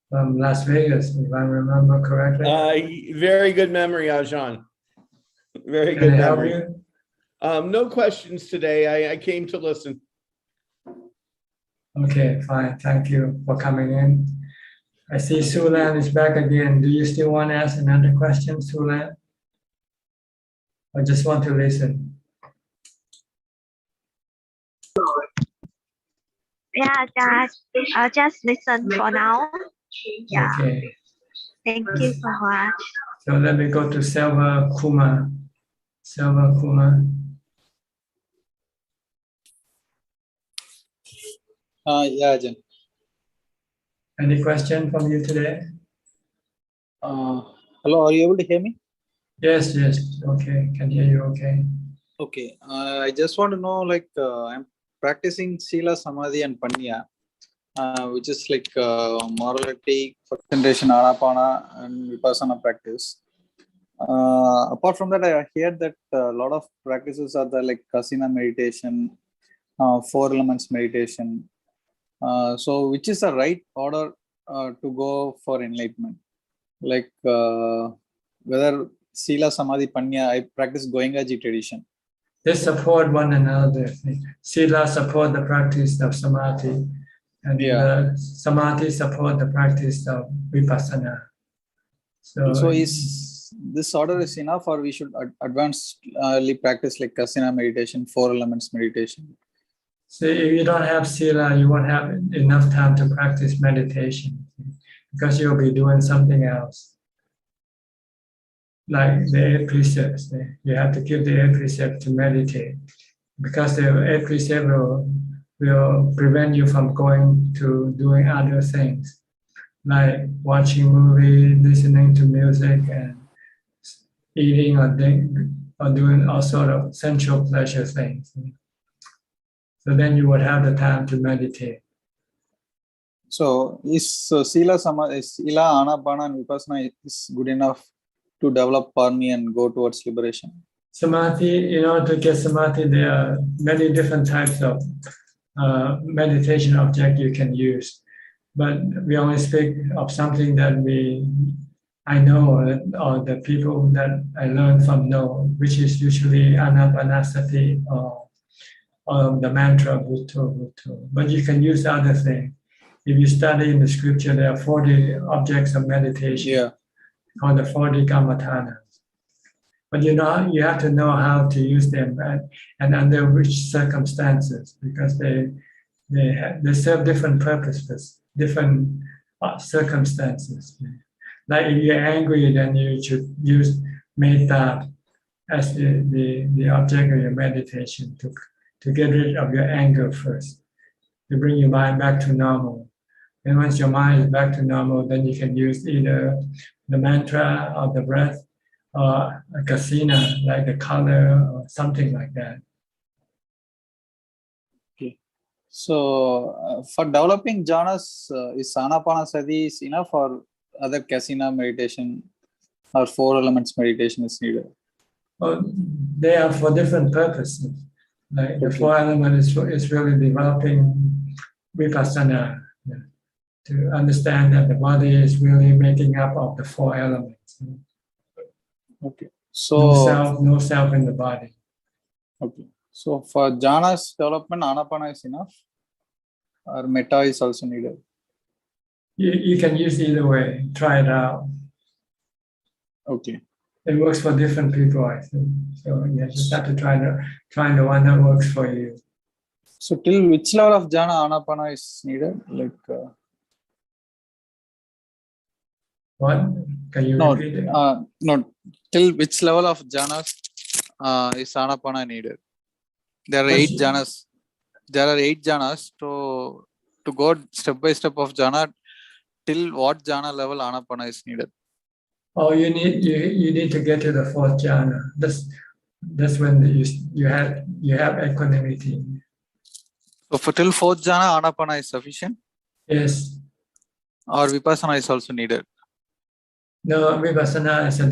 from Las Vegas, if I remember correctly. Very good memory, Ajahn. Very Can good I help memory. you? No questions today. I came to listen. Okay, fine. Thank you for coming in. I see Sulan is back again. Do you still want to ask another question, Sulan? I just want to listen. Yeah, just listen for now. Yeah. Okay. Thank you so much. So let me go to Selva Kumar. Selva Kumar. Yeah, Ajahn. Any question from you today? Hello, are you able to hear me? Yes. Okay, can hear you okay. Okay, I just want to know, like, I'm practicing Sila, Samadhi and Panya, which is like morality, concentration, Anapana and Vipassana practice. Apart from that, I hear that a lot of practices are the like Kasina meditation, 4 elements meditation. So which is the right order to go for enlightenment? Like whether Sila, Samadhi, Panya, I practice Goenkaji tradition. They support one another. Sila support the practice of samadhi, and samadhi support the practice of vipassana. So is this order is enough, or we should advancedly practice like kasina meditation, 4 elements meditation? So if you don't have sila, you won't have enough time to practice meditation because you'll be doing something else. Like the 8 precepts, you have to keep the 8 precepts to meditate because the 8 precepts will prevent you from going to doing other things like watching movie, listening to music, and eating or doing all sort of sensual pleasure things. So then you would have the time to meditate. So Sila, Anapana, and Vipassana is good enough to develop Parmi and go towards liberation? Samadhi, in order to get samadhi, there are many different types of meditation object you can use. But we only speak of something that I know, or the people that I learned from know, which is usually anapanasati or the mantra Bhutto Bhutto. But you can use other things. If you study in the scripture, there are 40 objects of meditation called the 40 kammatthana. But you have to know how to use them and under which circumstances, because they serve different purposes, different circumstances. Like if you're angry, then you should use metta as the object of your meditation to get rid of your anger first, to bring your mind back to normal. And once your mind is back to normal, then you can use either the mantra or the breath or a kasina, like the color or something like that. Okay. So for developing jhanas, is Anapanasati is enough, or other kasina meditation or 4 elements meditation is needed? Well, they are for different purposes. Like the 4 elements is really developing vipassana, to understand that the body is really making up of the 4 elements. Okay. So no self in the body. Okay. So for jhanas development, Anapana is enough, or metta is also needed? You can use either way. Try it out. Okay. It works for different people, I think. So you just have to try the one that works for you. So till which level of jhana Anapana is needed? Like what? Can you repeat it? No. Till which level of jhanas is Anapana needed? There are 8 jhanas. There are 8 jhanas. To go step by step of jhana, till what jhana level Anapana is needed? Oh, you need to get to the 4th jhana. That's when you have equanimity. So for till 4th jhana, Anapana is sufficient? Yes. Or Vipassana is also needed? No, Vipassana is a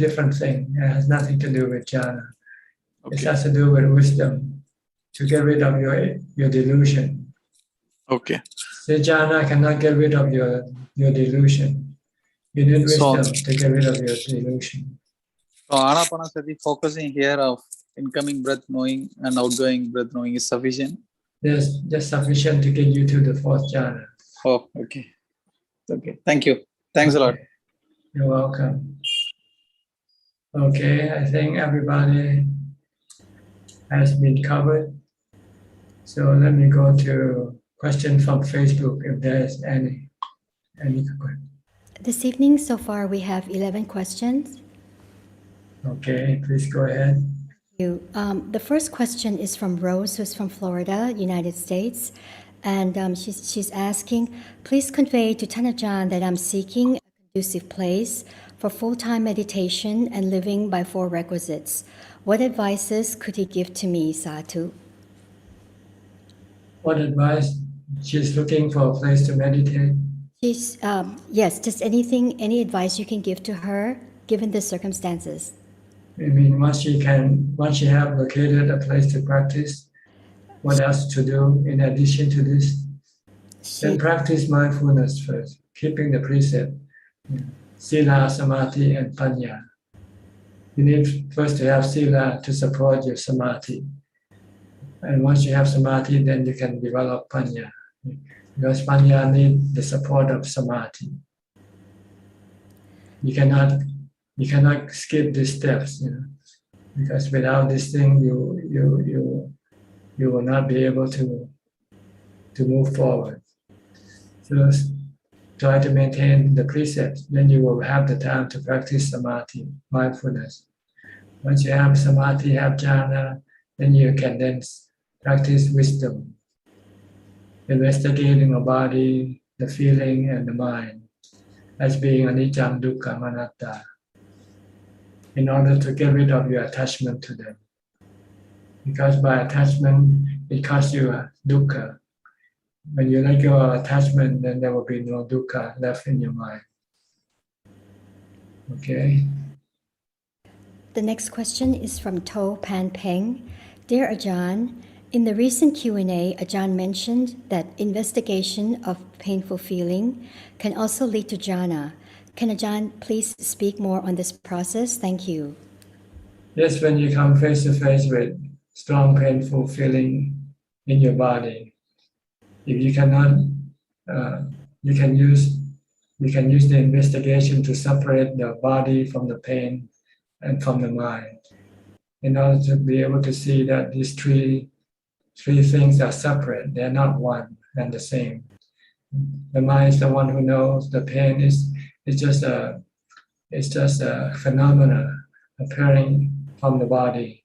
different thing. It has nothing to do with jhana. Okay. It has to do with wisdom, to get rid of your delusion. Okay. The jhana cannot get rid of your delusion. You need wisdom to get rid of your delusion. So Anapanasati focusing here of incoming breath knowing and outgoing breath knowing is sufficient? Yes, just sufficient to get you to the 4th jhana. Oh, okay. Okay. Thank you. Thanks a lot. You're welcome. Okay, I think everybody has been covered. So let me go to question from Facebook if there's any question. This evening, so far, we have 11 questions. Okay, please go ahead. Thank you. The first question is from Rose, who's from Florida, United States. And she's asking, please convey to Thanajan that I'm seeking a conducive place for full-time meditation and living by 4 requisites. What advices could he give to me, Sadhu? What advice? She's looking for a place to meditate. She's, yes, just any advice you can give to her, given the circumstances. I mean, once she have located a place to practice, what else to do in addition to this? Then practice mindfulness first, keeping the precept, sila, samadhi, and panya. you need first to have sila to support your samadhi. And once you have samadhi, then you can develop panya. Because panya needs the support of samadhi. You cannot skip these steps, because without this thing, you will not be able to move forward. So try to maintain the precepts, then you will have the time to practice samadhi, mindfulness. Once you have samadhi, have jhana, then you can then practice wisdom, investigating the body, the feeling, and the mind as being anicca, dukkha, anatta, in order to get rid of your attachment to them. Because by attachment, it causes you dukkha. When you let go of attachment, then there will be no dukkha left in your mind. Okay? The next question is from To Pan Peng. Dear Ajahn, in the recent Q&A, Ajahn mentioned that investigation of painful feeling can also lead to jhana. Can Ajahn please speak more on this process? Thank you. Yes, when you come face to face with strong painful feeling in your body, if you cannot, you can use the investigation to separate the body from the pain and from the mind, in order to be able to see that these three things are separate. They are not one and the same. The mind is the one who knows. The pain is just a phenomena appearing from the body,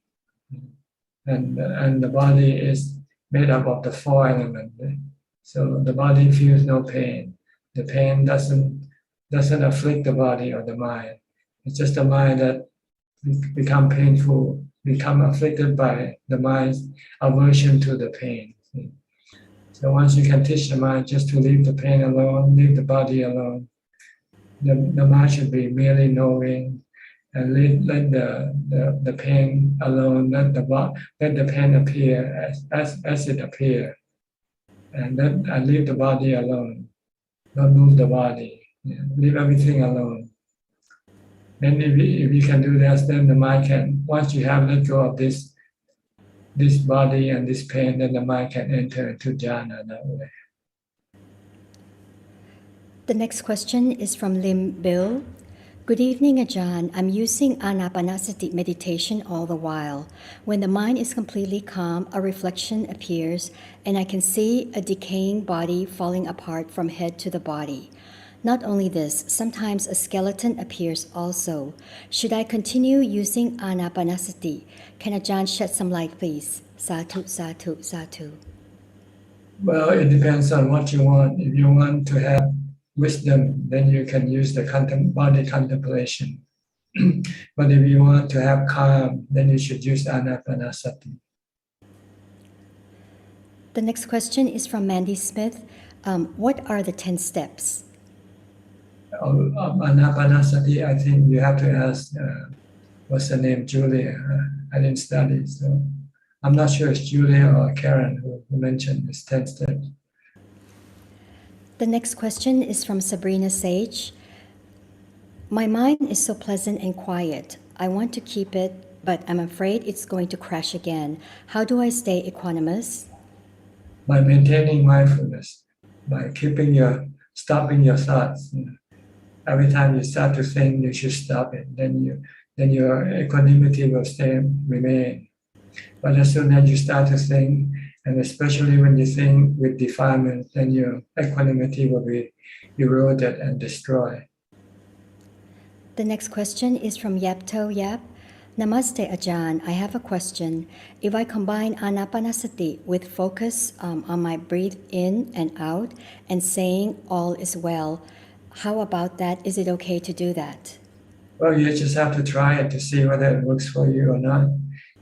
and the body is made up of the four elements. So the body feels no pain. The pain doesn't afflict the body or the mind. It's just the mind that become afflicted by the mind's aversion to the pain. So once you can teach the mind just to leave the pain alone, leave the body alone, the mind should be merely knowing, and let the pain alone, let the pain appear as it appears, and leave the body alone. Don't move the body. Leave everything alone. Then if you can do that, then the mind can, once you have let go of this body and this pain, then the mind can enter into jhana that way. The next question is from Lim Bill. Good evening, Ajahn. I'm using anapanasati meditation all the while. When the mind is completely calm, a reflection appears, and I can see a decaying body falling apart from head to the body. Not only this, sometimes a skeleton appears also. Should I continue using anapanasati? Can Ajahn shed some light, please? Sadhu, sadhu, sadhu. Well, it depends on what you want. If you want to have wisdom, then you can use the body contemplation. But if you want to have calm, then you should use anapanasati. The next question is from Mandy Smith. What are the 10 steps? Anapanasati, I think you have to ask, what's her name, Julia. I didn't study, so I'm not sure it's Julia or Karen who mentioned this 10 steps. The next question is from Sabrina Sage. My mind is so pleasant and quiet. I want to keep it, but I'm afraid it's going to crash again. How do I stay equanimous? By maintaining mindfulness, by stopping your thoughts. Every time you start to think, you should stop it. Then your equanimity will remain. But as soon as you start to think, and especially when you think with defilement, then your equanimity will be eroded and destroyed. The next question is from Yapto Yap. Namaste Ajahn, I have a question. If I combine anapanasati with focus on my breathe in and out and saying all is well, how about that? Is it okay to do that? Well, you just have to try it to see whether it works for you or not.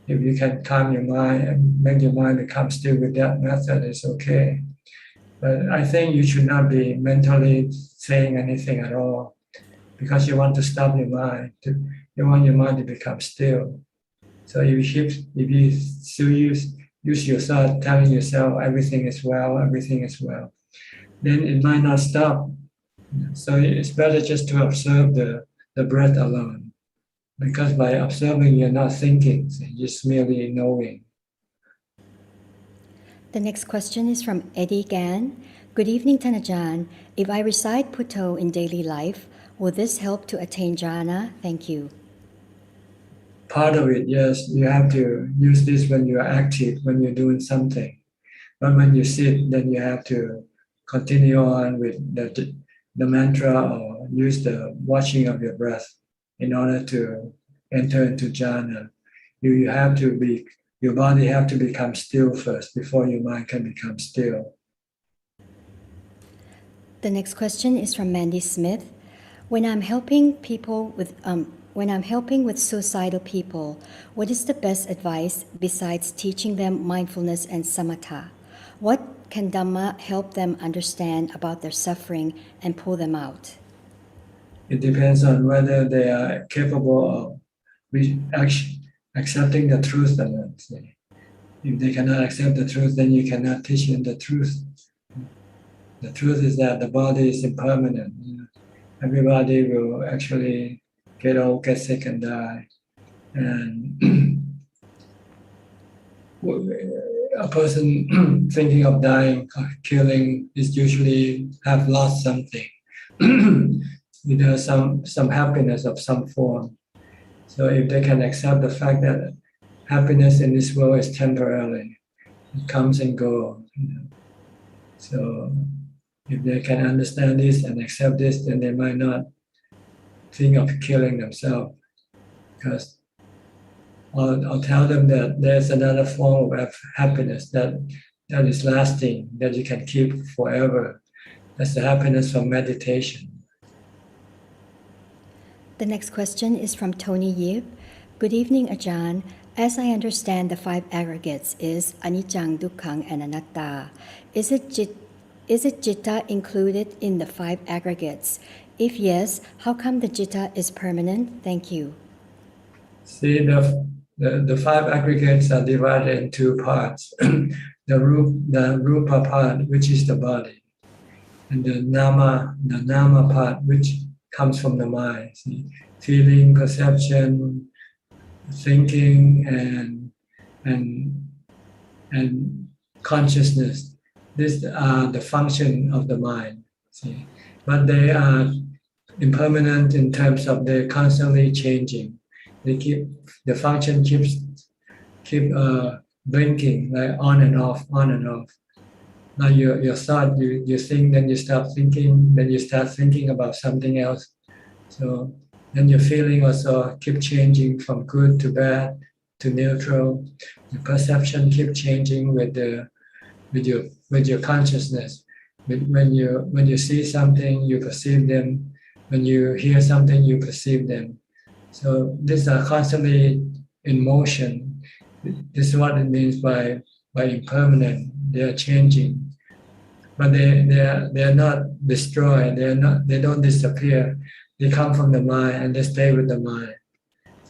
If you can calm your mind and make your mind become still with that method, it's okay. But I think you should not be mentally saying anything at all, because you want to stop your mind. You want your mind to become still. So if you still use your thought, telling yourself everything is well, then it might not stop. So it's better just to observe the breath alone. Because by observing, you're not thinking, so you're just merely knowing. The next question is from Eddie Gan. Good evening, Tanajan. If I recite Putto in daily life, will this help to attain jhana? Thank you. Part of it, yes, you have to use this when you're active, when you're doing something. But when you sit, then you have to continue on with the mantra or use the watching of your breath in order to enter into jhana. You have to be, your body have to become still first before your mind can become still. The next question is from Mandy Smith. When I'm helping with suicidal people, what is the best advice besides teaching them mindfulness and samatha? What can Dhamma help them understand about their suffering and pull them out? It depends on whether they are capable of accepting the truth or not. If they cannot accept the truth, then you cannot teach them the truth. The truth is that the body is impermanent. Everybody will actually get old, get sick, and die. And a person thinking of dying, killing, is usually have lost something. Either some happiness of some form. So if they can accept the fact that happiness in this world is temporary, it comes and goes. So if they can understand this and accept this, then they might not think of killing themselves, because I'll tell them that there's another form of happiness that is lasting, that you can keep forever. That's the happiness from meditation. The next question is from Tony Yip. Good evening, Ajahn. As I understand, the 5 aggregates is anicca, dukkha, and anatta. Is it citta included in the 5 aggregates? If yes, how come the citta is permanent? Thank you. See, the 5 aggregates are divided in 2 parts. The rupa part, which is the body, and the nama part, which comes from the mind. See? Feeling, perception, thinking, and consciousness. These are the function of the mind. See? But they are impermanent in terms of they're constantly changing. The function keeps blinking, like on and off. Now your thought, you think, then you stop thinking, then you start thinking about something else. So then your feeling also keep changing from good to bad to neutral. The perception keep changing with your consciousness. When you see something, you perceive them. When you hear something, you perceive them. So these are constantly in motion. This is what it means by impermanent. They are changing, but they are not destroyed. They don't disappear. They come from the mind and they stay with the mind.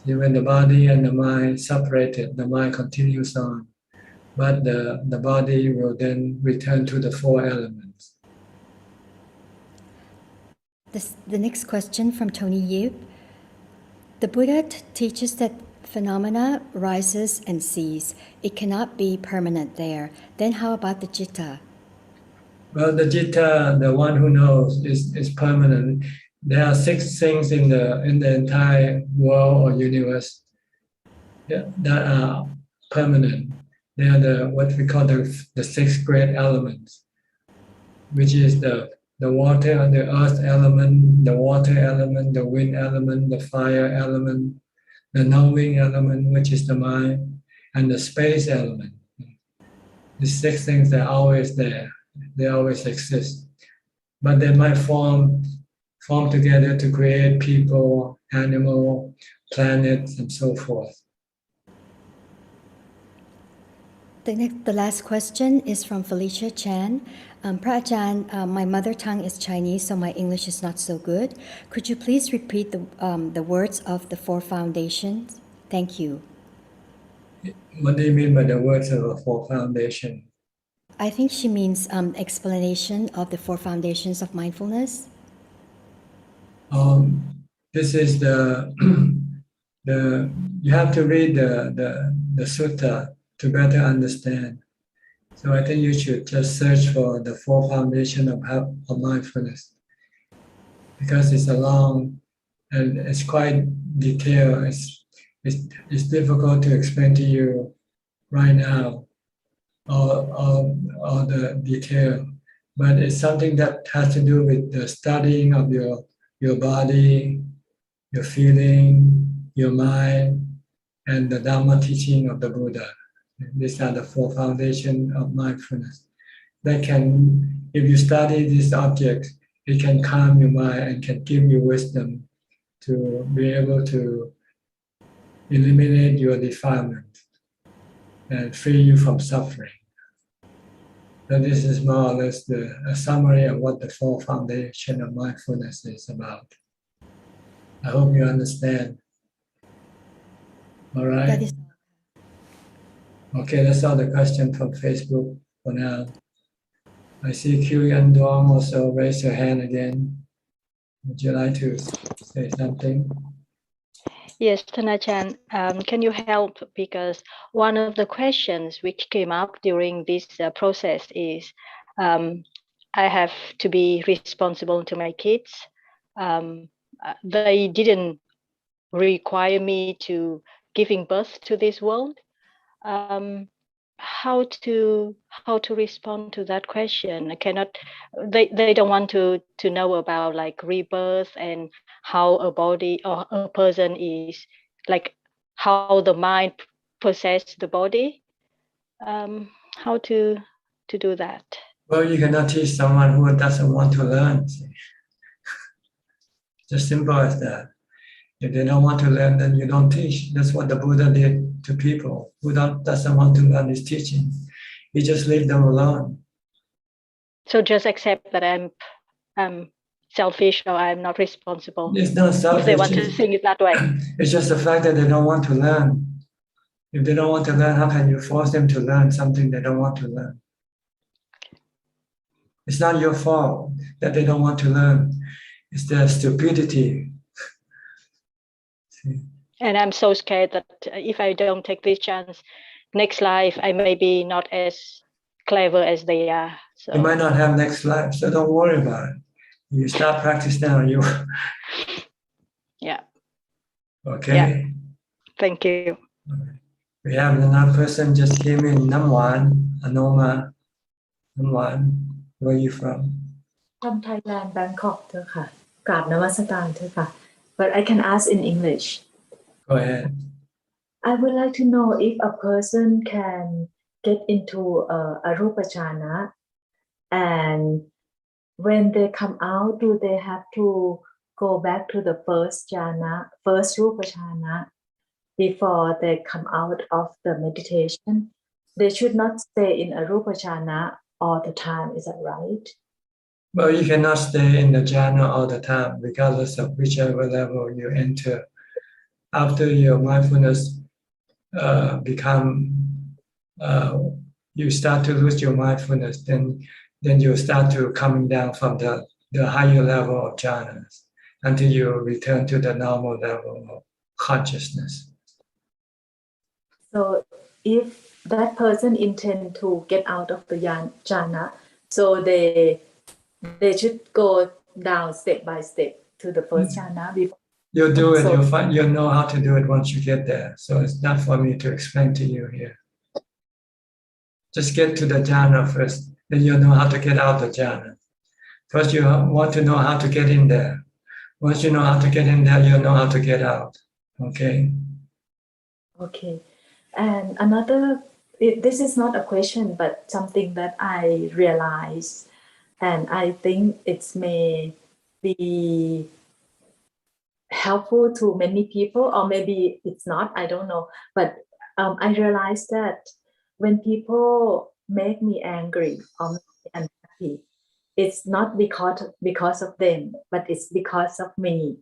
See, when the body and the mind separated, the mind continues on, but the body will then return to the 4 elements. The next question from Tony Yip. The Buddha teaches that phenomena rises and cease. It cannot be permanent there. Then how about the citta? Well, the citta, the one who knows, is permanent. There are 6 things in the entire world or universe that are permanent. They are what we call the 6 great elements, which is the water, the earth element, the water element, the wind element, the fire element, the knowing element, which is the mind, and the space element. These 6 things are always there. They always exist. But they might form together to create people, animal, planets, and so forth. The last question is from Felicia Chan. Prajahn, my mother tongue is Chinese, so my English is not so good. Could you please repeat the words of the 4 foundations? Thank you. What do you mean by the words of the 4 foundations? I think she means explanation of the 4 foundations of mindfulness. This is the you have to read the sutta to better understand. So I think you should just search for the four foundations of mindfulness, because it's a long and it's quite detailed. It's difficult to explain to you right now all the detail, but it's something that has to do with the studying of your body, your feeling, your mind, and the Dhamma teaching of the Buddha. These are the four foundations of mindfulness. That can, if you study these objects, it can calm your mind and can give you wisdom to be able to eliminate your defilement and free you from suffering. So this is more or less a summary of what the four foundations of mindfulness is about. I hope you understand. All right. That is Okay, that's all the question from Facebook for now. I see Kyuyan Dong also raise your hand again. Would you like to say something? Yes, Thanachan, can you help? Because one of the questions which came up during this process is, I have to be responsible to my kids. They didn't require me to giving birth to this world. How to respond to that question? I cannot. They don't want to know about like rebirth and how a body or a person is, like how the mind possesses the body. How to do that? Well, you cannot teach someone who doesn't want to learn. Just simple as that. If they don't want to learn, then you don't teach. That's what the Buddha did to people who doesn't want to learn his teaching. He just leave them alone. So just accept that I'm selfish or I'm not responsible. It's not selfish. If they want to think it that way. It's just the fact that they don't want to learn. If they don't want to learn, how can you force them to learn something they don't want to learn? It's not your fault that they don't want to learn. It's their stupidity. And I'm so scared that if I don't take this chance, next life I may be not as clever as they are. So You might not have next life, so don't worry about it. You start practice now. yeah. Okay. Yeah. Thank you. We have another person just came in, Namwan, Anoma. Namwan, where are you from? From Thailand, Bangkok เธอค่ะ กราบนมัสการเธอค่ะ But I can ask in English. Go ahead. I would like to know if a person can get into arupa jhana, and when they come out, do they have to go back to the first jhana, first rupa jhana, before they come out of the meditation? They should not stay in arupa jhana all the time. Is that right? Well, you cannot stay in the jhana all the time, regardless of whichever level you enter. After your mindfulness you start to lose your mindfulness, then you start to coming down from the higher level of jhanas until you return to the normal level of consciousness. So if that person intend to get out of the jhana, so they should go down step by step to the first jhana before. You'll do it, you'll know how to do it once you get there. So it's not for me to explain to you here. Just get to the jhana first, then you'll know how to get out the jhana. First, you want to know how to get in there. Once you know how to get in there, you'll know how to get out. Okay? Okay. And this is not a question, but something that I realized, and I think it may be helpful to many people, or maybe it's not, I don't know. But I realized that when people make me angry or make me unhappy, it's not because of them, but it's because of me.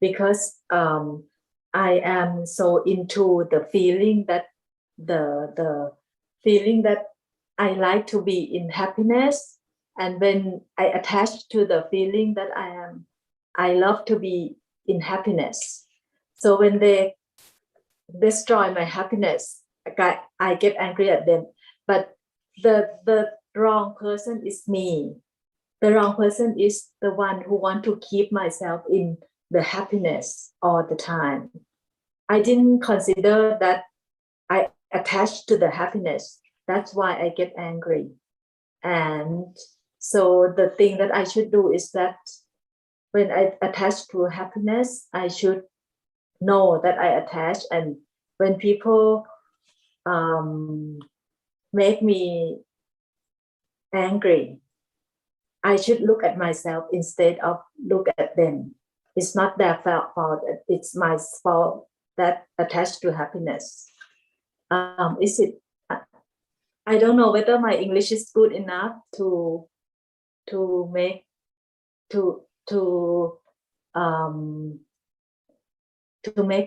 Because I am so into the feeling that the feeling that I like to be in happiness, and when I attach to the feeling that I love to be in happiness. So when they destroy my happiness, I get angry at them. But the wrong person is me. The wrong person is the one who want to keep myself in the happiness all the time. I didn't consider that I attached to the happiness. That's why I get angry. And so the thing that I should do is that when I attach to happiness, I should know that I attach. And when people make me angry, I should look at myself instead of look at them. It's not their fault. It's my fault that attached to happiness. Is it? I don't know whether my English is good enough to make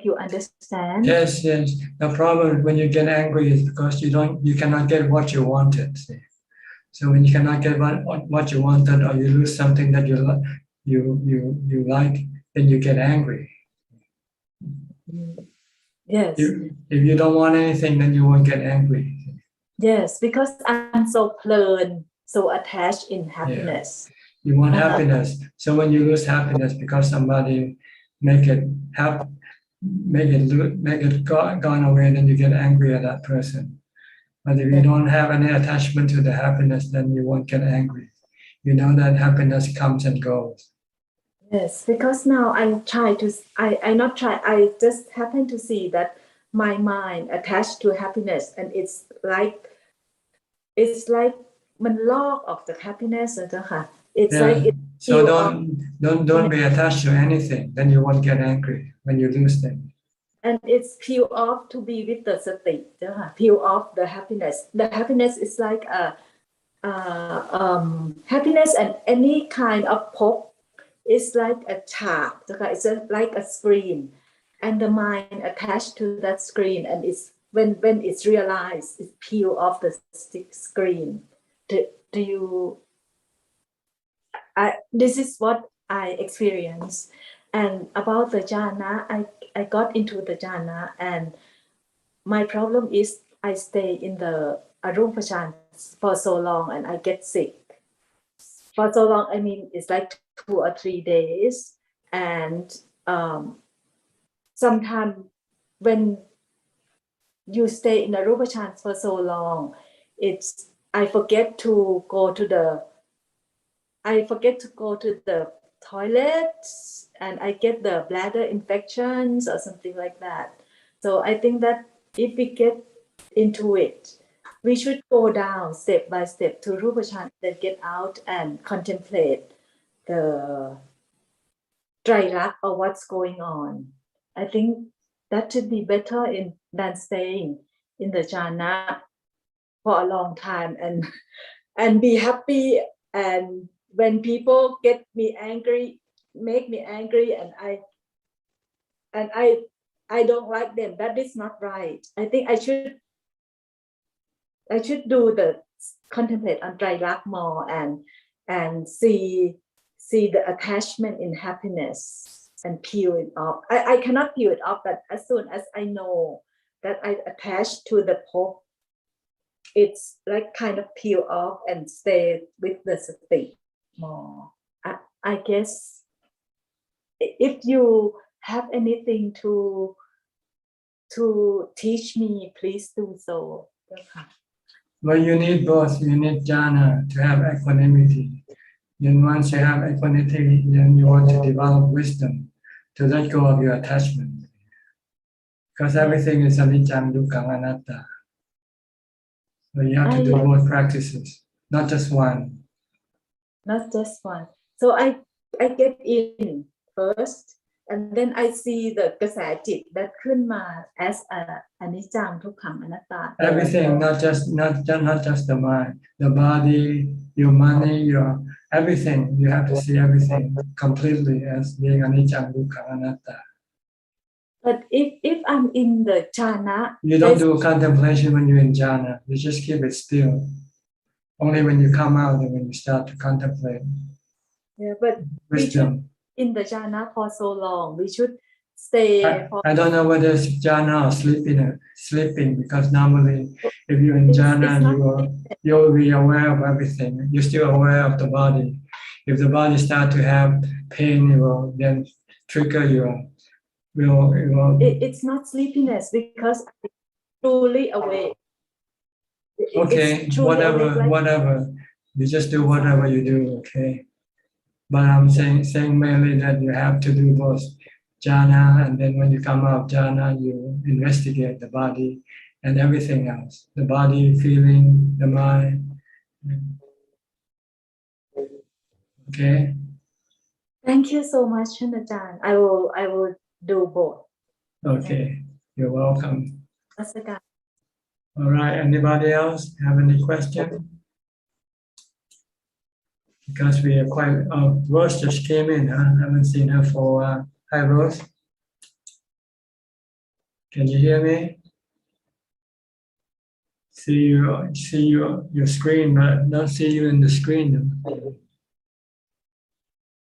you understand. Yes. The problem when you get angry is because you cannot get what you wanted. See? So when you cannot get what you wanted, or you lose something that you like, then you get angry. Yes. If you don't want anything, then you won't get angry. Yes, because I'm so so attached in happiness. Yeah. You want happiness. So when you lose happiness because somebody make it gone away, then you get angry at that person. But if you don't have any attachment to the happiness, then you won't get angry. You know that happiness comes and goes. Yes, because now I just happen to see that my mind attached to happiness, and it's like มันลอกออกจาก happiness นะเจ้าค่ะ It's like it so don't be attached to anything, then you won't get angry when you lose things. And it's peel off to be with the สติ เจ้าค่ะ peel off the happiness. The happiness is like happiness and any kind of pop is like a ฉาก เจ้าค่ะ It's like a screen, and the mind attached to that screen, and it's when it's realized, it peel off the screen. Do you? This is what I experienced. And about the jhana, I got into the jhana, and my problem is I stay in the arupachan for so long, and I get sick. For so long, I mean, it's like 2 or 3 days, and sometimes when you stay in arupachan for so long, I forget to go to the toilet, and I get the bladder infections or something like that. So I think that if we get into it, we should go down step by step to Rupachan, then get out and contemplate the Trairak or what's going on. I think that should be better than staying in the jhana for a long time and be happy, and when people get me angry, make me angry, and I don't like them, that is not right. I think I should do the contemplate on Trairak more and see the attachment in happiness and peel it off. I cannot peel it off, but as soon as I know that I attach to the pop, it's like kind of peel off and stay with the sati more. I guess if you have anything to teach me, please do so. Well, you need both. You need jhana to have equanimity. Then once you have equanimity, then you want to develop wisdom to let go of your attachment. Because everything is anicca, dukkha, anatta. So you have to do both practices, not just one. Not just one. So I get in first, and then I see the กระแสจิต that ขึ้นมา as a อนิจจังทุกขังอนัตตา Everything, not just the mind, the body, your money, your everything. You have to see everything completely as being anicca, dukkha, anatta. But if I'm in the jhana, you don't do contemplation when you're in jhana. You just keep it still. Only when you come out and when you start to contemplate. Yeah, but wisdom. in the jhana for so long, we should stay for. I don't know whether it's jhana or sleeping, because normally if you're in jhana, you'll be aware of everything. You're still aware of the body. If the body start to have pain, it will then trigger It's not sleepiness because I'm truly awake. Okay, whatever. You just do whatever you do, okay? But I'm saying mainly that you have to do both jhana, and then when you come out of jhana, you investigate the body and everything else. The body, feeling, the mind. Okay? Thank you so much, Chanachan. I will do both. Okay, you're welcome. Asaka. All right, anybody else have any question? Because we are quite, Rose just came in, huh? Haven't seen her for a while. Hi, Rose. Can you hear me? See your screen, but don't see you in the screen.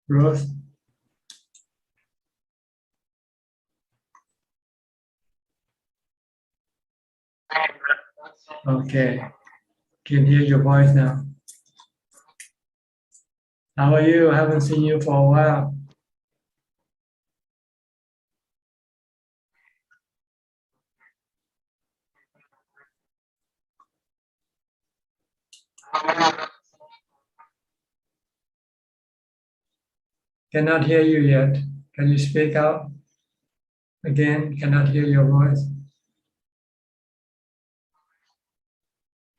Rose? Okay, can hear your voice now. How are you? I haven't seen you for a while. Cannot hear you yet. Can you speak out? Again, cannot hear your voice.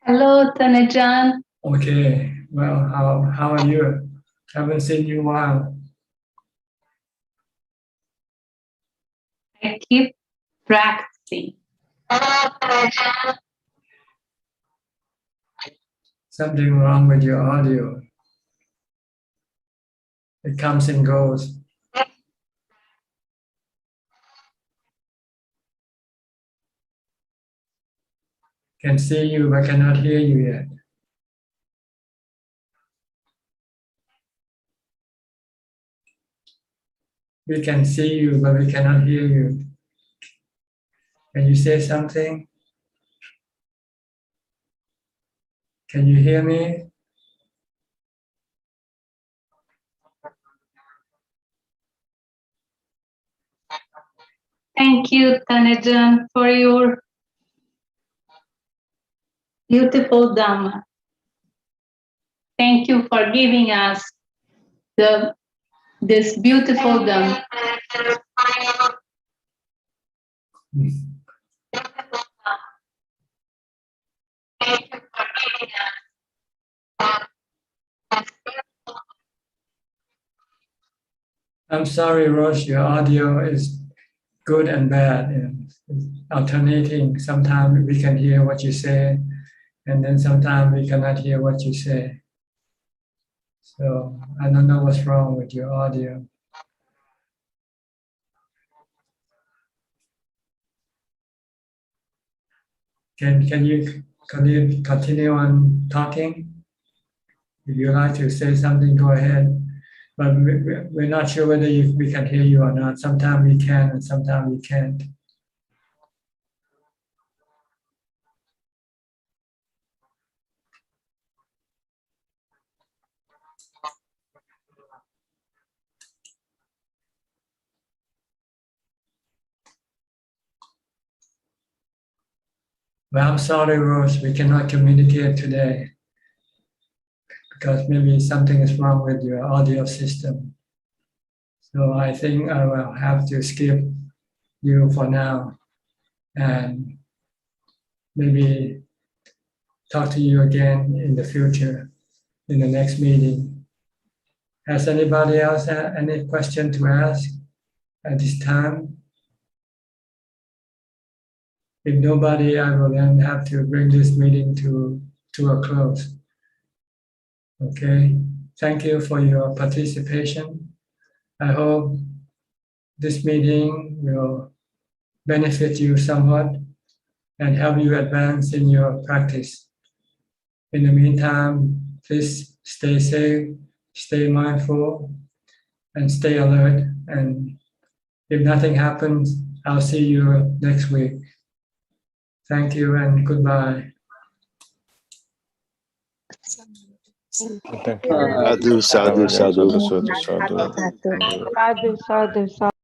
Hello, Tanajan. Okay, well, how are you? Haven't seen you in a while. I keep practicing. Something wrong with your audio. It comes and goes. Can see you, but cannot hear you yet. We can see you, but we cannot hear you. Can you say something? Can you hear me? Thank you, Tanajan, for your beautiful Dhamma. Thank you for giving us this beautiful Dhamma. I'm sorry, Rosh, your audio is good and bad, and alternating. Sometimes we can hear what you say, and then sometimes we cannot hear what you say. So I don't know what's wrong with your audio. Can you continue on talking? If you like to say something, go ahead. But we're not sure whether we can hear you or not. Sometimes we can, and sometimes we can't. Well, I'm sorry, Rose, we cannot communicate today because maybe something is wrong with your audio system. So I think I will have to skip you for now and maybe talk to you again in the future, in the next meeting. Has anybody else had any question to ask at this time? If nobody, I will then have to bring this meeting to a close. Okay, thank you for your participation. I hope this meeting will benefit you somewhat and help you advance in your practice. In the meantime, please stay safe, stay mindful, and stay alert, and If nothing happens, I'll see you next week. Thank you and goodbye. Sadhu, sadhu, sadhu, sadhu, sadhu. Sadhu, sadhu.